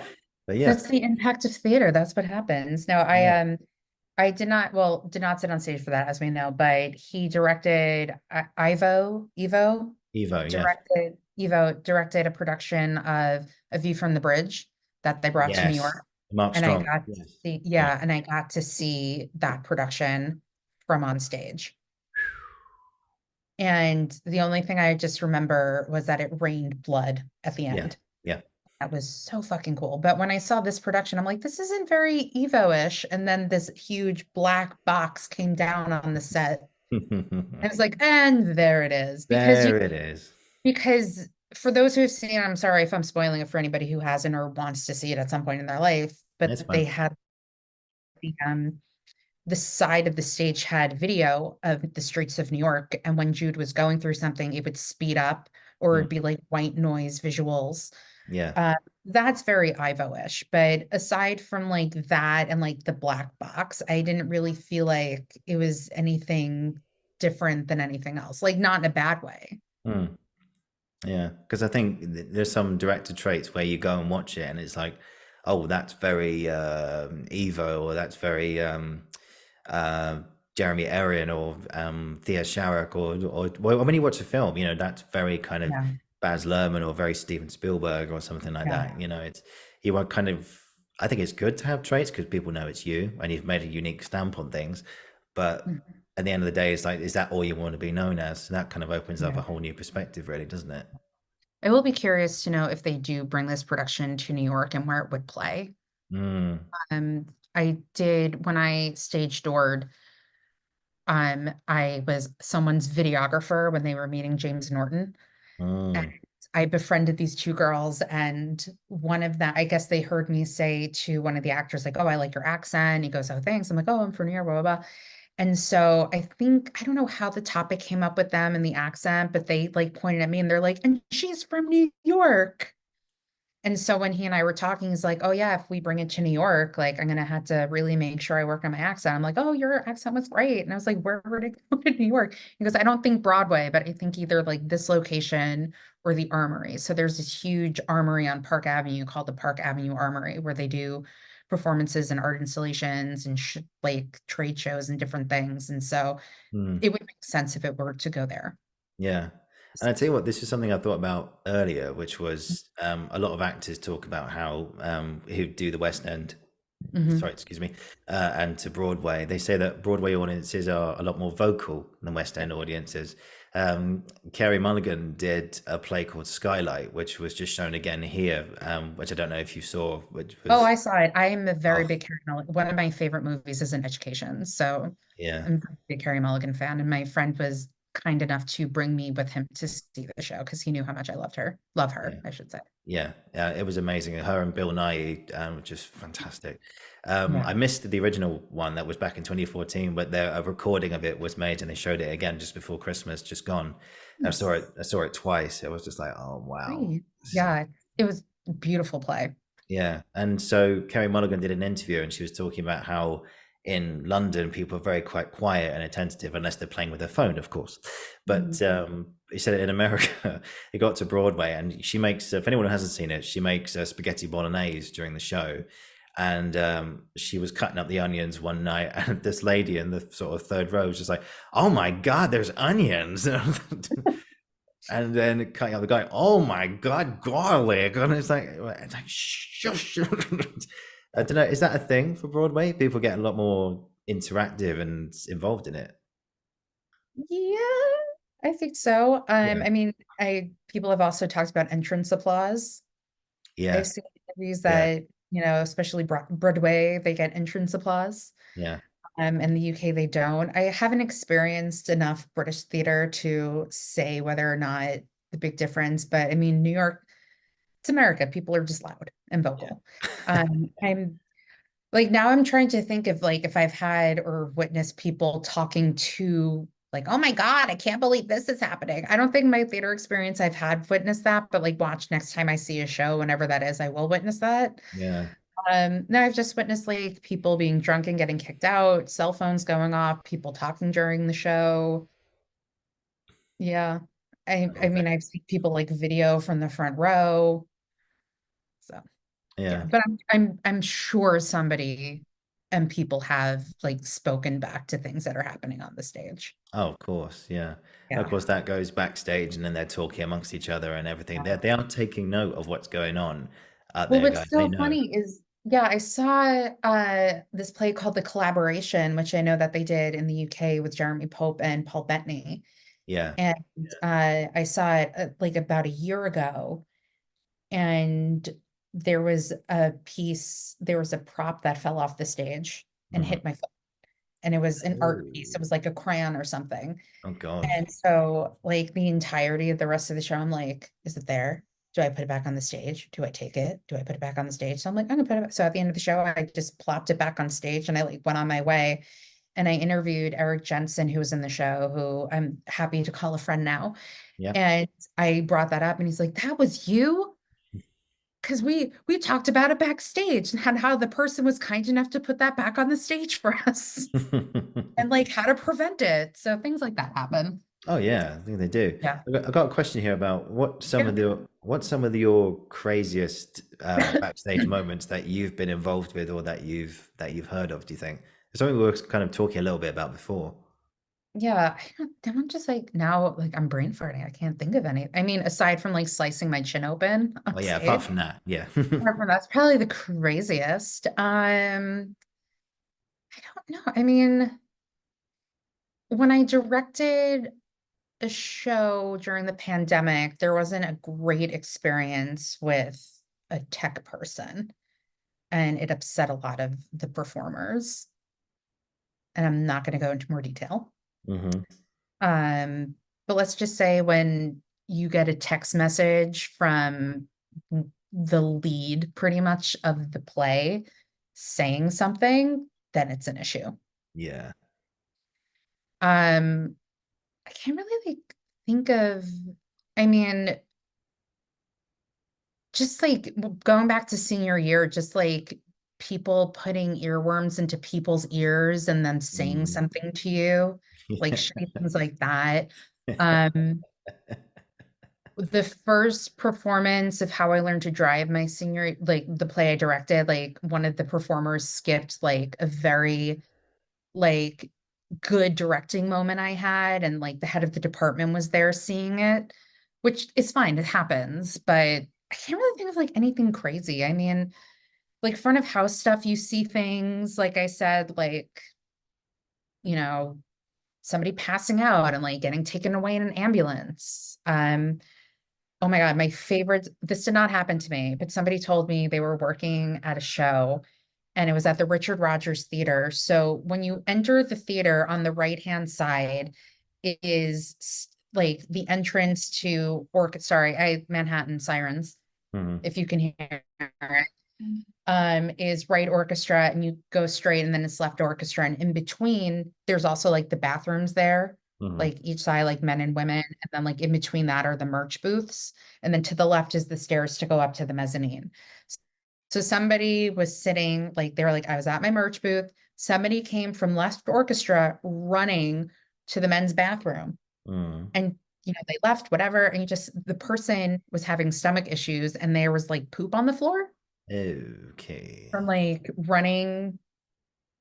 but yeah, that's the impact of theater. That's what happens. No, yeah, I did not sit on stage for that, as we know, but he directed Evo, yeah, directed a production of A View from the Bridge that they brought to New yes, York. Mark And I Strong, got to yes, see, yeah. yeah, and I got to see that production from on stage. And the only thing I just remember was that it rained blood at the Yeah, end. yeah. That was so fucking cool. But when I saw this production, I'm like, this isn't very Evo-ish. And then this huge black box came down on the set. I was like, and there it is. There it is. Because for those who have seen it, I'm sorry if I'm spoiling it for anybody who hasn't or wants to see it at some point in their life, but It's they fine. had the side of the stage had video of the streets of New York. And when Jude was going through something, it would speed up or Mm, it'd be like white noise visuals. yeah. Uh, that's very Ivo-ish. But aside from like that and like the black box, I didn't really feel like it was anything different than anything else. Like not in a bad way. Mm, yeah. Because I think there's some director traits where you go and watch it and it's like, oh, that's very Evo, or that's very uh, Jeremy Aaron, or Thea Sharrock, or well, when you watch a film, that's very kind of Yeah. Baz Luhrmann or very Steven Spielberg or something like Yeah. that. It's you are kind of. I think it's good to have traits because people know it's you and you've made a unique stamp on things. But Mhm. at the end of the day, it's like, is that all you want to be known as? So that kind of opens up Yeah. a whole new perspective, really, doesn't it? I will be curious to know if they do bring this production to New York and where it would play. Mm, Um, I did when I stage doored, I was someone's videographer when they were meeting James Norton. And mm, I befriended these two girls, and one of them, I guess they heard me say to one of the actors, like, "Oh, I like your accent." He goes, "Oh, thanks." I'm like, "Oh, I'm from New York, blah, blah, blah." And so I don't know how the topic came up with them and the accent, but they like pointed at me and they're like, "And she's from New York." And so when he and I were talking, he's like, "Oh yeah, if we bring it to New York, like I'm gonna have to really make sure I work on my accent." I'm like, "Oh, your accent was great." And I was like, "Where would it go in New York?" He goes, "I don't think Broadway, but I think either like this location or the Armory." So there's this huge armory on Park Avenue called the Park Avenue Armory, where they do performances and art installations and like trade shows and different things. And so mm. it would make sense if it were to go there. Yeah. And I tell you what, this is something I thought about earlier, which was a lot of actors talk about how who do the West End, Hmm. sorry, excuse me, and to Broadway. They say that Broadway audiences are a lot more vocal than West End audiences. Carey Mulligan did a play called Skylight, which was just shown again here, which I don't know if you saw, which Oh, was, I saw it. I am a very oh, big Carey Mulligan. One of my favorite movies is In Education. So yeah. I'm a big Carey Mulligan fan. And my friend was kind enough to bring me with him to see the show because he knew how much I loved her. Love her, Yeah. I should say. Yeah, it was amazing. Her and Bill Nye, just fantastic. Yeah. I missed the original one that was back in 2014, but a recording of it was made and they showed it again just before Christmas, just gone. And Nice. I saw it twice. It was just like, oh wow, Great. this is Yeah. It was a beautiful play. yeah. And so Kerry Mulligan did an interview and she was talking about how in London people are very quite quiet and attentive unless they're playing with their phone, of course. But Mhm. he said in America, he got to Broadway and she makes, if anyone who hasn't seen it, she makes spaghetti bolognese during the show. And she was cutting up the onions one night, and this lady in the sort of third row was just like, "Oh my God, there's onions!" And then cutting out the guy, oh my God, garlic. And it's like shush. I don't know. Is that a thing for Broadway? People get a lot more interactive and involved in it. Yeah, I think so. Yeah. I mean, I people have also talked about entrance applause. Yeah. I've seen movies Yeah. that, especially Broadway, they get entrance applause. Yeah. In the UK, they don't. I haven't experienced enough British theater to say whether or not the big difference, but I mean, New York, it's America. People are just loud and Yeah. vocal. I'm like now I'm trying to think of like if I've had or witnessed people talking to like, oh my God, I can't believe this is happening. I don't think my theater experience I've had witnessed that, but like watch next time I see a show, whenever that is, I will witness that. Yeah. No, I've just witnessed like people being drunk and getting kicked out, cell phones going off, people talking during the show. Yeah. I Okay. mean, I've seen people like video from the front row. So yeah, Yeah. but I'm sure somebody and people have like spoken back to things that are happening on the stage. Oh, of course. Yeah. Of Yeah. course, that goes backstage, and then they're talking amongst each other and everything. They aren't taking note of what's going on out Well, there, what's guys. They so know. funny is, yeah, I saw this play called The Collaboration, which I know that they did in the UK with Jeremy Pope and Paul Bettany. Yeah. And I saw it like about a year ago, and there was a prop that fell off the stage and Hmm. hit my foot. And it was an art piece. Oh. It was like a crayon or something. Oh God. And so, like, the entirety of the rest of the show, I'm like, is it there? Do I put it back on the stage? Do I take it? Do I put it back on the stage? So I'm like, I'm gonna put it back. So at the end of the show, I just plopped it back on stage and I like went on my way. And I interviewed Eric Jensen, who was in the show, who I'm happy to call a friend now. Yeah. And I brought that up and he's like, that was you? Because we talked about it backstage and how the person was kind enough to put that back on the stage for us and like how to prevent it. So things like that happen. Oh yeah, I think they do. Yeah. I got a question here about Yeah. what some of your craziest backstage moments that you've been involved with or that you've heard of, do you think? It's something we were kind of talking a little bit about before. Yeah, I'm just like now, like I'm brain farting. I can't think of any. I mean, aside from like slicing my chin open on Oh yeah, apart stage, from that, yeah. apart from that's probably the craziest. I don't know. I mean, when I directed a show during the pandemic, there wasn't a great experience with a tech person, and it upset a lot of the performers. And I'm not going to go into more detail. Hmm. Um, but let's just say when you get a text message from the lead pretty much of the play saying something, then it's an issue. Yeah. Um, I can't really like think of, I mean, just like going back to senior year, just like people putting earworms into people's ears and then saying Mm. something to you, like Yeah. shitty things like that. Um, the first performance of How I Learned to Drive my senior, like the play I directed, like one of the performers skipped like a very like good directing moment I had, and like the head of the department was there seeing it, which is fine, it happens, but I can't really think of like anything crazy. I mean, like front of house stuff, you see things, like I said, like, you know, somebody passing out and like getting taken away in an ambulance. Oh my God, my favorite, this did not happen to me, but somebody told me they were working at a show and it was at the Richard Rogers Theater. So when you enter the theater on the right-hand side, it is like the entrance to sorry, Manhattan Sirens, Mhm. if you can hear it, is right orchestra and you go straight and then it's left orchestra. And in between, there's also like the bathrooms there, Mhm. like each side, like men and women. And then like in between that are the merch booths. And then to the left is the stairs to go up to the mezzanine. So somebody was sitting, like they were like, I was at my merch booth. Somebody came from left orchestra running to the men's bathroom. Mhm. And they left, whatever. And the person was having stomach issues and there was like poop on the floor Okay. from like running.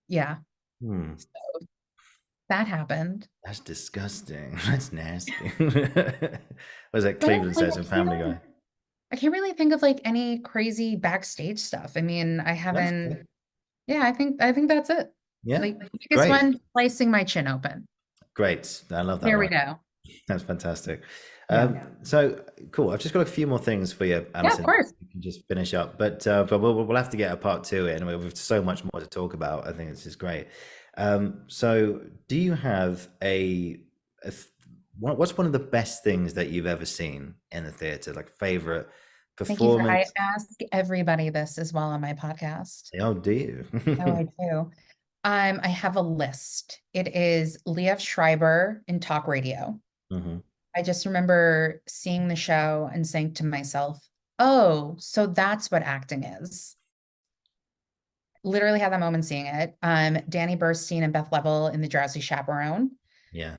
Yeah, Hmm. that happened. That's disgusting. That's nasty. Was that But Cleveland like says in Family Guy? I can't really think of like any crazy backstage stuff. I mean, I That's haven't. great. Yeah, I think that's it. Yeah. Like the biggest Great. one, slicing my chin open. Great. I love that There we one. go. That's fantastic. Yeah. So cool. I've just got a few more things for you, Yeah, of Alison. course. You can just finish up, but we'll have to get a part two in. We've so much more to talk about. I think this is great. So do you have what's one of the best things that you've ever seen in the theater? Like favorite Thank you for. I performance? ask everybody this as well on my podcast. Oh, do you? Oh, I do. I have a list. It is Liev Schreiber in talk radio. Hmm. I just remember seeing the show and saying to myself, oh, so that's what acting is. Literally had that moment seeing it. Danny Burstein and Beth Level in The Drowsy Chaperone. Yeah.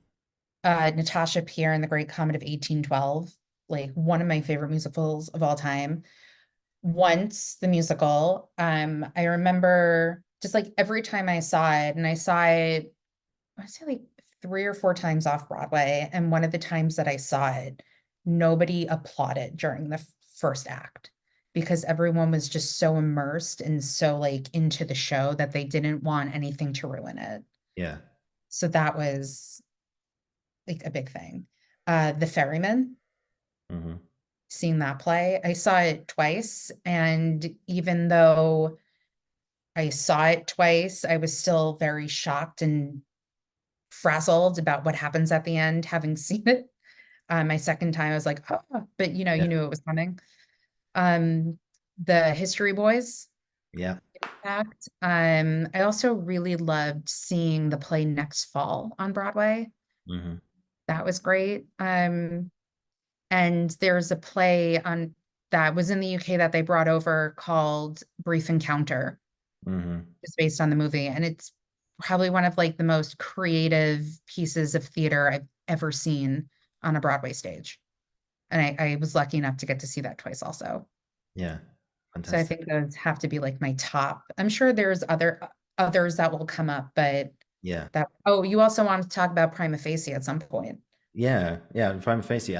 Natasha Pierre in The Great Comet of 1812, like one of my favorite musicals of all time. Once the musical, I remember just like every time I saw it, and I saw it, I say like 3 or 4 times off Broadway. And one of the times that I saw it, nobody applauded during the first act because everyone was just so immersed and so like into the show that they didn't want anything to ruin it. Yeah. So that was like a big thing. The Ferryman, Hmm. seeing that play, I saw it twice. And even though I saw it twice, I was still very shocked and frazzled about what happens at the end, having seen it. My second time, I was like, oh, but Yeah. you knew it was coming. Um, the History Boys Yeah. act. I also really loved seeing the play Next Fall on Broadway. Hmm. That was great. And there's a play on that was in the UK that they brought over called Brief Encounter. Hmm. It's based on the movie, and it's probably one of like the most creative pieces of theater I've ever seen on a Broadway stage. And I was lucky enough to get to see that twice also. Yeah. So I Fantastic. think those have to be like my top. I'm sure there's others that will come up, but Yeah. that oh, you also want to talk about Prima Facie at some point. Yeah. Yeah. Prima Facie.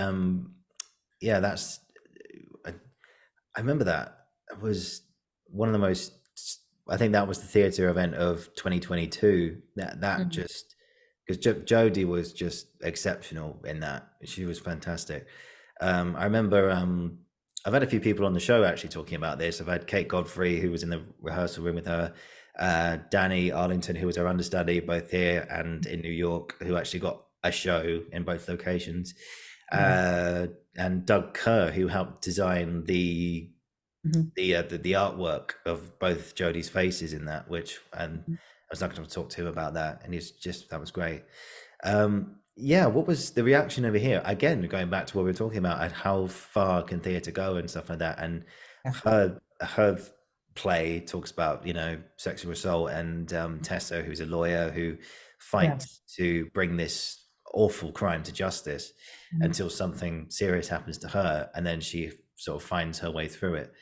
Yeah, I remember that. It was one of the most, I think that was the theatre event of 2022. That Mhm. just, because Jodie was just exceptional in that. She was fantastic. I remember I've had a few people on the show actually talking about this. I've had Kate Godfrey, who was in the rehearsal room with her, Danny Arlington, who was her understudy both here and in New York, who actually got a show in both locations, Mhm. uh, and Doug Kerr, who helped design Mhm. the artwork of both Jodie's faces in that. Which, and I was not going to talk to him about that, and he's just, that was great. Yeah, what was the reaction over here? Again, going back to what we were talking about, and how far can theatre go and stuff like that. And Yeah. her play talks about, sexual assault, and Tessa, who's a lawyer who fights Yes. to bring this awful crime to justice Mhm. until something serious happens to her, and then she sort of finds her way through it.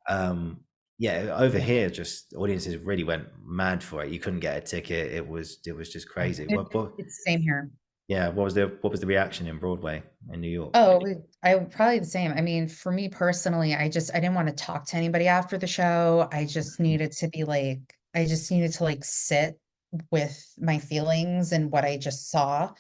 Um, yeah, over Yeah. here, just audiences really went mad for it. You couldn't get a ticket. It was just Yeah. crazy. What It's same here. Yeah, what was the reaction in Broadway in New York? Oh, I probably the same. I mean, for me personally, I didn't want to talk to anybody after the show. I just needed to be like, I just needed to like sit with my feelings and what I just saw.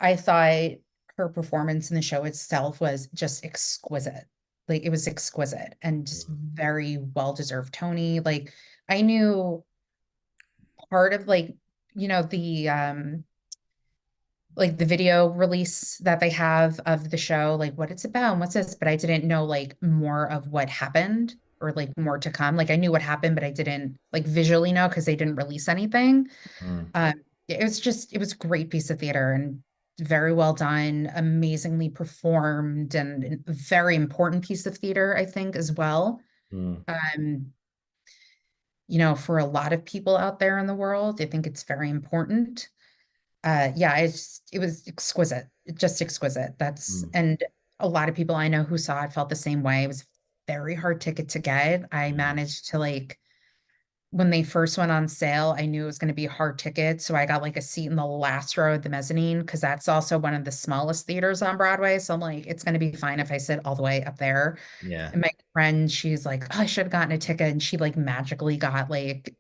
I thought her performance in the show itself was just exquisite. Like it was exquisite and just very well-deserved Tony. Like I knew part of like the video release that they have of the show, like what it's about and what's this, but I didn't know like more of what happened or like more to come. Like I knew what happened, but I didn't like visually know because they didn't release anything. Mm, Um, it was a great piece of theater and very well done, amazingly performed, and a very important piece of theater, I think, as well. mm, Um, for a lot of people out there in the world, I think it's very important. Yeah, it was exquisite, just exquisite. mm, And a lot of people I know who saw it felt the same way. It was a very hard ticket to get. I mm, managed to like, when they first went on sale, I knew it was going to be a hard ticket. So I got like a seat in the last row of the mezzanine because that's also one of the smallest theaters on Broadway. So I'm like, it's going to be fine if I sit all the way up there. yeah. And my friend, she's like, oh, I should have gotten a ticket. And she like magically got like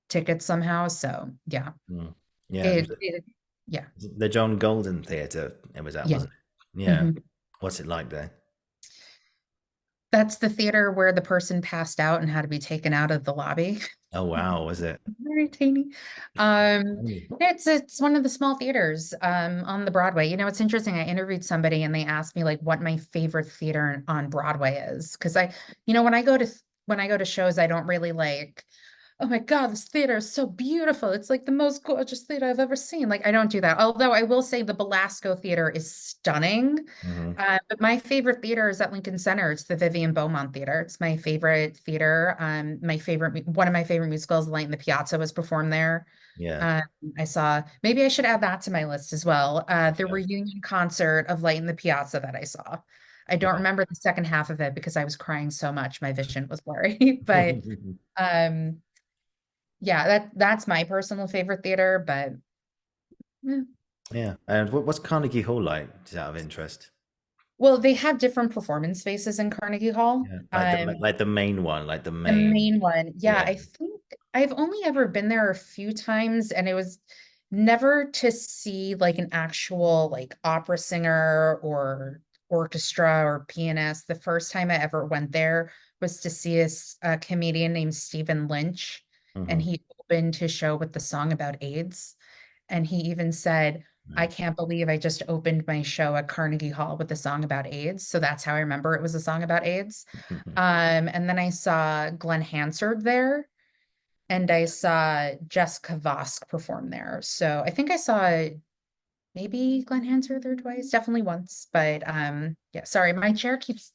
tickets somehow. So yeah, Mm. Yeah, it was it yeah, the John Golden Theatre. It was at, yeah. wasn't it? Yeah. Mhm. What's it like there? That's the theater where the person passed out and had to be taken out of the lobby. Oh wow, was it? Very teeny. Mm, It's one of the small theaters on the Broadway. It's interesting. I interviewed somebody and they asked me like what my favorite theater on Broadway is. Because when I go to shows, I don't really like oh my God, this theater is so beautiful. It's like the most gorgeous theater I've ever seen. Like, I don't do that. Although I will say the Belasco Theater is stunning. Hmm. But my favorite theater is at Lincoln Center. It's the Vivian Beaumont Theater. It's my favorite theater. One of my favorite musicals, Light in the Piazza, was performed there. Yeah. Um, I saw, maybe I should add that to my list as well. The Okay. reunion concert of Light in the Piazza that I saw. I don't Yeah. remember the second half of it because I was crying so much. My vision was blurry. But um, yeah, that's my personal favorite theater, but eh. Yeah. And what's Carnegie Hall like, just out of interest? Well, they have different performance spaces in Carnegie Hall. Yeah. Like the main one, like the The main. main one, yeah, Yeah. I think I've only ever been there a few times, and it was never to see like an actual like opera singer or orchestra or pianist. The first time I ever went there was to see a comedian named Stephen Lynch, and Hmm. he opened his show with the song about AIDS. And he even said, I Right. can't believe I just opened my show at Carnegie Hall with a song about AIDS. So that's how I remember it was a song about AIDS. And then I saw Glenn Hansard there, and I saw Jessica Vosk perform there. So I think I saw maybe Glenn Hansard there twice, definitely once. But yeah, sorry, my chair keeps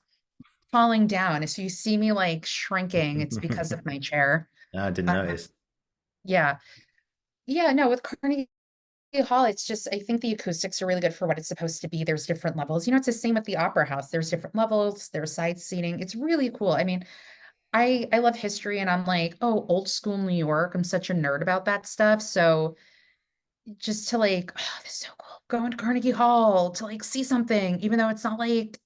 falling down. So you see me like shrinking, it's because of my chair. I didn't Uh, notice. yeah. Yeah, no, with Carnegie Hall, it's just, I think the acoustics are really good for what it's supposed to be. There's different levels. It's the same with the Opera House. There's different levels, there's side seating. It's really cool. I mean, I love history and I'm like, oh, old school New York. I'm such a nerd about that stuff. So just to like, oh, this is so cool. Going to Carnegie Hall to like see something, even though it's not like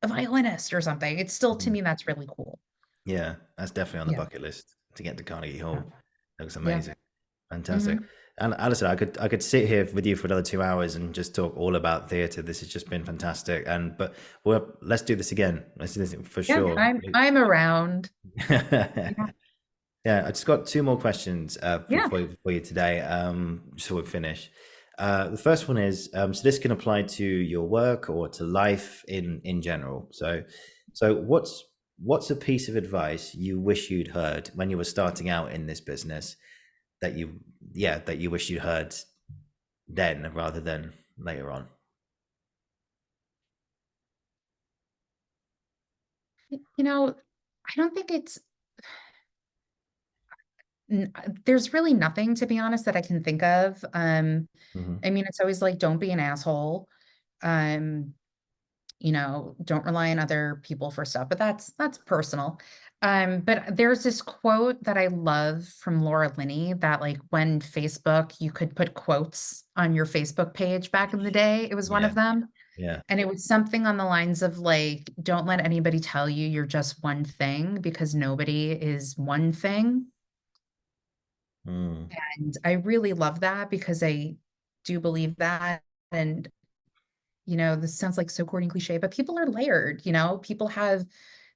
a violinist or something. It's still to Mhm. me that's really cool. Yeah, that's definitely on the Yeah. bucket list to get to Carnegie Yeah. Hall. Looks Yeah. amazing. Fantastic. Hmm. And Alison, I could sit here with you for another 2 hours and just talk all about theatre. This has just been fantastic. Well, let's do this again. Let's do this for Yeah. sure. I'm around. Yeah. Yeah, I just got two more questions Yeah. for you today, just so we finish. The first one is, so this can apply to your work or to life in general. So what's a piece of advice you wish you'd heard when you were starting out in this business that you wish you'd heard then rather than later on? I don't think there's really nothing, to be honest, that I can think of. Hmm. I mean, it's always like, don't be an asshole. Um, don't rely on other people for stuff, but that's personal. But there's this quote that I love from Laura Linney that like when Facebook, you could put quotes on your Facebook page back in the day. It was one Yeah, of them. yeah. And it was something on the lines of like, don't let anybody tell you you're just one thing because nobody is one thing. Mm, And I really love that because I do believe that. And, this sounds like so corny and cliche, but people are layered, people have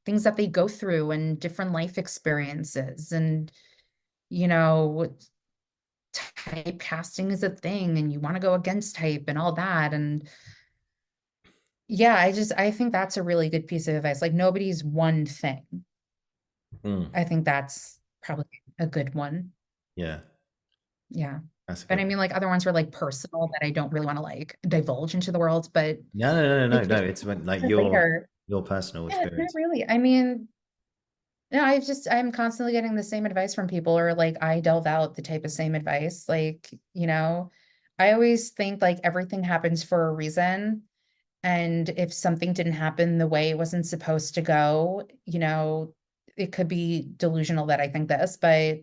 things that they go through and different life experiences. And, you know, typecasting is a thing and you want to go against type and all that. And yeah, I think that's a really good piece of advice. Like nobody's one thing. mm, I think that's probably a good one. yeah, Yeah. that's a But good I one. mean, like other ones were like personal that I don't really want to like divulge into the world, but No, no, no, no, like no. It's when like later. your personal Yeah, not experience. really. I mean, no, I'm constantly getting the same advice from people, or like I delve out the type of same advice. Like, I always think like everything happens for a reason. And if something didn't happen the way it wasn't supposed to go, it could be delusional that I think this, but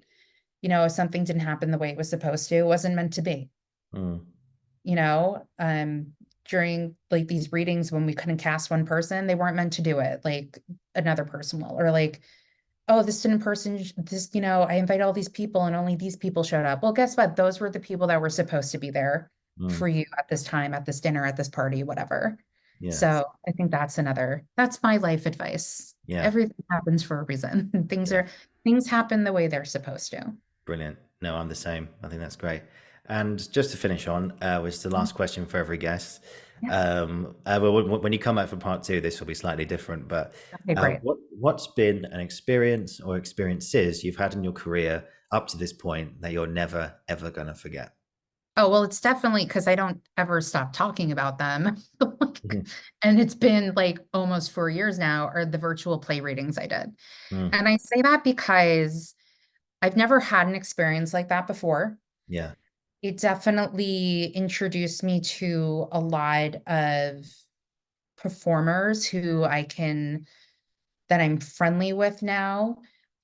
if something didn't happen the way it was supposed to, it wasn't meant to be, Mm, you know? During like these readings when we couldn't cast one person, they weren't meant to do it. Like another person will, or like, oh, this didn't person, this, I invite all these people and only these people showed up. Well, guess what? Those were the people that were supposed to be there mm, for you at this time, at this dinner, at this party, whatever. yeah, So I think that's my life advice. yeah, Everything happens for a reason. yeah. Things happen the way they're supposed to. Brilliant. No, I'm the same. I think that's great. And just to finish on, which is the last question for every guest. Yeah. Well, when you come back for part two, this will be slightly different. But Okay, great. what's been an experience or experiences you've had in your career up to this point that you're never, ever going to forget? Oh, well, it's definitely because I don't ever stop talking about them. Mhm. And it's been like almost 4 years now, are the virtual play readings I did. Mm, And I say that because I've never had an experience like that before. yeah. It definitely introduced me to a lot of performers that I'm friendly with now.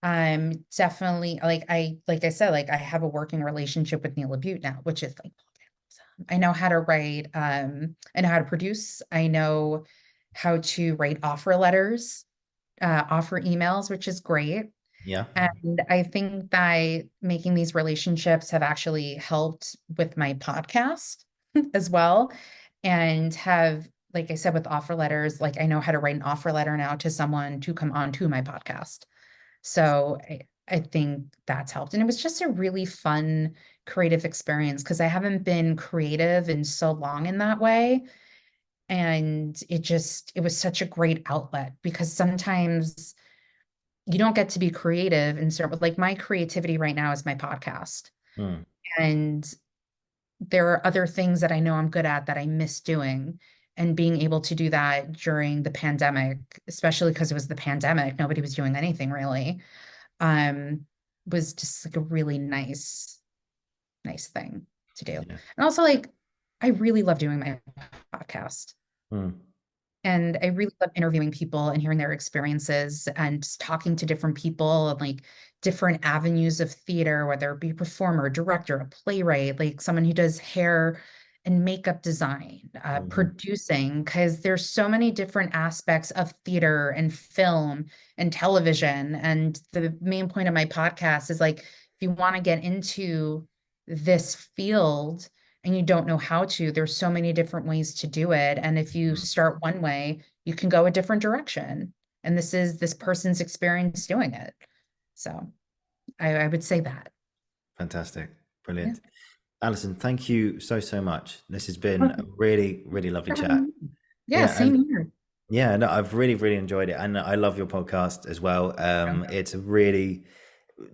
I'm definitely like I said, like I have a working relationship with Neil LaBute now, which is like awesome. I know how to write, I know how to produce, I know how to write offer letters, offer emails, which is great. Yeah. And I think that making these relationships have actually helped with my podcast as well. And have, like I said, with offer letters, like I know how to write an offer letter now to someone to come on to my podcast. So I think that's helped. And it was just a really fun creative experience because I haven't been creative in so long in that way. And it was such a great outlet because sometimes you don't get to be creative and start like my creativity right now is my podcast. Mm, And there are other things that I know I'm good at that I miss doing. And being able to do that during the pandemic, especially because it was the pandemic, nobody was doing anything really, um, was just like a really nice thing to do. yeah. And also like I really love doing my podcast. Mm, And I really love interviewing people and hearing their experiences and just talking to different people and like different avenues of theater, whether it be a performer, director, a playwright, like someone who does hair and makeup design, mhm, producing, because there's so many different aspects of theater and film and television. And the main point of my podcast is like, if you want to get into this field, and you don't know how to, there's so many different ways to do it. And if you mm. start one way, you can go a different direction. And this is this person's experience doing it. So I would say that. Fantastic. Yeah. Brilliant. Alison, thank you so, so much. This has been a Well, really, really lovely for chat. having me. Yeah, Yeah, same and here. yeah, no, I've really, really enjoyed it, and I love your podcast as well. It's a really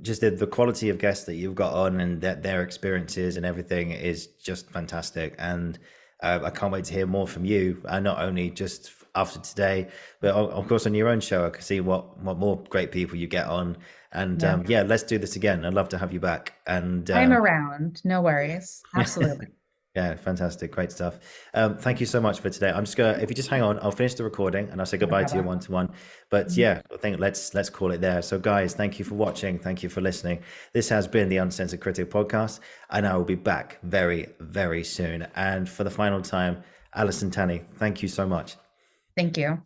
just the quality of guests that you've got on, and that their experiences and everything is just fantastic. And I can't wait to hear more from you, and not only just after today, but of course on your own show. I can see what more great people you get on, and Yeah. yeah, let's do this again. I'd love to have you back. And I'm around. No worries. Absolutely. yeah, fantastic. Great stuff. Thank you so much for today. I'm just gonna, if you just hang on, I'll finish the recording and I'll say No goodbye to your problem. one-to-one. But yeah, I think let's call it there. So guys, thank you for watching. Thank you for listening. This has been the Uncensored Critic podcast, and I will be back very, very soon. And for the final time, Alison Tanney, thank you so much. Thank you.